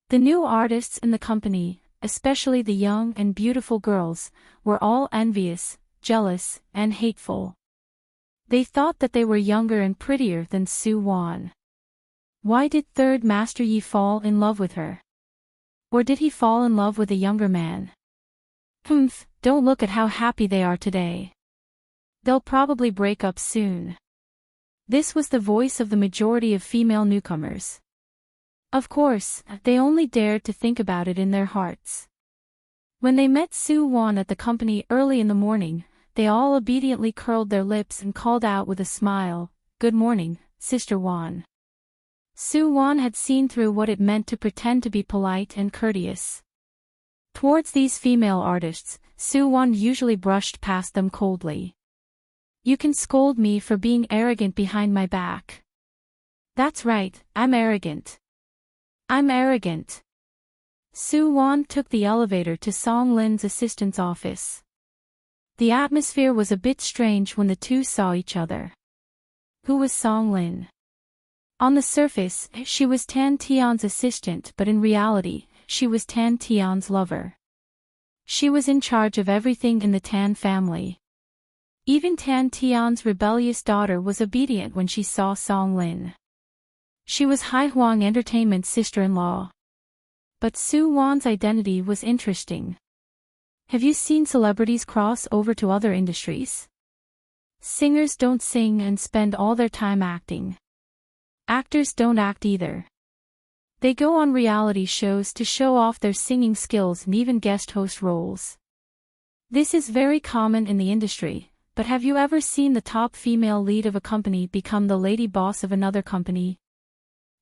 The new artists in the company, especially the young and beautiful girls, were all envious, jealous, and hateful. They thought that they were younger and prettier than Su Wan. Why did Third Master Yi fall in love with her? Or did he fall in love with a younger man? Don't look at how happy they are today. They'll probably break up soon. This was the voice of the majority of female newcomers. Of course, they only dared to think about it in their hearts. When they met Su Wan at the company early in the morning, they all obediently curled their lips and called out with a smile, "Good morning, Sister Wan." Su Wan had seen through what it meant to pretend to be polite and courteous. Towards these female artists, Su Wan usually brushed past them coldly. "You can scold me for being arrogant behind my back." "That's right, I'm arrogant. I'm arrogant." Su Wan took the elevator to Song Lin's assistant's office. The atmosphere was a bit strange when the two saw each other. Who was Song Lin? On the surface, she was Tan Tian's assistant, but in reality, she was Tan Tian's lover. She was in charge of everything in the Tan family. Even Tan Tian's rebellious daughter was obedient when she saw Song Lin. She was Haihuang Entertainment's sister-in-law. But Su Wan's identity was interesting. Have you seen celebrities cross over to other industries? Singers don't sing and spend all their time acting. Actors don't act either. They go on reality shows to show off their singing skills and even guest host roles. This is very common in the industry, but have you ever seen the top female lead of a company become the lady boss of another company?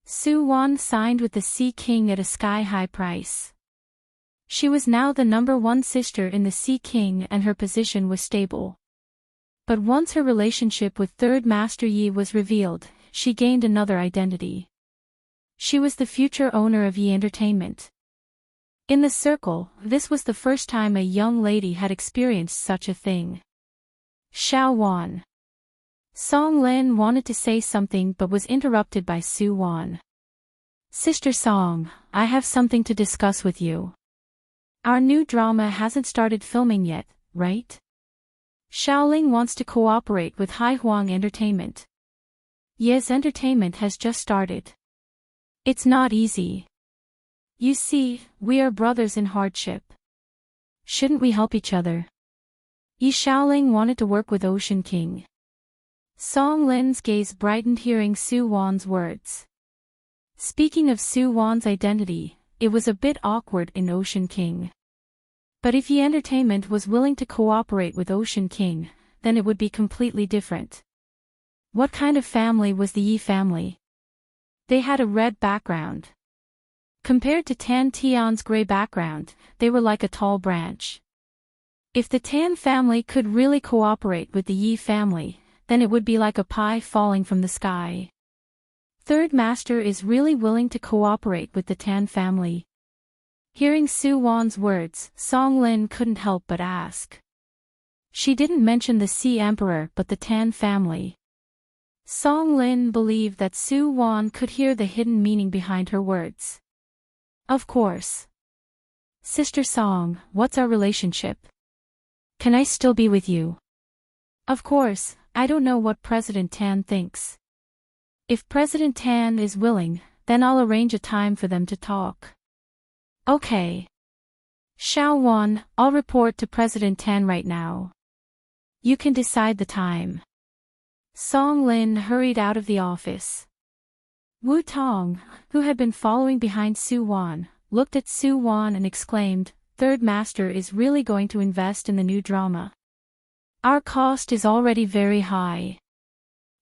Su Wan signed with the Sea King at a sky-high price. She was now the #1 sister in the Sea King and her position was stable. But once her relationship with Third Master Yi was revealed, she gained another identity. She was the future owner of Yi Entertainment. In the circle, this was the first time a young lady had experienced such a thing. Xiao Wan. Song Lin wanted to say something but was interrupted by Su Wan. "Sister Song, I have something to discuss with you. Our new drama hasn't started filming yet, right? Xiaoling wants to cooperate with Haihuang Entertainment. Yes, entertainment has just started. It's not easy. You see, we are brothers in hardship. Shouldn't we help each other?" Yi Xiaoling wanted to work with Ocean King. Song Lin's gaze brightened hearing Su Wan's words. Speaking of Su Wan's identity, it was a bit awkward in Ocean King. But if Yi Entertainment was willing to cooperate with Ocean King, then it would be completely different. What kind of family was the Yi family? They had a red background. Compared to Tan Tian's gray background, they were like a tall branch. If the Tan family could really cooperate with the Yi family, then it would be like a pie falling from the sky. Third Master is really willing to cooperate with the Tan family. Hearing Su Wan's words, Song Lin couldn't help but ask. She didn't mention the Sea Emperor but the Tan family. Song Lin believed that Su Wan could hear the hidden meaning behind her words. Of course. Sister Song, what's our relationship? Can I still be with you? Of course, I don't know what President Tan thinks. If President Tan is willing, then I'll arrange a time for them to talk. Okay. Xiao Wan, I'll report to President Tan right now. You can decide the time. Song Lin hurried out of the office. Wu Tong, who had been following behind Su Wan, looked at Su Wan and exclaimed, Third Master is really going to invest in the new drama. Our cost is already very high.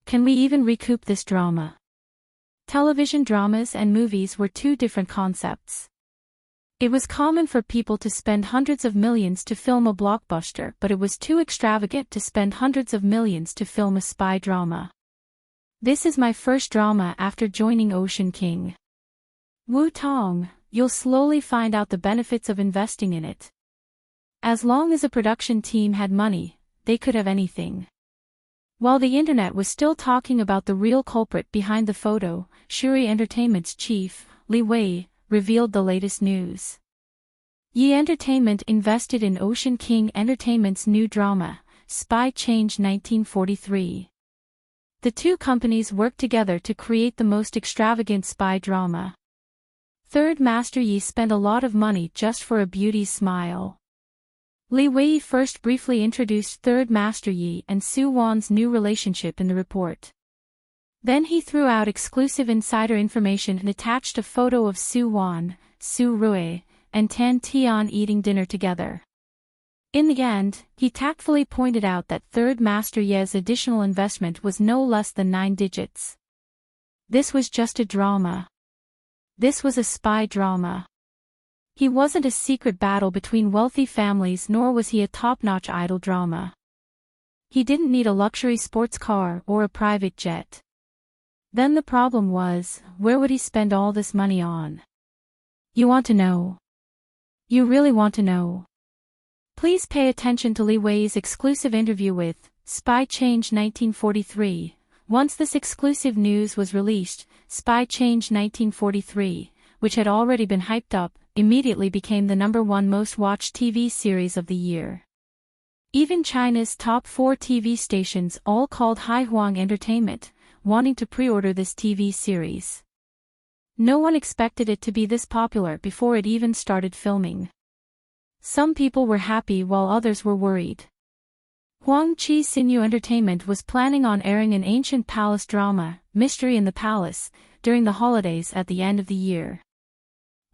Can we even recoup this drama? Television dramas and movies were two different concepts. It was common for people to spend hundreds of millions to film a blockbuster, but it was too extravagant to spend hundreds of millions to film a spy drama. This is my first drama after joining Ocean King. Wu Tong, you'll slowly find out the benefits of investing in it. As long as a production team had money, they could have anything. While the internet was still talking about the real culprit behind the photo, Shuri Entertainment's chief, Li Wei, revealed the latest news. Yi Entertainment invested in Ocean King Entertainment's new drama, Spy Change 1943. The two companies worked together to create the most extravagant spy drama. Third Master Yi spent a lot of money just for a beauty's smile. Li Wei first briefly introduced Third Master Yi and Su Wan's new relationship in the report. Then he threw out exclusive insider information and attached a photo of Su Wan, Su Rui, and Tan Tian eating dinner together. In the end, he tactfully pointed out that Third Master Yi's additional investment was no less than 9 digits. This was just a drama. This was a spy drama. He wasn't a secret battle between wealthy families, nor was he a top-notch idol drama. He didn't need a luxury sports car or a private jet. Then the problem was, where would he spend all this money on? You want to know? You really want to know? Please pay attention to Li Wei's exclusive interview with Spy Change 1943. Once this exclusive news was released, Spy Change 1943, which had already been hyped up, immediately became the #1 most watched TV series of the year. Even China's top 4 TV stations all called Haihuang Entertainment, wanting to pre-order this TV series. No one expected it to be this popular before it even started filming. Some people were happy while others were worried. Huangqi Xinyu Entertainment was planning on airing an ancient palace drama, Mystery in the Palace, during the holidays at the end of the year.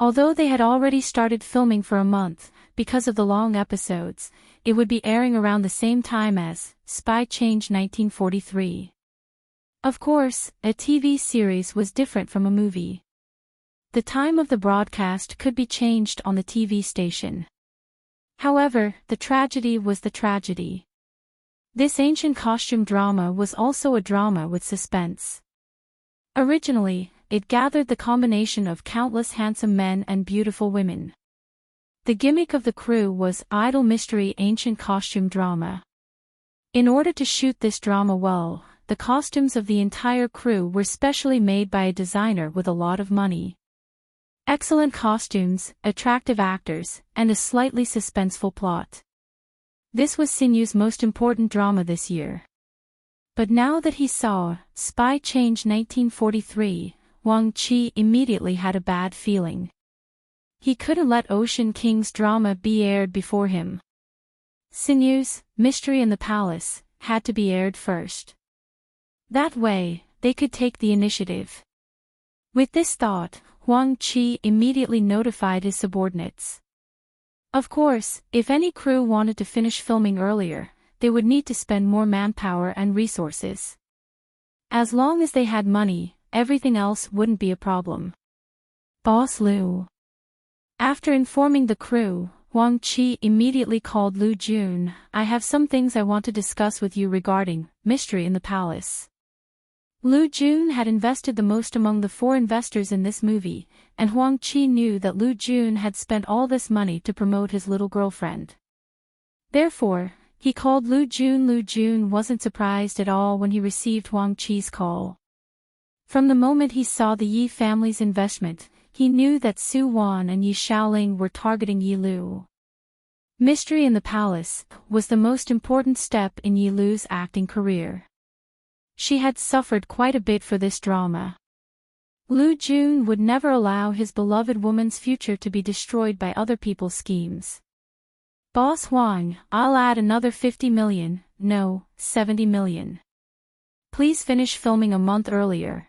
Although they had already started filming for a month, because of the long episodes, it would be airing around the same time as Spy Change 1943. Of course, a TV series was different from a movie. The time of the broadcast could be changed on the TV station. However, the tragedy was the tragedy. This ancient costume drama was also a drama with suspense. Originally, it gathered the combination of countless handsome men and beautiful women. The gimmick of the crew was idol mystery ancient costume drama. In order to shoot this drama well, the costumes of the entire crew were specially made by a designer with a lot of money. Excellent costumes, attractive actors, and a slightly suspenseful plot. This was Sinyu's most important drama this year. But now that he saw Spy Change 1943, Wang Qi immediately had a bad feeling. He couldn't let Ocean King's drama be aired before him. Sinyu's Mystery in the Palace had to be aired first. That way, they could take the initiative. With this thought, Huang Qi immediately notified his subordinates. Of course, if any crew wanted to finish filming earlier, they would need to spend more manpower and resources. As long as they had money, everything else wouldn't be a problem. Boss Liu. After informing the crew, Huang Qi immediately called Lu Jun. I have some things I want to discuss with you regarding Mystery in the Palace. Lu Jun had invested the most among the 4 investors in this movie, and Huang Qi knew that Lu Jun had spent all this money to promote his little girlfriend. Therefore, he called Lu Jun. Lu Jun wasn't surprised at all when he received Huang Qi's call. From the moment he saw the Yi family's investment, he knew that Su Wan and Yi Xiaoling were targeting Yi Lu. Mystery in the Palace was the most important step in Yi Lu's acting career. She had suffered quite a bit for this drama. Lu Jun would never allow his beloved woman's future to be destroyed by other people's schemes. Boss Huang, I'll add another 50 million, no, 70 million. Please finish filming a month earlier.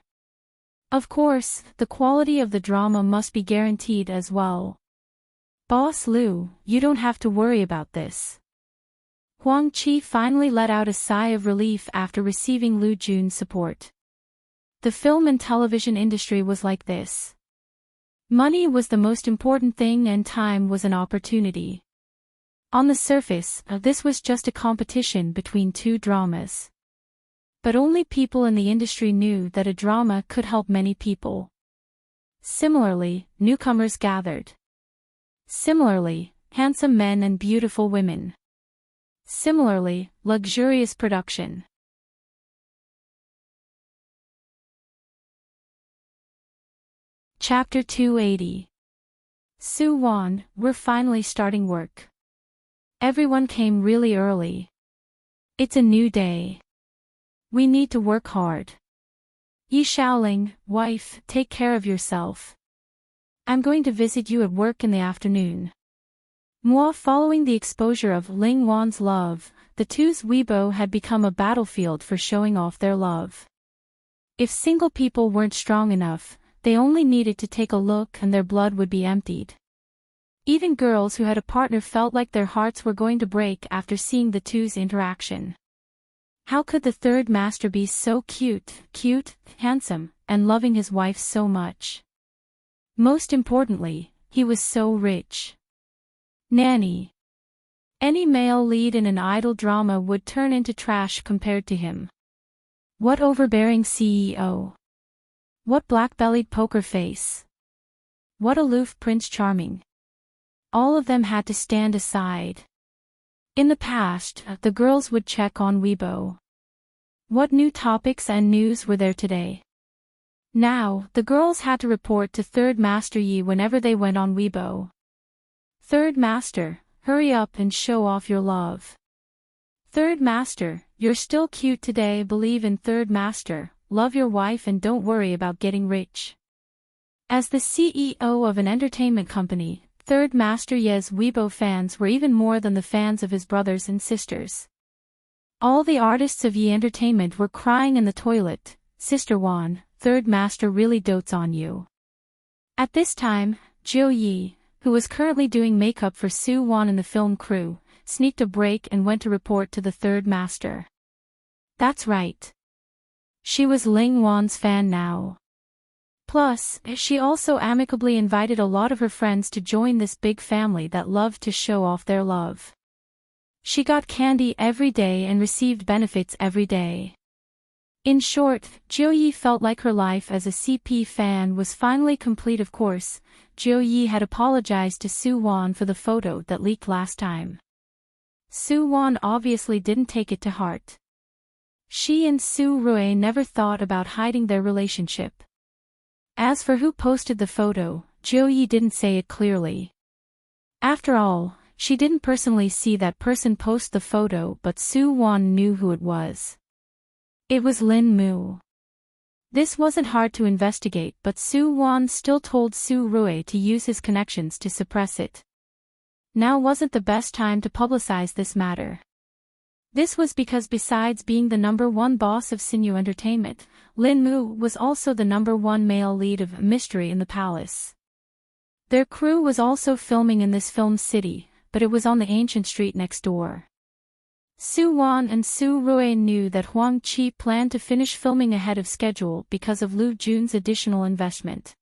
Of course, the quality of the drama must be guaranteed as well. Boss Lu, you don't have to worry about this. Huang Qi finally let out a sigh of relief after receiving Lu Jun's support. The film and television industry was like this. Money was the most important thing and time was an opportunity. On the surface, this was just a competition between two dramas. But only people in the industry knew that a drama could help many people. Similarly, newcomers gathered. Similarly, handsome men and beautiful women. Similarly, luxurious production. Chapter 280. Su Wan, we're finally starting work. Everyone came really early. It's a new day. We need to work hard. Yi Xiaoling, wife, take care of yourself. I'm going to visit you at work in the afternoon. Following the exposure of Ling Wan's love, the two's Weibo had become a battlefield for showing off their love. If single people weren't strong enough, they only needed to take a look and their blood would be emptied. Even girls who had a partner felt like their hearts were going to break after seeing the two's interaction. How could the third master be so cute, handsome, and loving his wife so much? Most importantly, he was so rich. Nanny. Any male lead in an idol drama would turn into trash compared to him. What overbearing CEO. What black-bellied poker face. What aloof Prince Charming. All of them had to stand aside. In the past, the girls would check on Weibo. What new topics and news were there today? Now, the girls had to report to Third Master Yi whenever they went on Weibo. Third Master, hurry up and show off your love. Third Master, you're still cute today. Believe in Third Master, love your wife and don't worry about getting rich. As the CEO of an entertainment company, Third Master Ye's Weibo fans were even more than the fans of his brothers and sisters. All the artists of Yi Entertainment were crying in the toilet, Sister Wan, Third Master really dotes on you. At this time, Jiu Yi, who was currently doing makeup for Su Wan in the film crew, sneaked a break and went to report to the Third Master. That's right. She was Ling Wan's fan now. Plus, she also amicably invited a lot of her friends to join this big family that loved to show off their love. She got candy every day and received benefits every day. In short, Jiu Yi felt like her life as a CP fan was finally complete. Of course, Jiu Yi had apologized to Su Wan for the photo that leaked last time. Su Wan obviously didn't take it to heart. She and Su Rui never thought about hiding their relationship. As for who posted the photo, Jiu Yi didn't say it clearly. After all, she didn't personally see that person post the photo, but Su Wan knew who it was. It was Lin Mu. This wasn't hard to investigate, but Su Wan still told Su Rui to use his connections to suppress it. Now wasn't the best time to publicize this matter. This was because besides being the #1 boss of Sinu Entertainment, Lin Mu was also the #1 male lead of Mystery in the Palace. Their crew was also filming in this film city, but it was on the ancient street next door. Su Wan and Su Rui knew that Huang Qi planned to finish filming ahead of schedule because of Lu Jun's additional investment.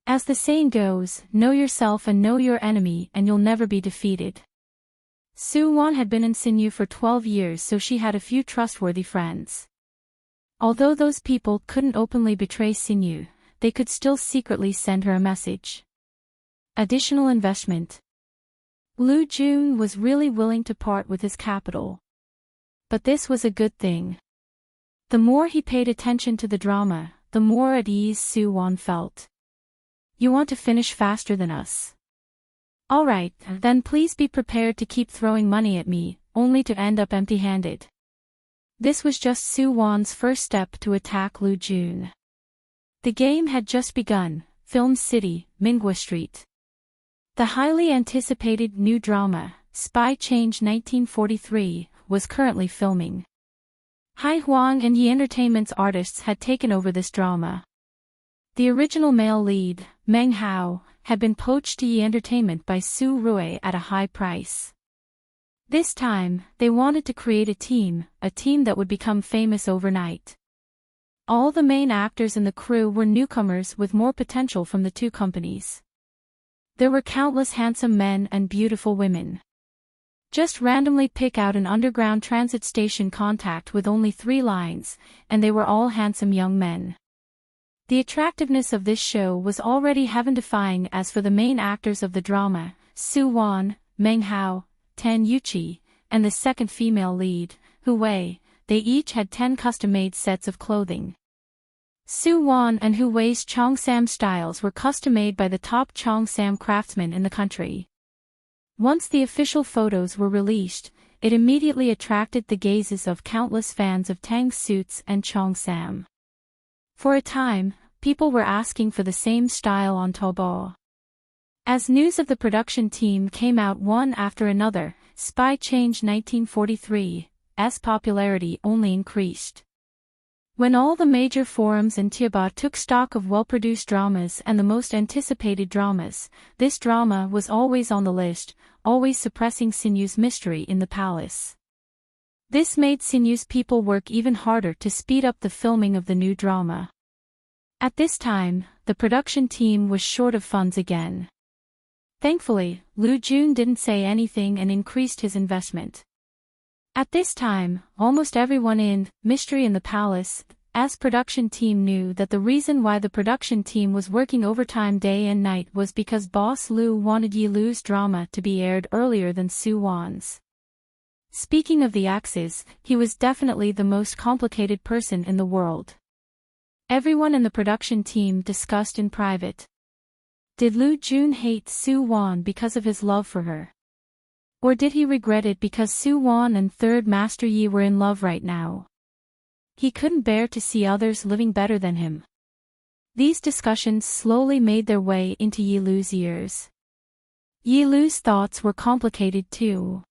As the saying goes, know yourself and know your enemy and you'll never be defeated. Su Wan had been in Sinu for 12 years, so she had a few trustworthy friends. Although those people couldn't openly betray Sinu, they could still secretly send her a message. Additional investment. Lu Jun was really willing to part with his capital. But this was a good thing. The more he paid attention to the drama, the more at ease Su Wan felt. You want to finish faster than us. Alright, then please be prepared to keep throwing money at me, only to end up empty-handed. This was just Soo Won's first step to attack Loo Jun. The game had just begun. Film City, Mingwa Street. The highly anticipated new drama, Spy Change 1943, was currently filming. Hai Huang and Yi Entertainment's artists had taken over this drama. The original male lead, Meng Hao, had been poached to Yi Entertainment by Su Rui at a high price. This time, they wanted to create a team that would become famous overnight. All the main actors in the crew were newcomers with more potential from the two companies. There were countless handsome men and beautiful women. Just randomly pick out an underground transit station contact with only 3 lines, and they were all handsome young men. The attractiveness of this show was already heaven-defying. As for the main actors of the drama, Su Wan, Meng Hao, Tan Yuqi, and the second female lead, Hu Wei, they each had 10 custom-made sets of clothing. Su Wan and Hu Wei's Cheongsam styles were custom-made by the top Cheongsam craftsmen in the country. Once the official photos were released, it immediately attracted the gazes of countless fans of Tang's suits and Cheongsam. For a time, people were asking for the same style on Taobao. As news of the production team came out one after another, Spy Change 1943's popularity only increased. When all the major forums in Tiaba took stock of well-produced dramas and the most anticipated dramas, this drama was always on the list, always suppressing Sinu's mystery in the palace. This made Sinu's people work even harder to speed up the filming of the new drama. At this time, the production team was short of funds again. Thankfully, Loo Jun didn't say anything and increased his investment. At this time, almost everyone in Mystery in the Palace's production team knew that the reason why the production team was working overtime day and night was because Boss Loo wanted Yi Lu's drama to be aired earlier than Su Wan's. Speaking of the axes, he was definitely the most complicated person in the world. Everyone in the production team discussed in private. Did Loo Jun hate Su Wan because of his love for her? Or did he regret it because Su Wan and Third Master Yi were in love right now? He couldn't bear to see others living better than him. These discussions slowly made their way into Yi Lu's ears. Yi Lu's thoughts were complicated too.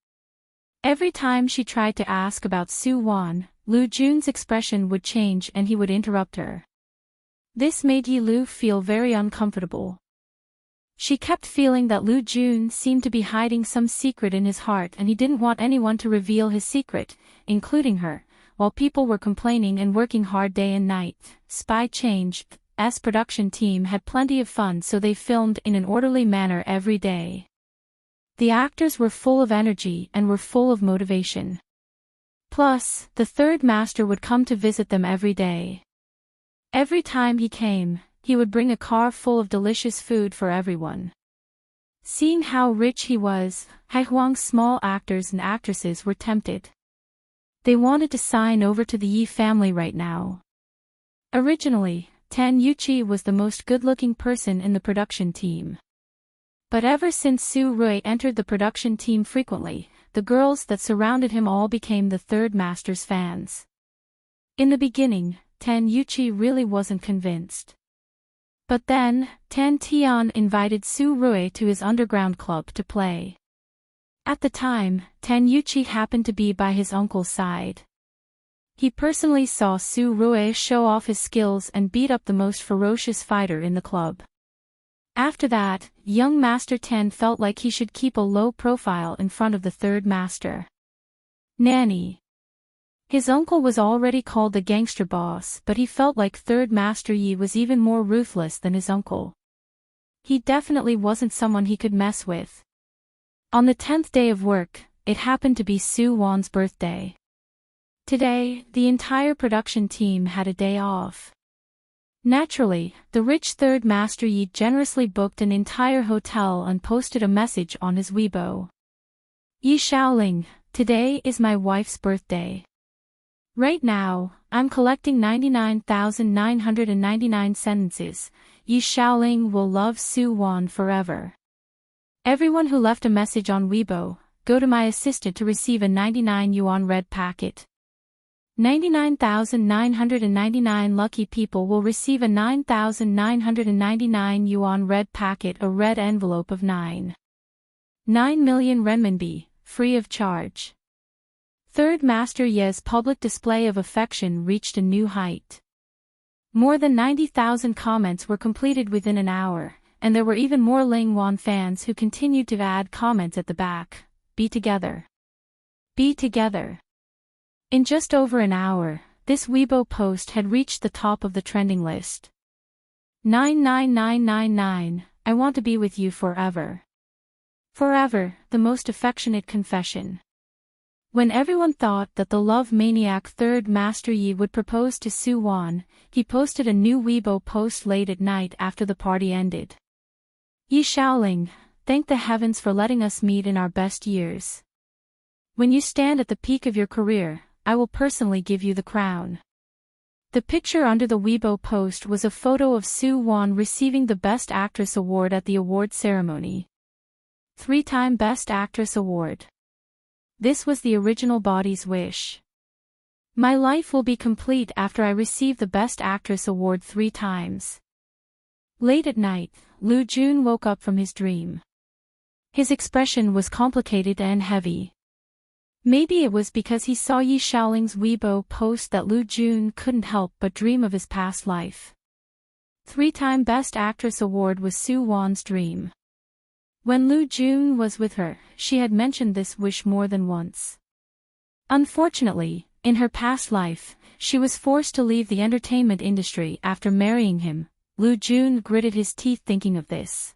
Every time she tried to ask about Su Wan, Loo Jun's expression would change and he would interrupt her. This made Yi Lu feel very uncomfortable. She kept feeling that Loo Jun seemed to be hiding some secret in his heart and he didn't want anyone to reveal his secret, including her. While people were complaining and working hard day and night, Spy Change's production team had plenty of fun, so they filmed in an orderly manner every day. The actors were full of energy and were full of motivation. Plus, the third master would come to visit them every day. Every time he came, he would bring a car full of delicious food for everyone. Seeing how rich he was, Hai Huang's small actors and actresses were tempted. They wanted to sign over to the Yi family right now. Originally, Tan Yuqi was the most good-looking person in the production team. But ever since Su Rui entered the production team frequently, the girls that surrounded him all became the third master's fans. In the beginning, Tan Yuqi really wasn't convinced. But then, Tan Tian invited Su Rui to his underground club to play. At the time, Tan Yuqi happened to be by his uncle's side. He personally saw Su Rui show off his skills and beat up the most ferocious fighter in the club. After that, young Master Tan felt like he should keep a low profile in front of the third master. Nanny. His uncle was already called the gangster boss, but he felt like Third Master Yi was even more ruthless than his uncle. He definitely wasn't someone he could mess with. On the 10th day of work, it happened to be Su Wan's birthday. Today, the entire production team had a day off. Naturally, the rich Third Master Yi generously booked an entire hotel and posted a message on his Weibo. Yi Shaoling, today is my wife's birthday. Right now, I'm collecting 99,999 sentences. Yi Xiaoling will love Su Wan forever. Everyone who left a message on Weibo, go to my assistant to receive a 99 yuan red packet. 99,999 lucky people will receive a 9,999 yuan red packet, a red envelope of 9 million renminbi, free of charge. Third Master Ye's public display of affection reached a new height. More than 90,000 comments were completed within an hour, and there were even more Ling Wan fans who continued to add comments at the back. Be together. Be together. In just over an hour, this Weibo post had reached the top of the trending list. 99999, I want to be with you forever. Forever, the most affectionate confession. When everyone thought that the love maniac Third Master Yi would propose to Su Wan, he posted a new Weibo post late at night after the party ended. Yi Xiaoling, thank the heavens for letting us meet in our best years. When you stand at the peak of your career, I will personally give you the crown. The picture under the Weibo post was a photo of Su Wan receiving the Best Actress award at the award ceremony. 3-time Best Actress award. This was the original body's wish. My life will be complete after I receive the Best Actress award 3 times. Late at night, Lu Jun woke up from his dream. His expression was complicated and heavy. Maybe it was because he saw Yi Xiaoling's Weibo post that Lu Jun couldn't help but dream of his past life. 3-time Best Actress award was Su Wan's dream. When Lu Jun was with her, she had mentioned this wish more than once. Unfortunately, in her past life, she was forced to leave the entertainment industry after marrying him. Lu Jun gritted his teeth thinking of this.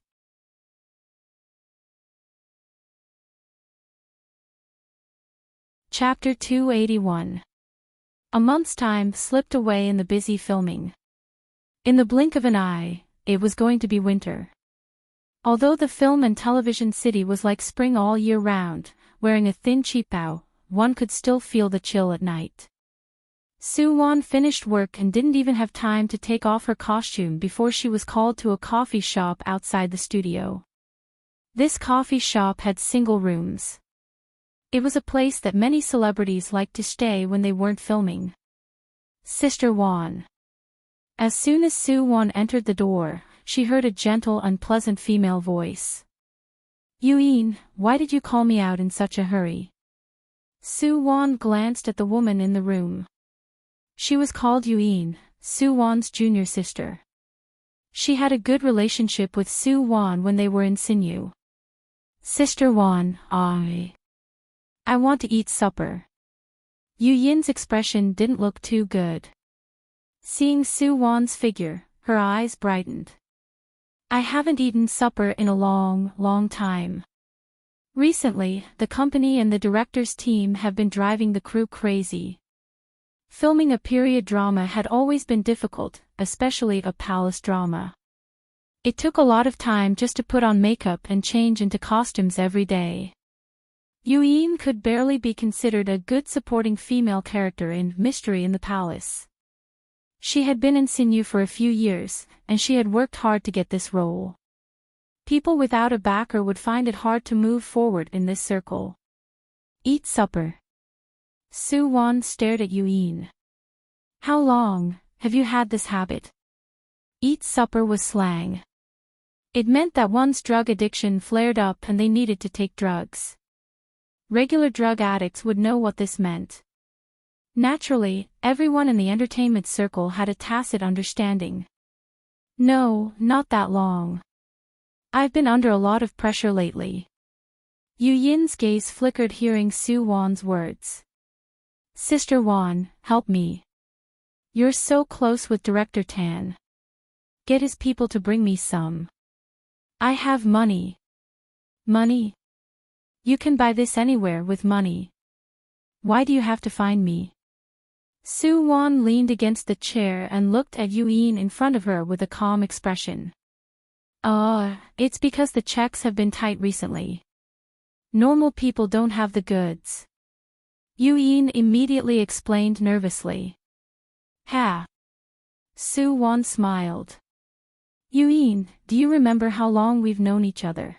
Chapter 281. A month's time slipped away in the busy filming. In the blink of an eye, it was going to be winter. Although the film and television city was like spring all year round, wearing a thin qipao, one could still feel the chill at night. Su Wan finished work and didn't even have time to take off her costume before she was called to a coffee shop outside the studio. This coffee shop had single rooms. It was a place that many celebrities liked to stay when they weren't filming. Sister Wan. As soon as Su Wan entered the door, she heard a gentle and pleasant female voice. Yuyin, why did you call me out in such a hurry? Su Wan glanced at the woman in the room. She was called Yuyin, Su Wan's junior sister. She had a good relationship with Su Wan when they were in Sinyu. Sister Wan, I want to eat supper. Yuyin's expression didn't look too good. Seeing Su Wan's figure, her eyes brightened. I haven't eaten supper in a long time. Recently, the company and the director's team have been driving the crew crazy. Filming a period drama had always been difficult, especially a palace drama. It took a lot of time just to put on makeup and change into costumes every day. Yuyin could barely be considered a good supporting female character in Mystery in the Palace. She had been in Sinyu for a few years, and she had worked hard to get this role. People without a backer would find it hard to move forward in this circle. Eat supper. Su Wan stared at Yuyin. How long have you had this habit? Eat supper was slang. It meant that one's drug addiction flared up and they needed to take drugs. Regular drug addicts would know what this meant. Naturally, everyone in the entertainment circle had a tacit understanding. No, not that long. I've been under a lot of pressure lately. Yuyin's gaze flickered hearing Su Wan's words. Sister Wan, help me. You're so close with Director Tan. Get his people to bring me some. I have money. Money? You can buy this anywhere with money. Why do you have to find me? Su Wan leaned against the chair and looked at Yuyin in front of her with a calm expression. It's because the checks have been tight recently. Normal people don't have the goods. Yuyin immediately explained nervously. Ha! Su Wan smiled. Yuen, do you remember how long we've known each other?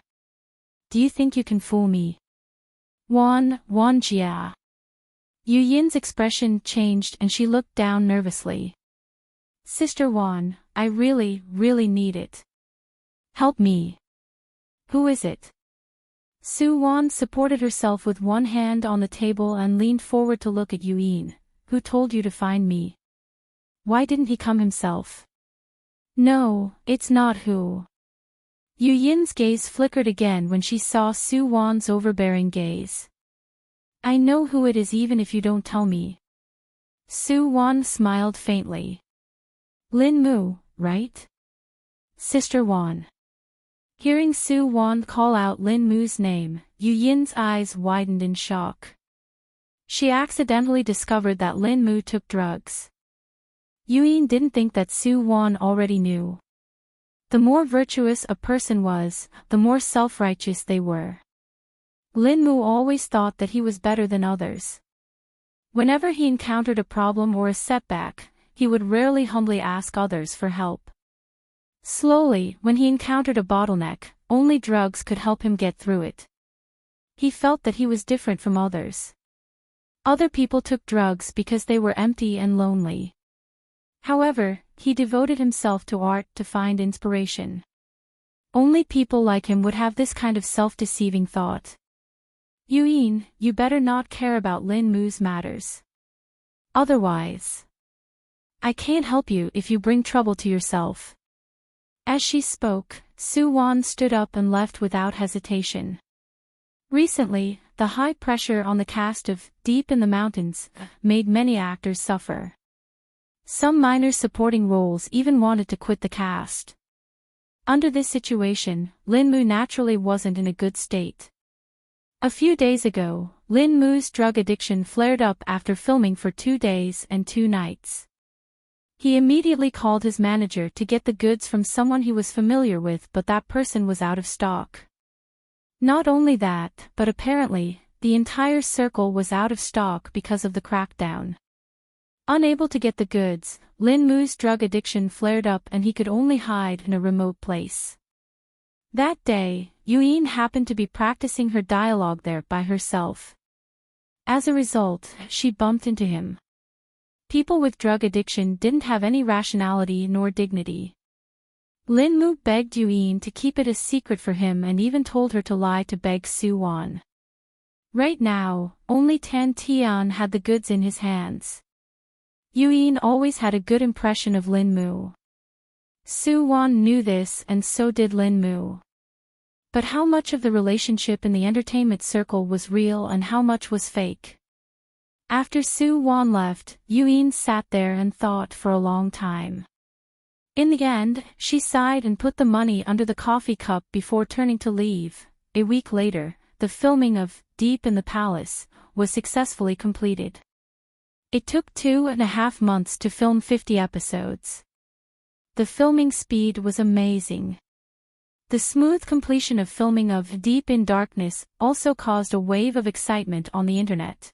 Do you think you can fool me? Wan Jia. Yu Yin's expression changed and she looked down nervously. Sister Wan, I really need it. Help me. Who is it? Su Wan supported herself with one hand on the table and leaned forward to look at Yu Yin. Who told you to find me? Why didn't he come himself? No, it's not who. Yu Yin's gaze flickered again when she saw Su Wan's overbearing gaze. I know who it is even if you don't tell me. Su Wan smiled faintly. Lin Mu, right? Sister Wan. Hearing Su Wan call out Lin Mu's name, Yu Yin's eyes widened in shock. She accidentally discovered that Lin Mu took drugs. Yu Yin didn't think that Su Wan already knew. The more virtuous a person was, the more self-righteous they were. Lin Mu always thought that he was better than others. Whenever he encountered a problem or a setback, he would rarely humbly ask others for help. Slowly, when he encountered a bottleneck, only drugs could help him get through it. He felt that he was different from others. Other people took drugs because they were empty and lonely. However, he devoted himself to art to find inspiration. Only people like him would have this kind of self-deceiving thought. Yu Yin, you better not care about Lin Mu's matters. Otherwise, I can't help you if you bring trouble to yourself. As she spoke, Su Wan stood up and left without hesitation. Recently, the high pressure on the cast of Deep in the Mountains made many actors suffer. Some minor supporting roles even wanted to quit the cast. Under this situation, Lin Mu naturally wasn't in a good state. A few days ago, Lin Mu's drug addiction flared up after filming for 2 days and 2 nights. He immediately called his manager to get the goods from someone he was familiar with, but that person was out of stock. Not only that, but apparently, the entire circle was out of stock because of the crackdown. Unable to get the goods, Lin Mu's drug addiction flared up and he could only hide in a remote place. That day, Yu Yin happened to be practicing her dialogue there by herself. As a result, she bumped into him. People with drug addiction didn't have any rationality nor dignity. Lin Mu begged Yu Yin to keep it a secret for him and even told her to lie to beg Su Wan. Right now, only Tan Tian had the goods in his hands. Yu Yin always had a good impression of Lin Mu. Su Wan knew this and so did Lin Mu. But how much of the relationship in the entertainment circle was real and how much was fake? After Su Wan left, Yu Yin sat there and thought for a long time. In the end, she sighed and put the money under the coffee cup before turning to leave. A week later, the filming of Deep in the Palace was successfully completed. It took 2.5 months to film 50 episodes. The filming speed was amazing. The smooth completion of filming of Deep in Darkness also caused a wave of excitement on the internet.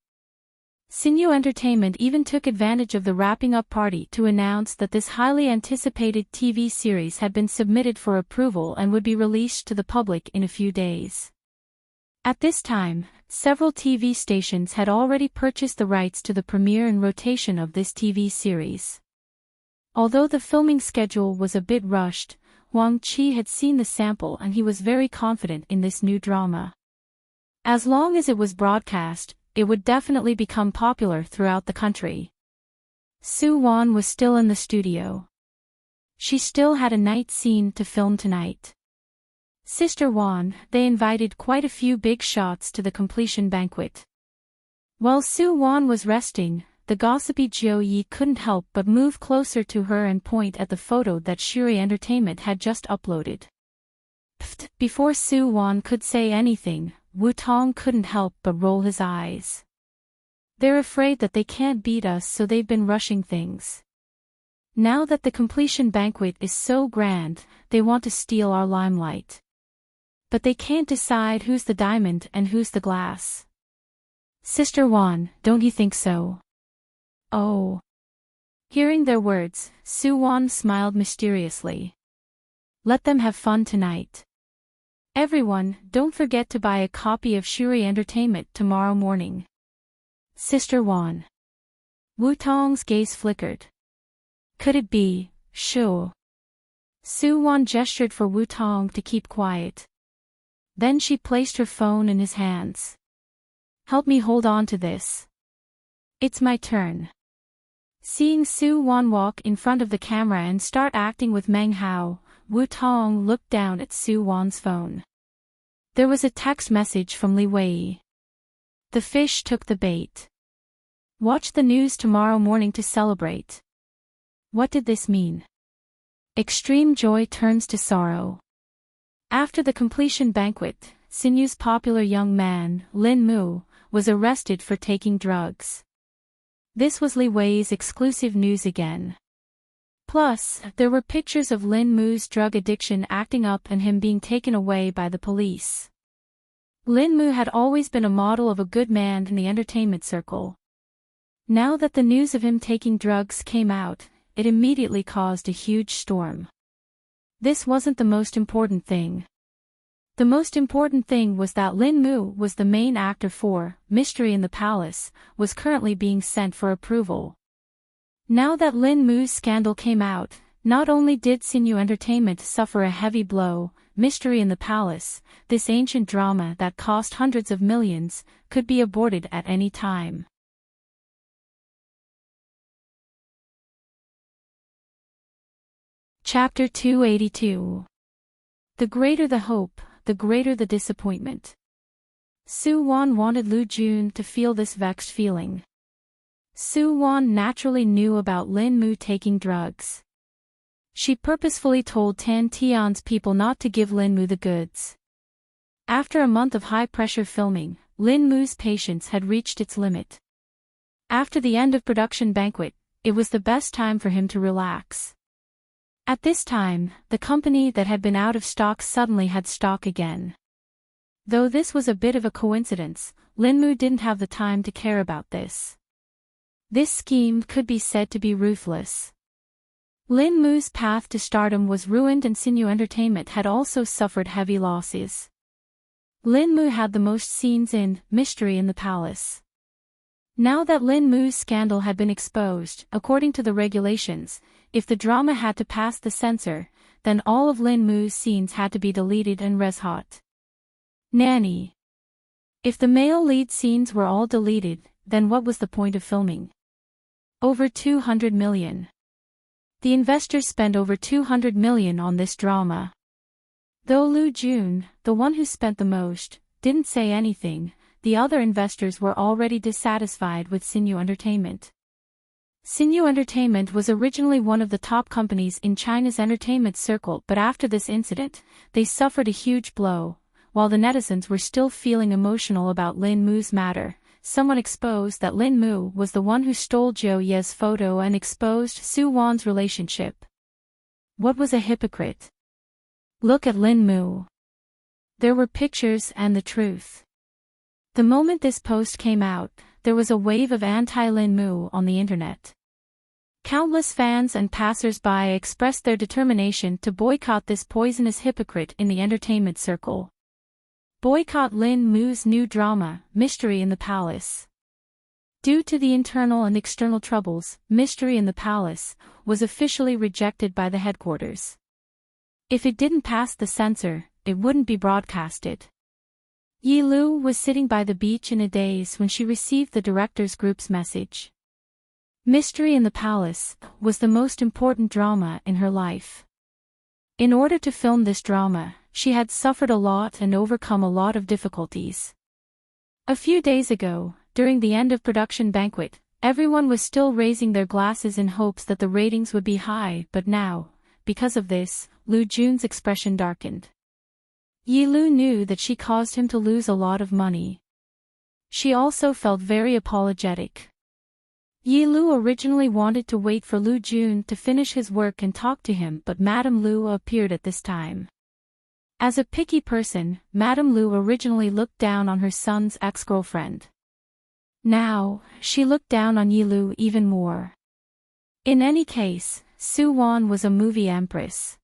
Sinu Entertainment even took advantage of the wrapping-up party to announce that this highly anticipated TV series had been submitted for approval and would be released to the public in a few days. At this time, several TV stations had already purchased the rights to the premiere and rotation of this TV series. Although the filming schedule was a bit rushed, Wang Qi had seen the sample and he was very confident in this new drama. As long as it was broadcast, it would definitely become popular throughout the country. Su Wan was still in the studio. She still had a night scene to film tonight. Sister Wan, they invited quite a few big shots to the completion banquet. While Su Wan was resting, the gossipy Jiu Yi couldn't help but move closer to her and point at the photo that Shuri Entertainment had just uploaded. Pfft, before Su Wan could say anything, Wu Tong couldn't help but roll his eyes. They're afraid that they can't beat us, so they've been rushing things. Now that the completion banquet is so grand, they want to steal our limelight. But they can't decide who's the diamond and who's the glass. Sister Wan, don't you think so? Oh. Hearing their words, Soo-won smiled mysteriously. Let them have fun tonight. Everyone, don't forget to buy a copy of Shuri Entertainment tomorrow morning. Sister Won. Wu-tong's gaze flickered. Could it be, Shu? Soo-won gestured for Wu-tong to keep quiet. Then she placed her phone in his hands. Help me hold on to this. It's my turn. Seeing Soo-won walk in front of the camera and start acting with Meng Hao, Wu-tong looked down at Soo-won's phone. There was a text message from Li Wei. The fish took the bait. Watch the news tomorrow morning to celebrate. What did this mean? Extreme joy turns to sorrow. After the completion banquet, Sinu's popular young man, Lin Mu, was arrested for taking drugs. This was Li Wei's exclusive news again. Plus, there were pictures of Lin Mu's drug addiction acting up and him being taken away by the police. Lin Mu had always been a model of a good man in the entertainment circle. Now that the news of him taking drugs came out, it immediately caused a huge storm. This wasn't the most important thing. The most important thing was that Lin Mu was the main actor for Mystery in the Palace, was currently being sent for approval. Now that Lin Mu's scandal came out, not only did Sinu Entertainment suffer a heavy blow, Mystery in the Palace, this ancient drama that cost hundreds of millions, could be aborted at any time. Chapter 282. The greater the hope, the greater the disappointment. Soo-won wanted Lu Jun to feel this vexed feeling. Soo-won naturally knew about Lin Mu taking drugs. She purposefully told Tan Tian's people not to give Lin Mu the goods. After a month of high-pressure filming, Lin Mu's patience had reached its limit. After the end of production banquet, it was the best time for him to relax. At this time, the company that had been out of stock suddenly had stock again. Though this was a bit of a coincidence, Lin Mu didn't have the time to care about this. This scheme could be said to be ruthless. Lin Mu's path to stardom was ruined and Sinu Entertainment had also suffered heavy losses. Lin Mu had the most scenes in Mystery in the Palace. Now that Lin Mu's scandal had been exposed, according to the regulations, if the drama had to pass the censor, then all of Lin Mu's scenes had to be deleted and res-hot. Nanny. If the male lead scenes were all deleted, then what was the point of filming? Over 200 million. The investors spent over 200 million on this drama. Though Lu Jun, the one who spent the most, didn't say anything, the other investors were already dissatisfied with Sinu Entertainment. Sinu Entertainment was originally one of the top companies in China's entertainment circle, but after this incident, they suffered a huge blow. While the netizens were still feeling emotional about Lin Mu's matter, someone exposed that Lin Mu was the one who stole Zhou Ye's photo and exposed Soo-won's relationship. What was a hypocrite? Look at Lin Mu. There were pictures and the truth. The moment this post came out, there was a wave of anti-Lin Mu on the internet. Countless fans and passers-by expressed their determination to boycott this poisonous hypocrite in the entertainment circle. Boycott Lin Mu's new drama, Mystery in the Palace. Due to the internal and external troubles, Mystery in the Palace was officially rejected by the headquarters. If it didn't pass the censor, it wouldn't be broadcasted. Yi Lu was sitting by the beach in a daze when she received the director's group's message. Mystery in the Palace was the most important drama in her life. In order to film this drama, she had suffered a lot and overcome a lot of difficulties. A few days ago, during the end of production banquet, everyone was still raising their glasses in hopes that the ratings would be high, but now, because of this, Lu Jun's expression darkened. Yi Lu knew that she caused him to lose a lot of money. She also felt very apologetic. Yi Lu originally wanted to wait for Lu Jun to finish his work and talk to him, but Madame Lu appeared at this time. As a picky person, Madame Lu originally looked down on her son's ex-girlfriend. Now, she looked down on Yi Lu even more. In any case, Su Wan was a movie empress.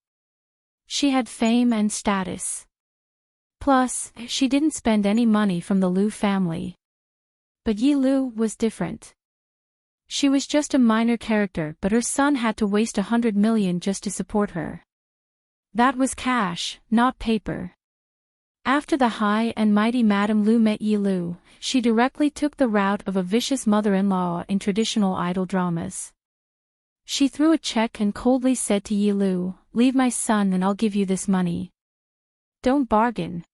She had fame and status. Plus, she didn't spend any money from the Liu family. But Yi Lu was different. She was just a minor character, but her son had to waste 100 million just to support her. That was cash, not paper. After the high and mighty Madame Liu met Yi Lu, she directly took the route of a vicious mother-in-law in traditional idol dramas. She threw a check and coldly said to Yi Lu, "Leave my son and I'll give you this money. Don't bargain.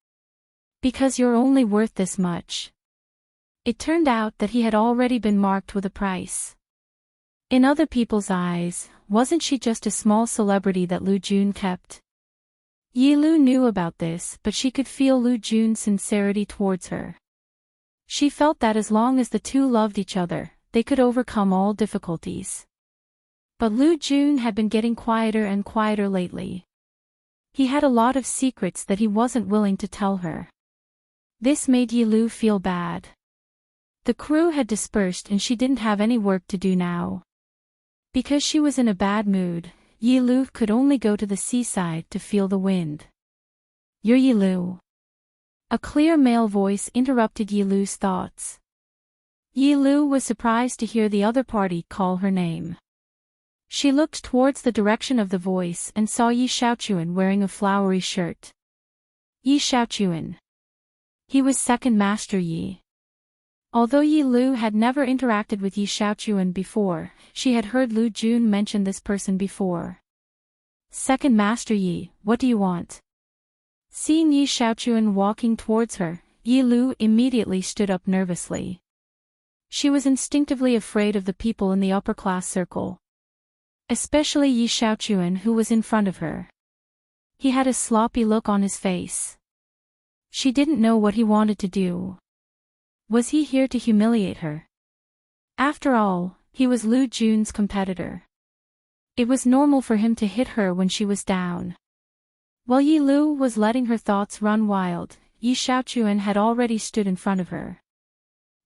Because you're only worth this much." It turned out that he had already been marked with a price. In other people's eyes, wasn't she just a small celebrity that Lu Jun kept? Yi Lu knew about this, but she could feel Lu Jun's sincerity towards her. She felt that as long as the two loved each other, they could overcome all difficulties. But Lu Jun had been getting quieter and quieter lately. He had a lot of secrets that he wasn't willing to tell her. This made Yi Lu feel bad. The crew had dispersed and she didn't have any work to do now. Because she was in a bad mood, Yi Lu could only go to the seaside to feel the wind. "You're Yi Lu." A clear male voice interrupted Yi Lu's thoughts. Yi Lu was surprised to hear the other party call her name. She looked towards the direction of the voice and saw Yi Xiaochuan wearing a flowery shirt. Yi Xiaochuan. He was second master Yi. Although Yi Lu had never interacted with Yi Xiaochuan before, she had heard Lu Jun mention this person before. "Second Master Yi, what do you want?" Seeing Yi Xiaochuan walking towards her, Yi Lu immediately stood up nervously. She was instinctively afraid of the people in the upper-class circle. Especially Yi Xiaochuan, who was in front of her. He had a sloppy look on his face. She didn't know what he wanted to do. Was he here to humiliate her? After all, he was Lu Jun's competitor. It was normal for him to hit her when she was down. While Yi Lu was letting her thoughts run wild, Yi Xiaochuan had already stood in front of her.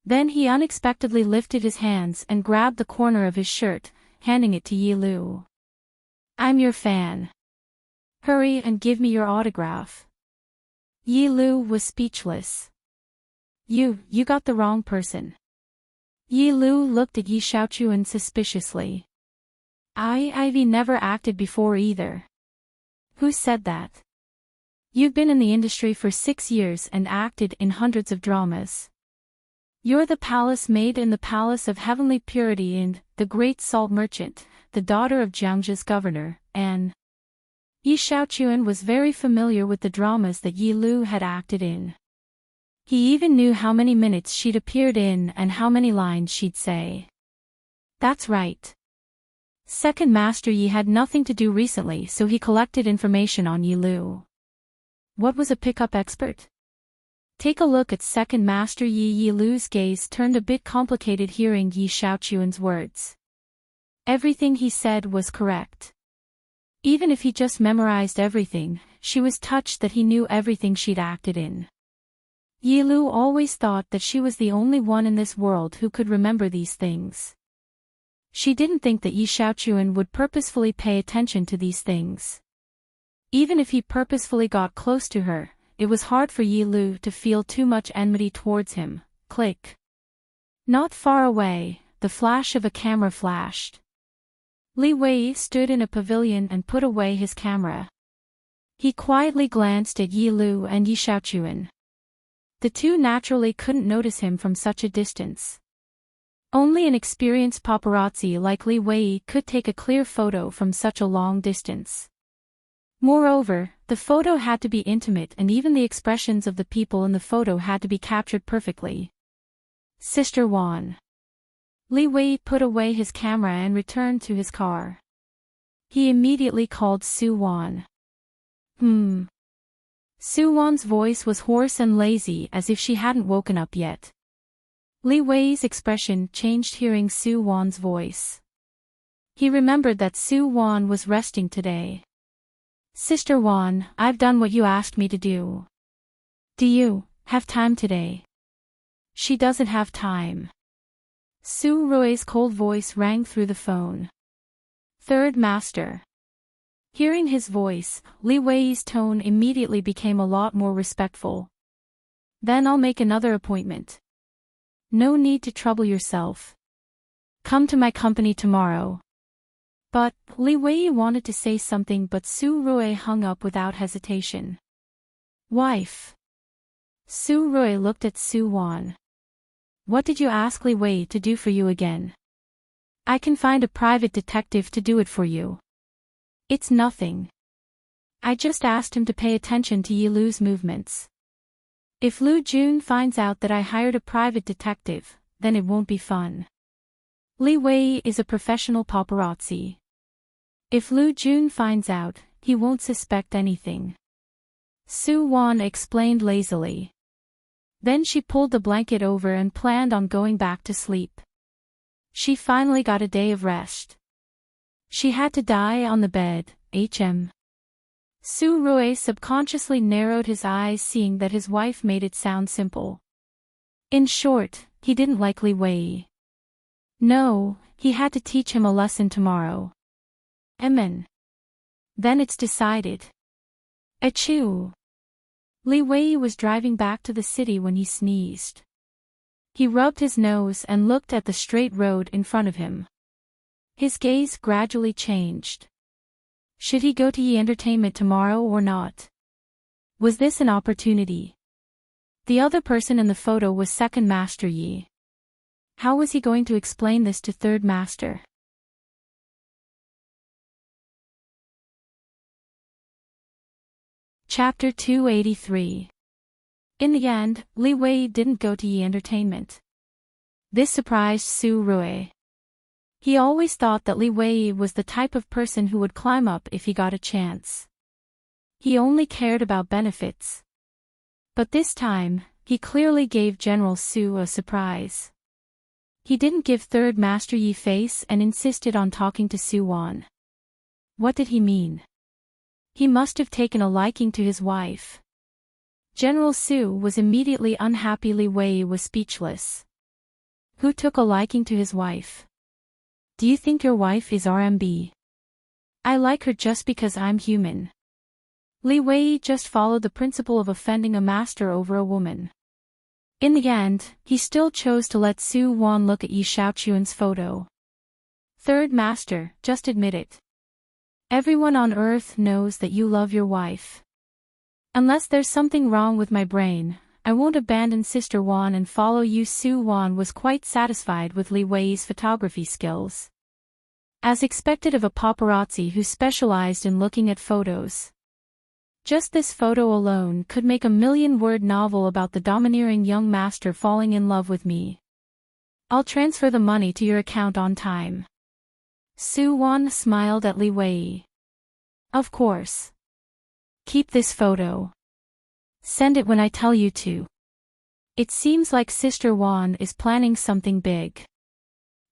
Then he unexpectedly lifted his hands and grabbed the corner of his shirt, handing it to Yi Lu. "I'm your fan. Hurry and give me your autograph." Yi Lu was speechless. You got the wrong person." Yi Lu looked at Yi Xiaochuan suspiciously. I've never acted before either." "Who said that? You've been in the industry for 6 years and acted in hundreds of dramas. You're the palace maid in the Palace of Heavenly Purity and The Great Salt Merchant, the daughter of Jiangzhe's governor, and..." Yi Xiaochuan was very familiar with the dramas that Yi Lu had acted in. He even knew how many minutes she'd appeared in and how many lines she'd say. "That's right. Second Master Yi had nothing to do recently, so he collected information on Yi Lu." What was a pickup expert? Take a look at Second Master Yi. Yi Lu's gaze turned a bit complicated hearing Yi Xiaochuan's words. Everything he said was correct. Even if he just memorized everything, she was touched that he knew everything she'd acted in. Yi Lu always thought that she was the only one in this world who could remember these things. She didn't think that Yi Xiaochuan would purposefully pay attention to these things. Even if he purposefully got close to her, it was hard for Yi Lu to feel too much enmity towards him. Click. Not far away, the flash of a camera flashed. Li Wei stood in a pavilion and put away his camera. He quietly glanced at Yi Lu and Yi Xiaochuan. The two naturally couldn't notice him from such a distance. Only an experienced paparazzi like Li Wei could take a clear photo from such a long distance. Moreover, the photo had to be intimate and even the expressions of the people in the photo had to be captured perfectly. "Sister Wan." Li Wei put away his camera and returned to his car. He immediately called Su Wan. Su Wan's voice was hoarse and lazy as if she hadn't woken up yet. Li Wei's expression changed hearing Su Wan's voice. He remembered that Su Wan was resting today. "Sister Wan, I've done what you asked me to do. Do you have time today?" "She doesn't have time." Su Rui's cold voice rang through the phone. Third Master. Hearing his voice, Li Wei's tone immediately became a lot more respectful. Then I'll make another appointment. No need to trouble yourself. Come to my company tomorrow. But, Li Wei wanted to say something but Su Rui hung up without hesitation. Wife. Su Rui looked at Su Wan. What did you ask Li Wei to do for you again? I can find a private detective to do it for you. It's nothing. I just asked him to pay attention to Yi Lu's movements. If Lu Jun finds out that I hired a private detective, then it won't be fun. Li Wei is a professional paparazzi. If Lu Jun finds out, he won't suspect anything. Su Wan explained lazily. Then she pulled the blanket over and planned on going back to sleep. She finally got a day of rest. She had to die on the bed, Su Rui subconsciously narrowed his eyes seeing that his wife made it sound simple. In short, he didn't like Li Wei. No, he had to teach him a lesson tomorrow. Amen. Then it's decided. Achoo. Li Wei was driving back to the city when he sneezed. He rubbed his nose and looked at the straight road in front of him. His gaze gradually changed. Should he go to Yi Entertainment tomorrow or not? Was this an opportunity? The other person in the photo was Second Master Yi. How was he going to explain this to Third Master? Chapter 283. In the end, Li Wei didn't go to Yi Entertainment. This surprised Su Rui. He always thought that Li Wei was the type of person who would climb up if he got a chance. He only cared about benefits. But this time, he clearly gave General Su a surprise. He didn't give Third Master Yi face and insisted on talking to Su Wan. What did he mean? He must have taken a liking to his wife. General Su was immediately unhappy. Li Wei was speechless. Who took a liking to his wife? Do you think your wife is RMB? I like her just because I'm human. Li Wei just followed the principle of offending a master over a woman. In the end, he still chose to let Su Wan look at Yi Shaochuan's photo. Third Master, just admit it. Everyone on earth knows that you love your wife. Unless there's something wrong with my brain, I won't abandon Sister Wan and follow you. Su Wan was quite satisfied with Li Wei's photography skills. As expected of a paparazzi who specialized in looking at photos. Just this photo alone could make a 1,000,000-word novel about the domineering young master falling in love with me. I'll transfer the money to your account on time. Su Wan smiled at Li Wei. Of course. Keep this photo. Send it when I tell you to. It seems like Sister Wan is planning something big.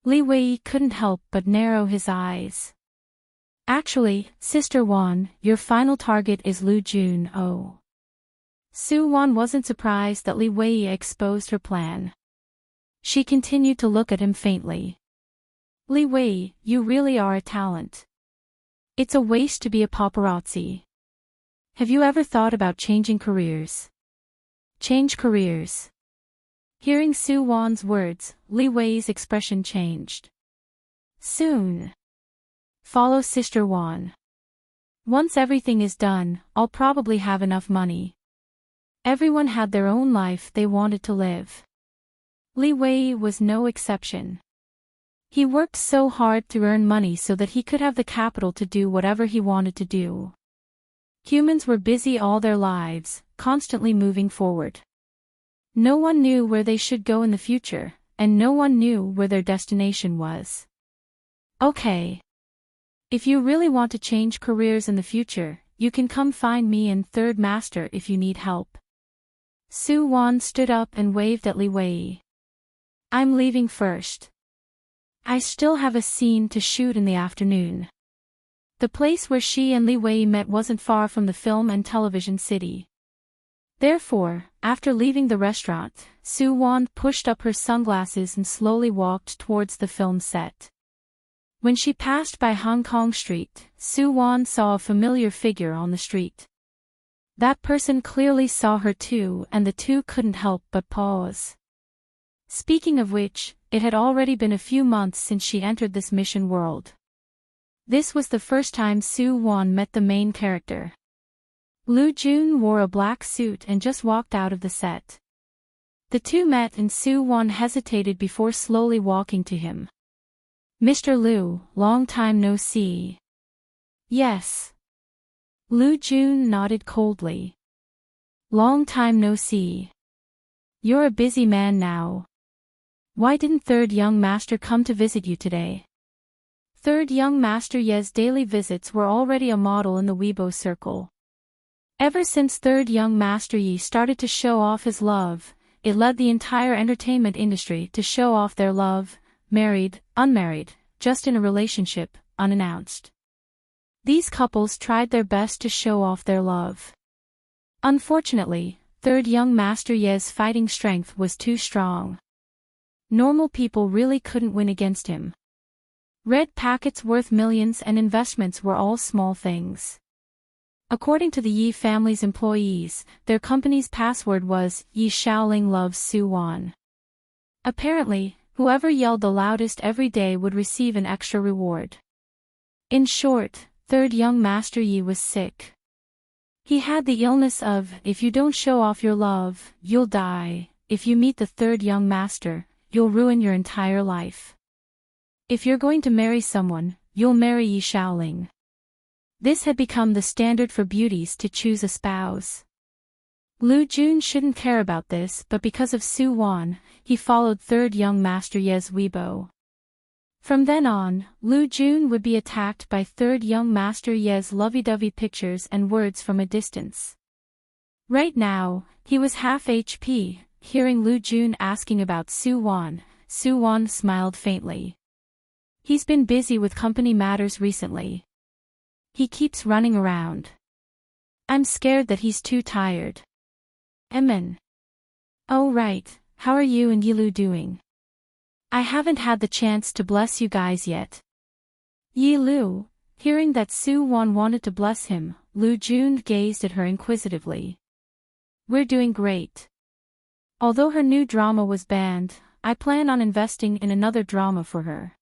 Li Wei couldn't help but narrow his eyes. Actually, Sister Wan, your final target is Lu Jun. Oh. Su Wan wasn't surprised that Li Wei exposed her plan. She continued to look at him faintly. Li Wei, you really are a talent. It's a waste to be a paparazzi. Have you ever thought about changing careers? Change careers. Hearing Su Wan's words, Li Wei's expression changed. Soon. Follow Sister Wan. Once everything is done, I'll probably have enough money. Everyone had their own life they wanted to live. Li Wei was no exception. He worked so hard to earn money so that he could have the capital to do whatever he wanted to do. Humans were busy all their lives, constantly moving forward. No one knew where they should go in the future, and no one knew where their destination was. Okay. If you really want to change careers in the future, you can come find me and Third Master if you need help. Su Wan stood up and waved at Li Wei. I'm leaving first. I still have a scene to shoot in the afternoon. The place where she and Li Wei met wasn't far from the film and television city. Therefore, after leaving the restaurant, Su Wan pushed up her sunglasses and slowly walked towards the film set. When she passed by Hong Kong Street, Su-won saw a familiar figure on the street. That person clearly saw her too, and the two couldn't help but pause. Speaking of which, it had already been a few months since she entered this mission world. This was the first time Su-won met the main character. Loo Jun wore a black suit and just walked out of the set. The two met and Su-won hesitated before slowly walking to him. "Mr. Liu, long time no see." "Yes." Loo Jun nodded coldly. "Long time no see. You're a busy man now. Why didn't Third Young Master come to visit you today?" Third Young Master Ye's daily visits were already a model in the Weibo circle. Ever since Third Young Master Yi started to show off his love, it led the entire entertainment industry to show off their love, married, unmarried, just in a relationship, unannounced. These couples tried their best to show off their love. Unfortunately, Third Young Master Ye's fighting strength was too strong. Normal people really couldn't win against him. Red packets worth millions and investments were all small things. According to the Yi family's employees, their company's password was, "Yi Xiaoling loves Su-won." Apparently, whoever yelled the loudest every day would receive an extra reward. In short, Third Young Master Yi was sick. He had the illness of, if you don't show off your love, you'll die. If you meet the Third Young Master, you'll ruin your entire life. If you're going to marry someone, you'll marry Yi Xiaoling. This had become the standard for beauties to choose a spouse. Loo Jun shouldn't care about this, but because of Su-won, he followed Third Young Master Ye's Weibo. From then on, Loo Jun would be attacked by Third Young Master Ye's lovey-dovey pictures and words from a distance. Right now, he was half HP, hearing Loo Jun asking about Su-won. Su-won smiled faintly. He's been busy with company matters recently. He keeps running around. I'm scared that he's too tired. Emin. Oh right, how are you and Yilu doing? I haven't had the chance to bless you guys yet. Yilu, hearing that Su-won wanted to bless him, Loo Jun gazed at her inquisitively. We're doing great. Although her new drama was banned, I plan on investing in another drama for her.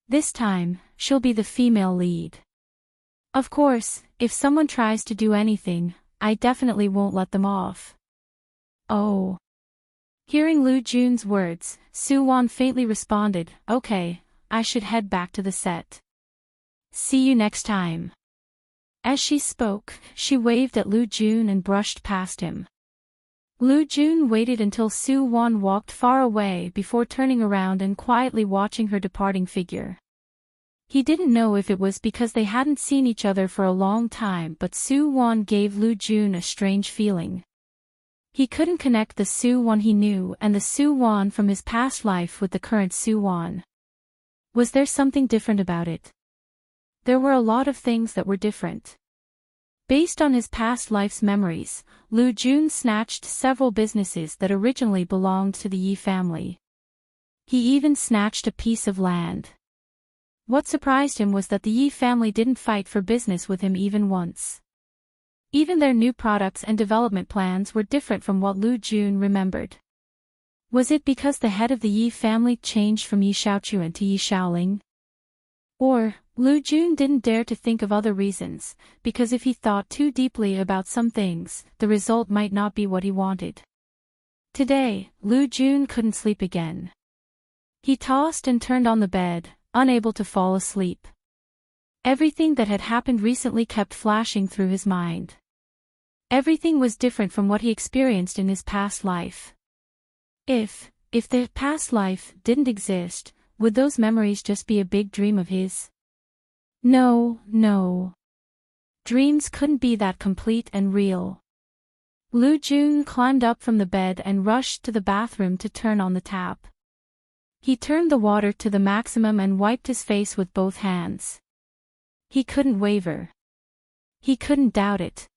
This time, she'll be the female lead. Of course, if someone tries to do anything, I definitely won't let them off. Oh. Hearing Loo Jun's words, Su-won faintly responded, okay, I should head back to the set. See you next time. As she spoke, she waved at Loo Jun and brushed past him. Loo Jun waited until Su-won walked far away before turning around and quietly watching her departing figure. He didn't know if it was because they hadn't seen each other for a long time, but Su-won gave Loo Jun a strange feeling. He couldn't connect the Su-won he knew and the Su-won from his past life with the current Su-won. Was there something different about it? There were a lot of things that were different. Based on his past life's memories, Loo Jun snatched several businesses that originally belonged to the Yi family. He even snatched a piece of land. What surprised him was that the Yi family didn't fight for business with him even once. Even their new products and development plans were different from what Loo Jun remembered. Was it because the head of the Yi family changed from Yi Xiaochuan to Yi Xiaoling? Or, Loo Jun didn't dare to think of other reasons, because if he thought too deeply about some things, the result might not be what he wanted. Today, Loo Jun couldn't sleep again. He tossed and turned on the bed, unable to fall asleep. Everything that had happened recently kept flashing through his mind. Everything was different from what he experienced in his past life. If the past life didn't exist, would those memories just be a big dream of his? No. Dreams couldn't be that complete and real. Loo Jun climbed up from the bed and rushed to the bathroom to turn on the tap. He turned the water to the maximum and wiped his face with both hands. He couldn't waver. He couldn't doubt it.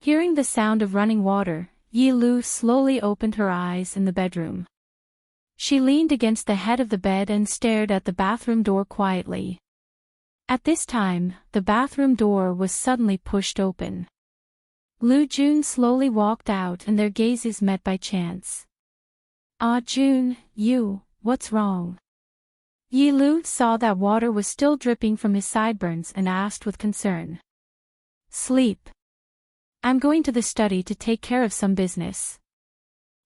Hearing the sound of running water, Yi Lu slowly opened her eyes in the bedroom. She leaned against the head of the bed and stared at the bathroom door quietly. At this time, the bathroom door was suddenly pushed open. Lu Jun slowly walked out and their gazes met by chance. "Ah Jun, what's wrong?" Yi Lu saw that water was still dripping from his sideburns and asked with concern. "Sleep. I'm going to the study to take care of some business."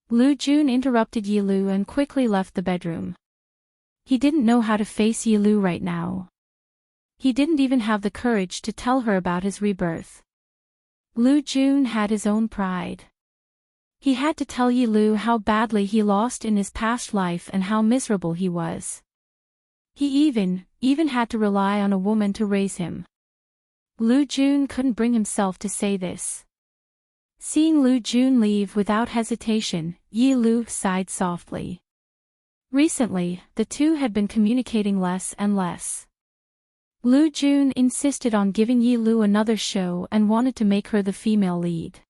Lu Jun interrupted Yi Lu and quickly left the bedroom. He didn't know how to face Yi Lu right now. He didn't even have the courage to tell her about his rebirth. Lu Jun had his own pride. He had to tell Yi Lu how badly he lost in his past life and how miserable he was. He even had to rely on a woman to raise him. Lu Jun couldn't bring himself to say this. Seeing Lu Jun leave without hesitation, Yi Lu sighed softly. Recently, the two had been communicating less and less. Lu Jun insisted on giving Yi Lu another show and wanted to make her the female lead.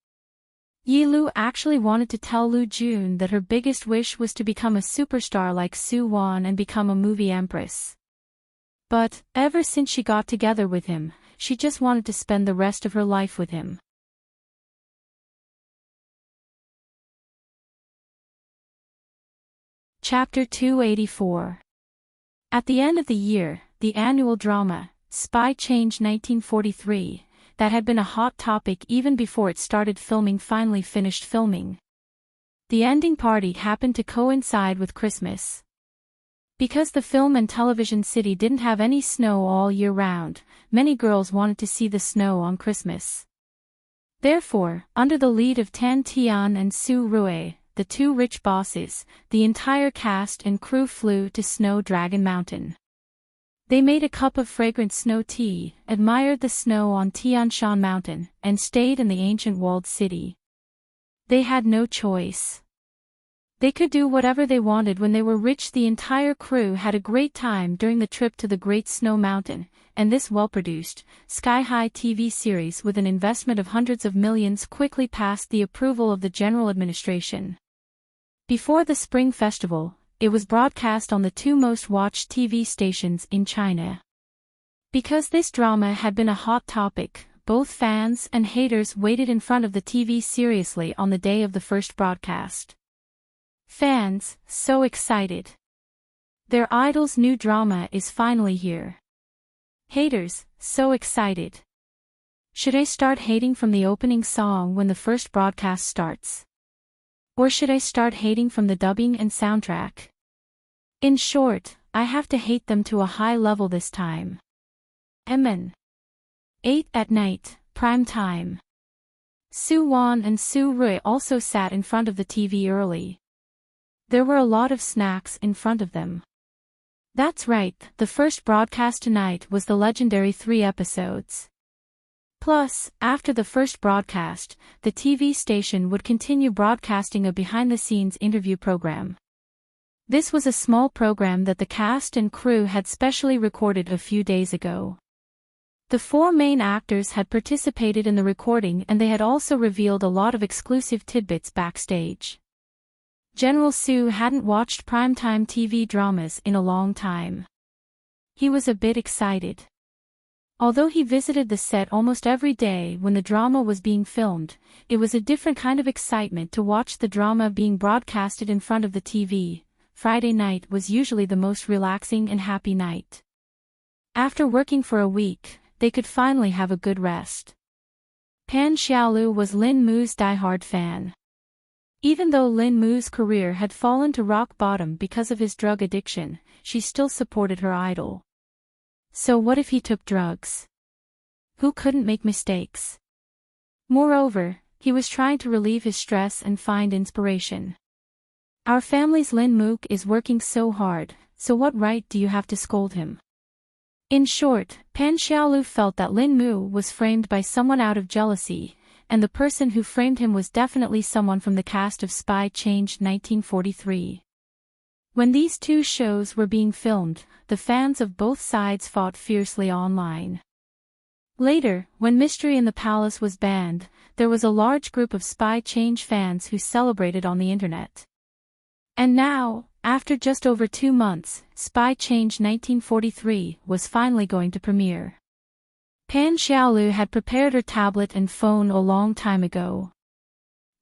Yi Lu actually wanted to tell Lu Jun that her biggest wish was to become a superstar like Su Wan and become a movie empress. But, ever since she got together with him, she just wanted to spend the rest of her life with him. Chapter 284. At the end of the year, the annual drama, Spy Change 1943, that had been a hot topic even before it started filming finally finished filming. The ending party happened to coincide with Christmas. Because the film and television city didn't have any snow all year round, many girls wanted to see the snow on Christmas. Therefore, under the lead of Tan Tian and Su Rui, the two rich bosses, the entire cast and crew flew to Snow Dragon Mountain. They made a cup of fragrant snow tea, admired the snow on Tian Shan Mountain, and stayed in the ancient walled city. They had no choice. They could do whatever they wanted when they were rich. The entire crew had a great time during the trip to the Great Snow Mountain, and this well-produced, sky-high TV series with an investment of hundreds of millions quickly passed the approval of the general administration. Before the Spring Festival, it was broadcast on the two most watched TV stations in China. Because this drama had been a hot topic, both fans and haters waited in front of the TV seriously on the day of the first broadcast. Fans, so excited. Their idol's new drama is finally here. Haters, so excited. Should I start hating from the opening song when the first broadcast starts? Or should I start hating from the dubbing and soundtrack? In short, I have to hate them to a high level this time. Amen. 8 at night, prime time. Su Wan and Su Rui also sat in front of the TV early. There were a lot of snacks in front of them. That's right, the first broadcast tonight was the legendary 3 episodes. Plus, after the first broadcast, the TV station would continue broadcasting a behind-the-scenes interview program. This was a small program that the cast and crew had specially recorded a few days ago. The 4 main actors had participated in the recording and they had also revealed a lot of exclusive tidbits backstage. General Su hadn't watched primetime TV dramas in a long time. He was a bit excited. Although he visited the set almost every day when the drama was being filmed, it was a different kind of excitement to watch the drama being broadcasted in front of the TV. Friday night was usually the most relaxing and happy night. After working for a week, they could finally have a good rest. Pan Xiaolu was Lin Mu's diehard fan. Even though Lin Mu's career had fallen to rock bottom because of his drug addiction, she still supported her idol. So what if he took drugs? Who couldn't make mistakes? Moreover, he was trying to relieve his stress and find inspiration. Our family's Lin Mook is working so hard, so what right do you have to scold him? In short, Pan Xiaolu felt that Lin Mu was framed by someone out of jealousy, and the person who framed him was definitely someone from the cast of Spy Change 1943. When these two shows were being filmed, the fans of both sides fought fiercely online. Later, when Mystery in the Palace was banned, there was a large group of Spy Change fans who celebrated on the internet. And now, After just over 2 months, Spy Change 1943 was finally going to premiere. Pan Xiaolu had prepared her tablet and phone a long time ago.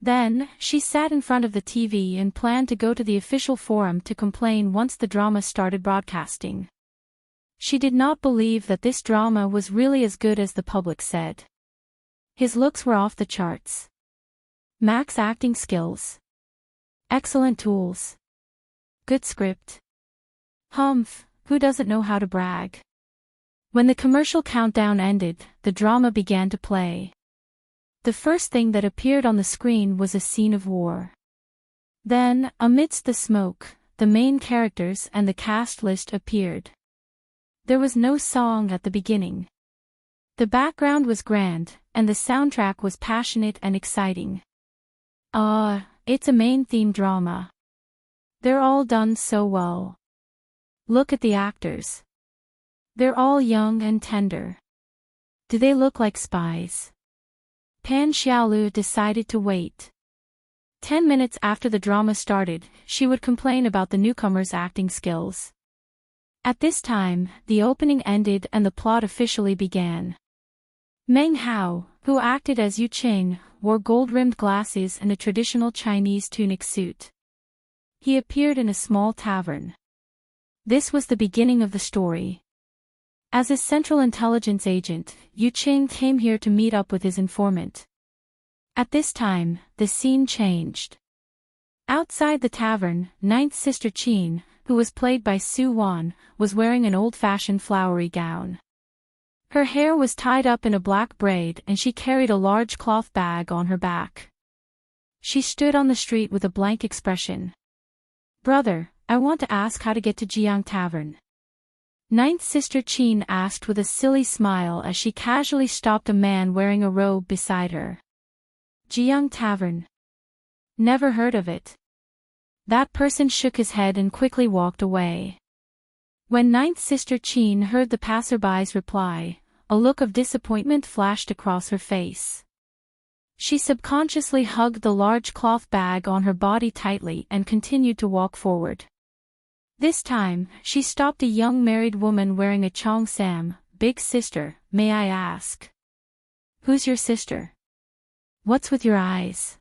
Then, she sat in front of the TV and planned to go to the official forum to complain once the drama started broadcasting. She did not believe that this drama was really as good as the public said. His looks were off the charts. Max acting skills. Excellent tools. Good script. Humph, who doesn't know how to brag? When the commercial countdown ended, the drama began to play. The first thing that appeared on the screen was a scene of war. Then, amidst the smoke, the main characters and the cast list appeared. There was no song at the beginning. The background was grand, and the soundtrack was passionate and exciting. It's a main theme drama. They're all done so well. Look at the actors. They're all young and tender. Do they look like spies? Pan Xiaolu decided to wait. 10 minutes after the drama started, she would complain about the newcomers' acting skills. At this time, the opening ended and the plot officially began. Meng Hao, who acted as Yu Qing, wore gold-rimmed glasses and a traditional Chinese tunic suit. He appeared in a small tavern. This was the beginning of the story. As a Central Intelligence agent, Yu Qing came here to meet up with his informant. At this time, the scene changed. Outside the tavern, Ninth Sister Qin, who was played by Su Wan, was wearing an old-fashioned flowery gown. Her hair was tied up in a black braid and she carried a large cloth bag on her back. She stood on the street with a blank expression. "Brother, I want to ask how to get to Jiang Tavern." Ninth Sister Qin asked with a silly smile as she casually stopped a man wearing a robe beside her. "Jiang Tavern? Never heard of it." That person shook his head and quickly walked away. When Ninth Sister Qin heard the passerby's reply, a look of disappointment flashed across her face. She subconsciously hugged the large cloth bag on her body tightly and continued to walk forward. This time, she stopped a young married woman wearing a cheongsam. "Big sister, may I ask? Who's your sister? What's with your eyes?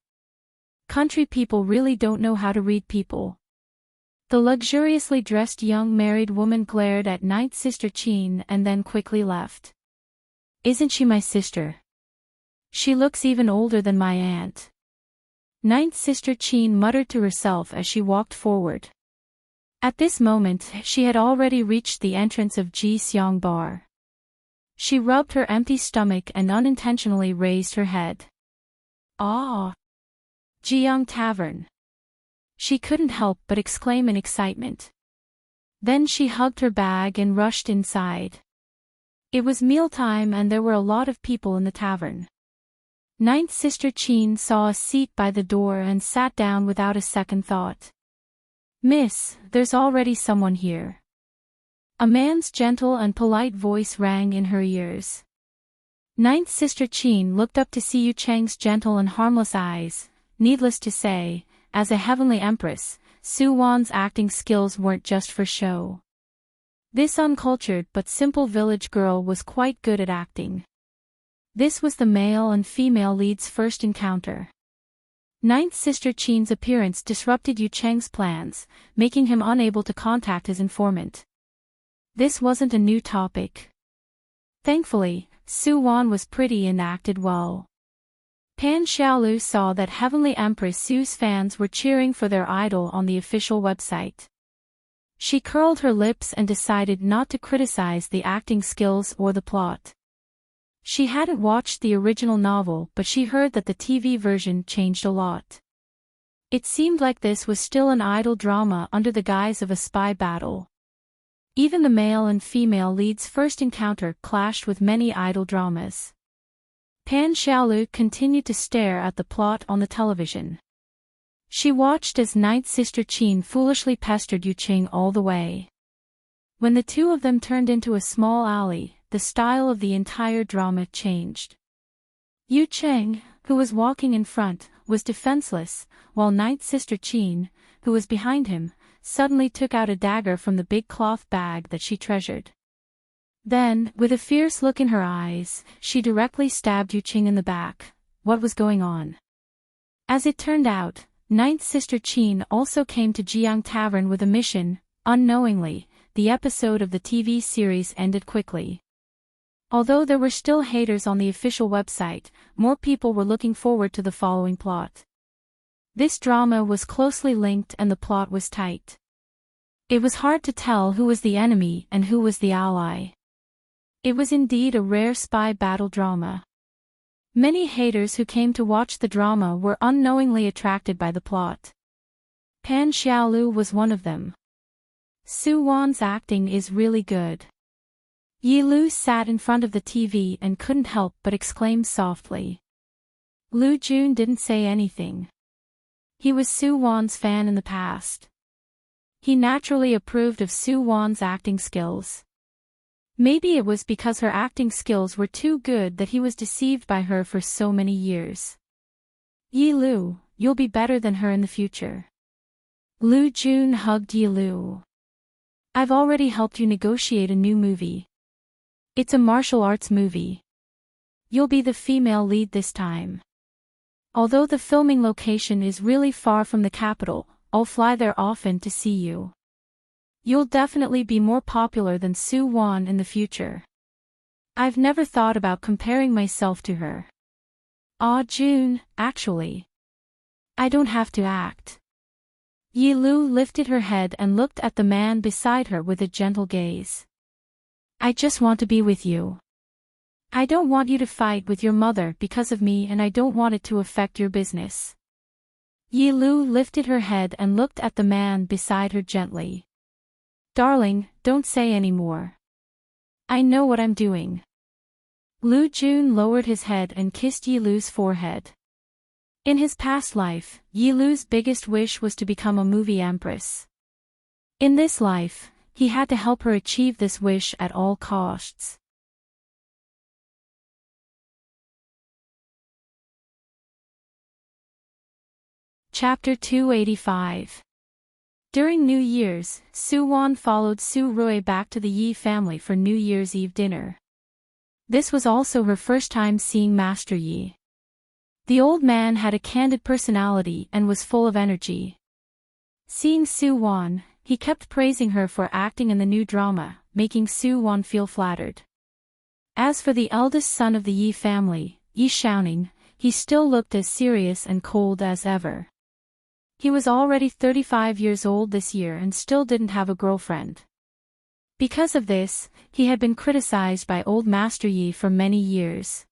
Country people really don't know how to read people." The luxuriously dressed young married woman glared at Ninth Sister Qin and then quickly left. "Isn't she my sister? She looks even older than my aunt." Ninth Sister Qin muttered to herself as she walked forward. At this moment, she had already reached the entrance of Ji Xiang Bar. She rubbed her empty stomach and unintentionally raised her head. "Ah! Jiang Tavern." She couldn't help but exclaim in excitement. Then she hugged her bag and rushed inside. It was mealtime and there were a lot of people in the tavern. Ninth Sister Qin saw a seat by the door and sat down without a second thought. "Miss, there's already someone here." A man's gentle and polite voice rang in her ears. Ninth Sister Qin looked up to see Yu Cheng's gentle and harmless eyes. Needless to say, as a heavenly empress, Su Wan's acting skills weren't just for show. This uncultured but simple village girl was quite good at acting. This was the male and female lead's first encounter. Ninth Sister Qin's appearance disrupted Yu Cheng's plans, making him unable to contact his informant. This wasn't a new topic. Thankfully, Su Wan was pretty and acted well. Pan Xiaolu saw that Heavenly Empress Su's fans were cheering for their idol on the official website. She curled her lips and decided not to criticize the acting skills or the plot. She hadn't watched the original novel, but she heard that the TV version changed a lot. It seemed like this was still an idol drama under the guise of a spy battle. Even the male and female leads' first encounter clashed with many idol dramas. Pan Xiaolu continued to stare at the plot on the television. She watched as Ninth Sister Qin foolishly pestered Yu Qing all the way. When the two of them turned into a small alley, the style of the entire drama changed. Yu Qing, who was walking in front, was defenseless, while Ninth Sister Qin, who was behind him, suddenly took out a dagger from the big cloth bag that she treasured. Then, with a fierce look in her eyes, she directly stabbed Yu Qing in the back. What was going on? As it turned out, ninth sister Qin also came to Jiang Tavern with a mission. Unknowingly, the episode of the TV series ended quickly. Although there were still haters on the official website, more people were looking forward to the following plot. This drama was closely linked and the plot was tight. It was hard to tell who was the enemy and who was the ally. It was indeed a rare spy battle drama. Many haters who came to watch the drama were unknowingly attracted by the plot. Pan Xiaolu was one of them. Su Wan's acting is really good. Yi Lu sat in front of the TV and couldn't help but exclaim softly. Lu Jun didn't say anything. He was Su Wan's fan in the past. He naturally approved of Su Wan's acting skills. Maybe it was because her acting skills were too good that he was deceived by her for so many years. Yi Lu, you'll be better than her in the future. Lu Jun hugged Yi Lu. I've already helped you negotiate a new movie. It's a martial arts movie. You'll be the female lead this time. Although the filming location is really far from the capital, I'll fly there often to see you. You'll definitely be more popular than Su Wan in the future. I've never thought about comparing myself to her. Ah Jun, actually. I don't have to act. Yi Lu lifted her head and looked at the man beside her with a gentle gaze. I just want to be with you. I don't want you to fight with your mother because of me and I don't want it to affect your business. Yi Lu lifted her head and looked at the man beside her gently. Darling, don't say any more. I know what I'm doing. Lu Jun lowered his head and kissed Yi Lu's forehead. In his past life, Yi Lu's biggest wish was to become a movie empress. In this life, he had to help her achieve this wish at all costs. Chapter 285. During New Year's, Su Wan followed Su Rui back to the Yi family for New Year's Eve dinner. This was also her first time seeing Master Yi. The old man had a candid personality and was full of energy. Seeing Su Wan, he kept praising her for acting in the new drama, making Su Wan feel flattered. As for the eldest son of the Yi family, Yi Xiaoning, he still looked as serious and cold as ever. He was already 35 years old this year and still didn't have a girlfriend. Because of this, he had been criticized by old Master Yi for many years.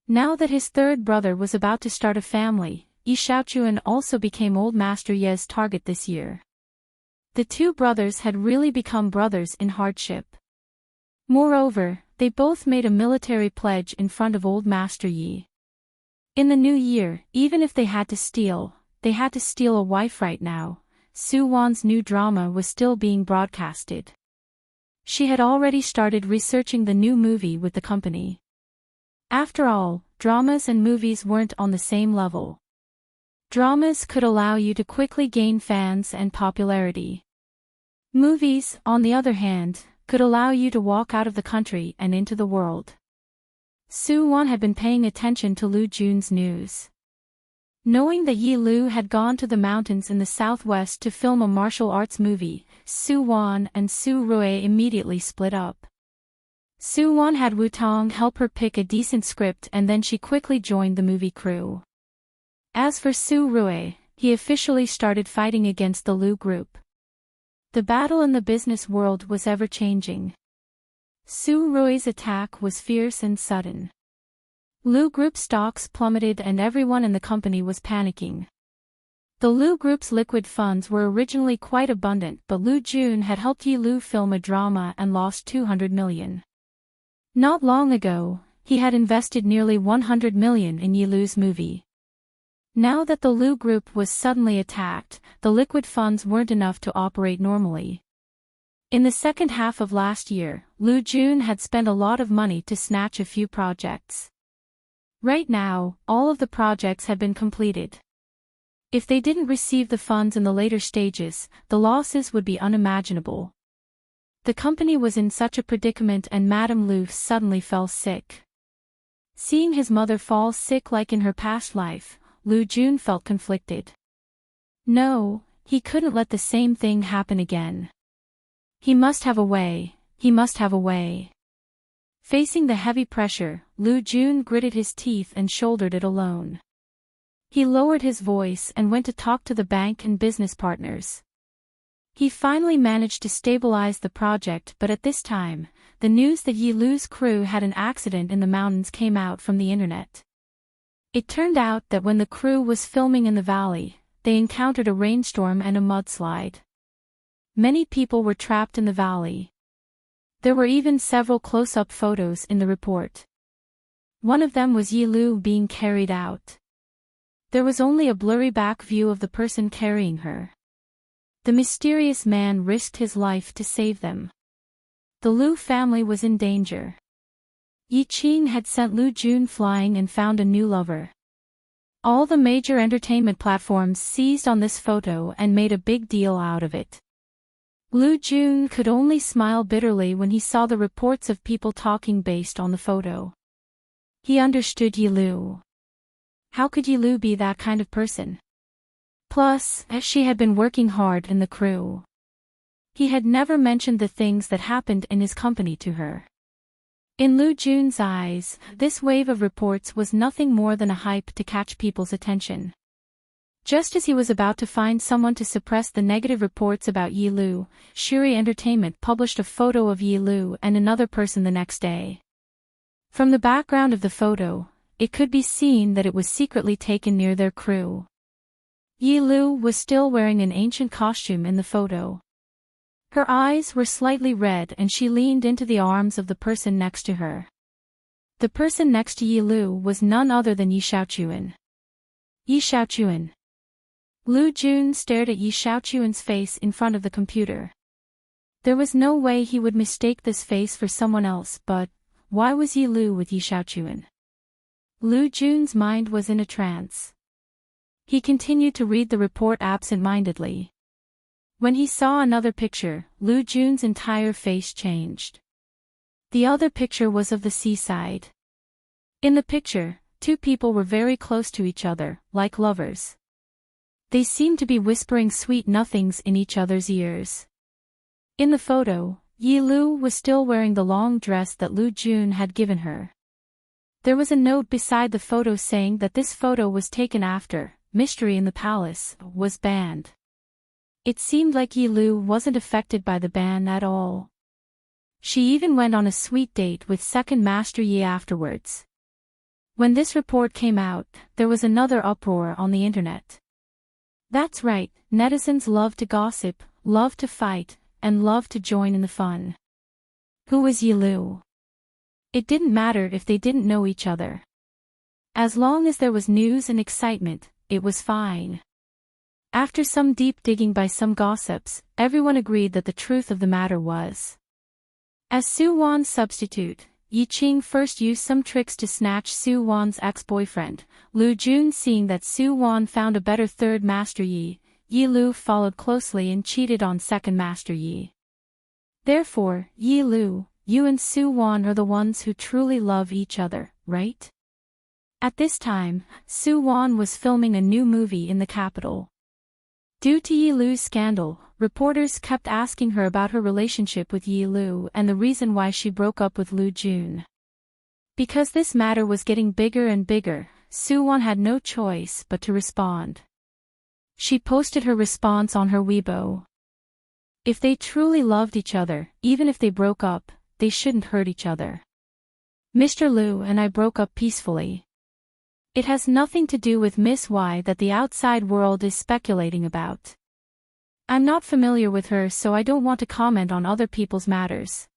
Now that his third brother was about to start a family, Yi Xiaochuan also became old Master Ye's target this year. The two brothers had really become brothers in hardship. Moreover, they both made a military pledge in front of old Master Yi. In the new year, even if they had to steal a wife right now. Su Wan's new drama was still being broadcasted. She had already started researching the new movie with the company. After all, dramas and movies weren't on the same level. Dramas could allow you to quickly gain fans and popularity. Movies, on the other hand, could allow you to walk out of the country and into the world. Su Wan had been paying attention to Lu Jun's news. Knowing that Yi Lu had gone to the mountains in the southwest to film a martial arts movie, Su Wan and Su Rui immediately split up. Su Wan had Wu Tong help her pick a decent script and then she quickly joined the movie crew. As for Su Rui, he officially started fighting against the Lu group. The battle in the business world was ever-changing. Su Rui's attack was fierce and sudden. Lu Group stocks plummeted and everyone in the company was panicking. The Lu Group's liquid funds were originally quite abundant but Lu Jun had helped Yi Lu film a drama and lost 200 million. Not long ago, he had invested nearly 100 million in Yi Lu's movie. Now that the Lu Group was suddenly attacked, the liquid funds weren't enough to operate normally. In the second half of last year, Lu Jun had spent a lot of money to snatch a few projects. Right now, all of the projects had been completed. If they didn't receive the funds in the later stages, the losses would be unimaginable. The company was in such a predicament, and Madame Lu suddenly fell sick. Seeing his mother fall sick like in her past life, Lu Jun felt conflicted. No, he couldn't let the same thing happen again. He must have a way, he must have a way. Facing the heavy pressure, Lu Jun gritted his teeth and shouldered it alone. He lowered his voice and went to talk to the bank and business partners. He finally managed to stabilize the project, but at this time, the news that Yi Lu's crew had an accident in the mountains came out from the internet. It turned out that when the crew was filming in the valley, they encountered a rainstorm and a mudslide. Many people were trapped in the valley. There were even several close-up photos in the report. One of them was Yi Lu being carried out. There was only a blurry back view of the person carrying her. The mysterious man risked his life to save them. The Lu family was in danger. Yi Qing had sent Lu Jun flying and found a new lover. All the major entertainment platforms seized on this photo and made a big deal out of it. Lu Jun could only smile bitterly when he saw the reports of people talking based on the photo. He understood Yi Lu. How could Yi Lu be that kind of person? Plus, as she had been working hard in the crew. He had never mentioned the things that happened in his company to her. In Lu Jun's eyes, this wave of reports was nothing more than a hype to catch people's attention. Just as he was about to find someone to suppress the negative reports about Yi Lu, Shuri Entertainment published a photo of Yi Lu and another person the next day. From the background of the photo, it could be seen that it was secretly taken near their crew. Yi Lu was still wearing an ancient costume in the photo. Her eyes were slightly red and she leaned into the arms of the person next to her. The person next to Yi Lu was none other than Yi Xiaochuan. Yi Xiaochuan. Lu Jun stared at Yi Xiaochuan's face in front of the computer. There was no way he would mistake this face for someone else, but why was Yi Lu with Yi Xiaochuan? Lu Jun's mind was in a trance. He continued to read the report absent-mindedly. When he saw another picture, Lu Jun's entire face changed. The other picture was of the seaside. In the picture, two people were very close to each other, like lovers. They seemed to be whispering sweet nothings in each other's ears. In the photo, Yi Lu was still wearing the long dress that Lu Jun had given her. There was a note beside the photo saying that this photo was taken after Mystery in the Palace was banned. It seemed like Yi Lu wasn't affected by the ban at all. She even went on a sweet date with Second Master Yi afterwards. When this report came out, there was another uproar on the internet. That's right, netizens love to gossip, love to fight, and love to join in the fun. Who was Yi Lu? It didn't matter if they didn't know each other. As long as there was news and excitement, it was fine. After some deep digging by some gossips, everyone agreed that the truth of the matter was. As Su Wan's substitute, Yi Qing first used some tricks to snatch Su Wan's ex-boyfriend. Lu Jun, seeing that Su Wan found a better third Master Yi, Yi Lu followed closely and cheated on Second Master Yi. Therefore, Yi Lu, you and Su Wan are the ones who truly love each other, right? At this time, Su Wan was filming a new movie in the capital. Due to Yi Lu's scandal, reporters kept asking her about her relationship with Yi Lu and the reason why she broke up with Lu Jun. Because this matter was getting bigger and bigger, Su Wan had no choice but to respond. She posted her response on her Weibo. If they truly loved each other, even if they broke up, they shouldn't hurt each other. Mr. Lu and I broke up peacefully. It has nothing to do with Miss Y that the outside world is speculating about. I'm not familiar with her, so I don't want to comment on other people's matters.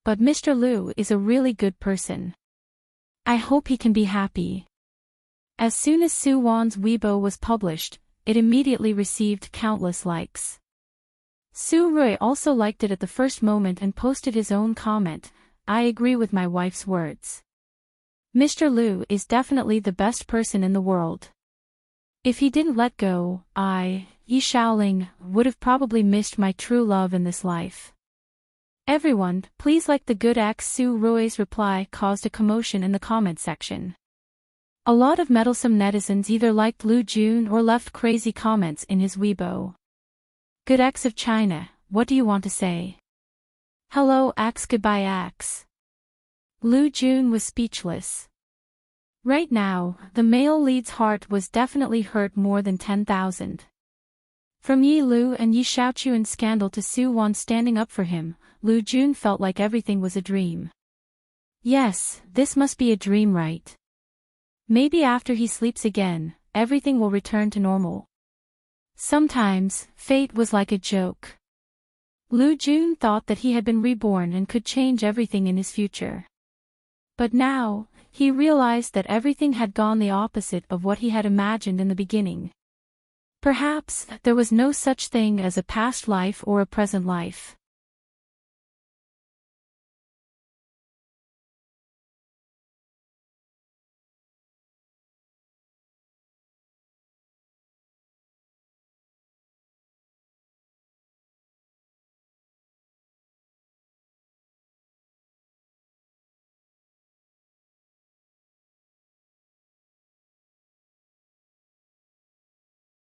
But Mr. Lu is a really good person. I hope he can be happy. As soon as Su Wan's Weibo was published, it immediately received countless likes. Su Rui also liked it at the first moment and posted his own comment, I agree with my wife's words. Mr. Lu is definitely the best person in the world. If he didn't let go, Yi Shaoling, would have probably missed my true love in this life. Everyone, please like the good X. Su Rui's reply caused a commotion in the comment section. A lot of meddlesome netizens either liked Lu Jun or left crazy comments in his Weibo. Good X of China, what do you want to say? Hello X, goodbye X. Lu Jun was speechless. Right now, the male lead's heart was definitely hurt more than 10,000. From Yi Lu and Yi Shaochuan's scandal to Su Wan standing up for him, Lu Jun felt like everything was a dream. Yes, this must be a dream, right? Maybe after he sleeps again, everything will return to normal. Sometimes, fate was like a joke. Lu Jun thought that he had been reborn and could change everything in his future. But now, he realized that everything had gone the opposite of what he had imagined in the beginning. Perhaps, there was no such thing as a past life or a present life.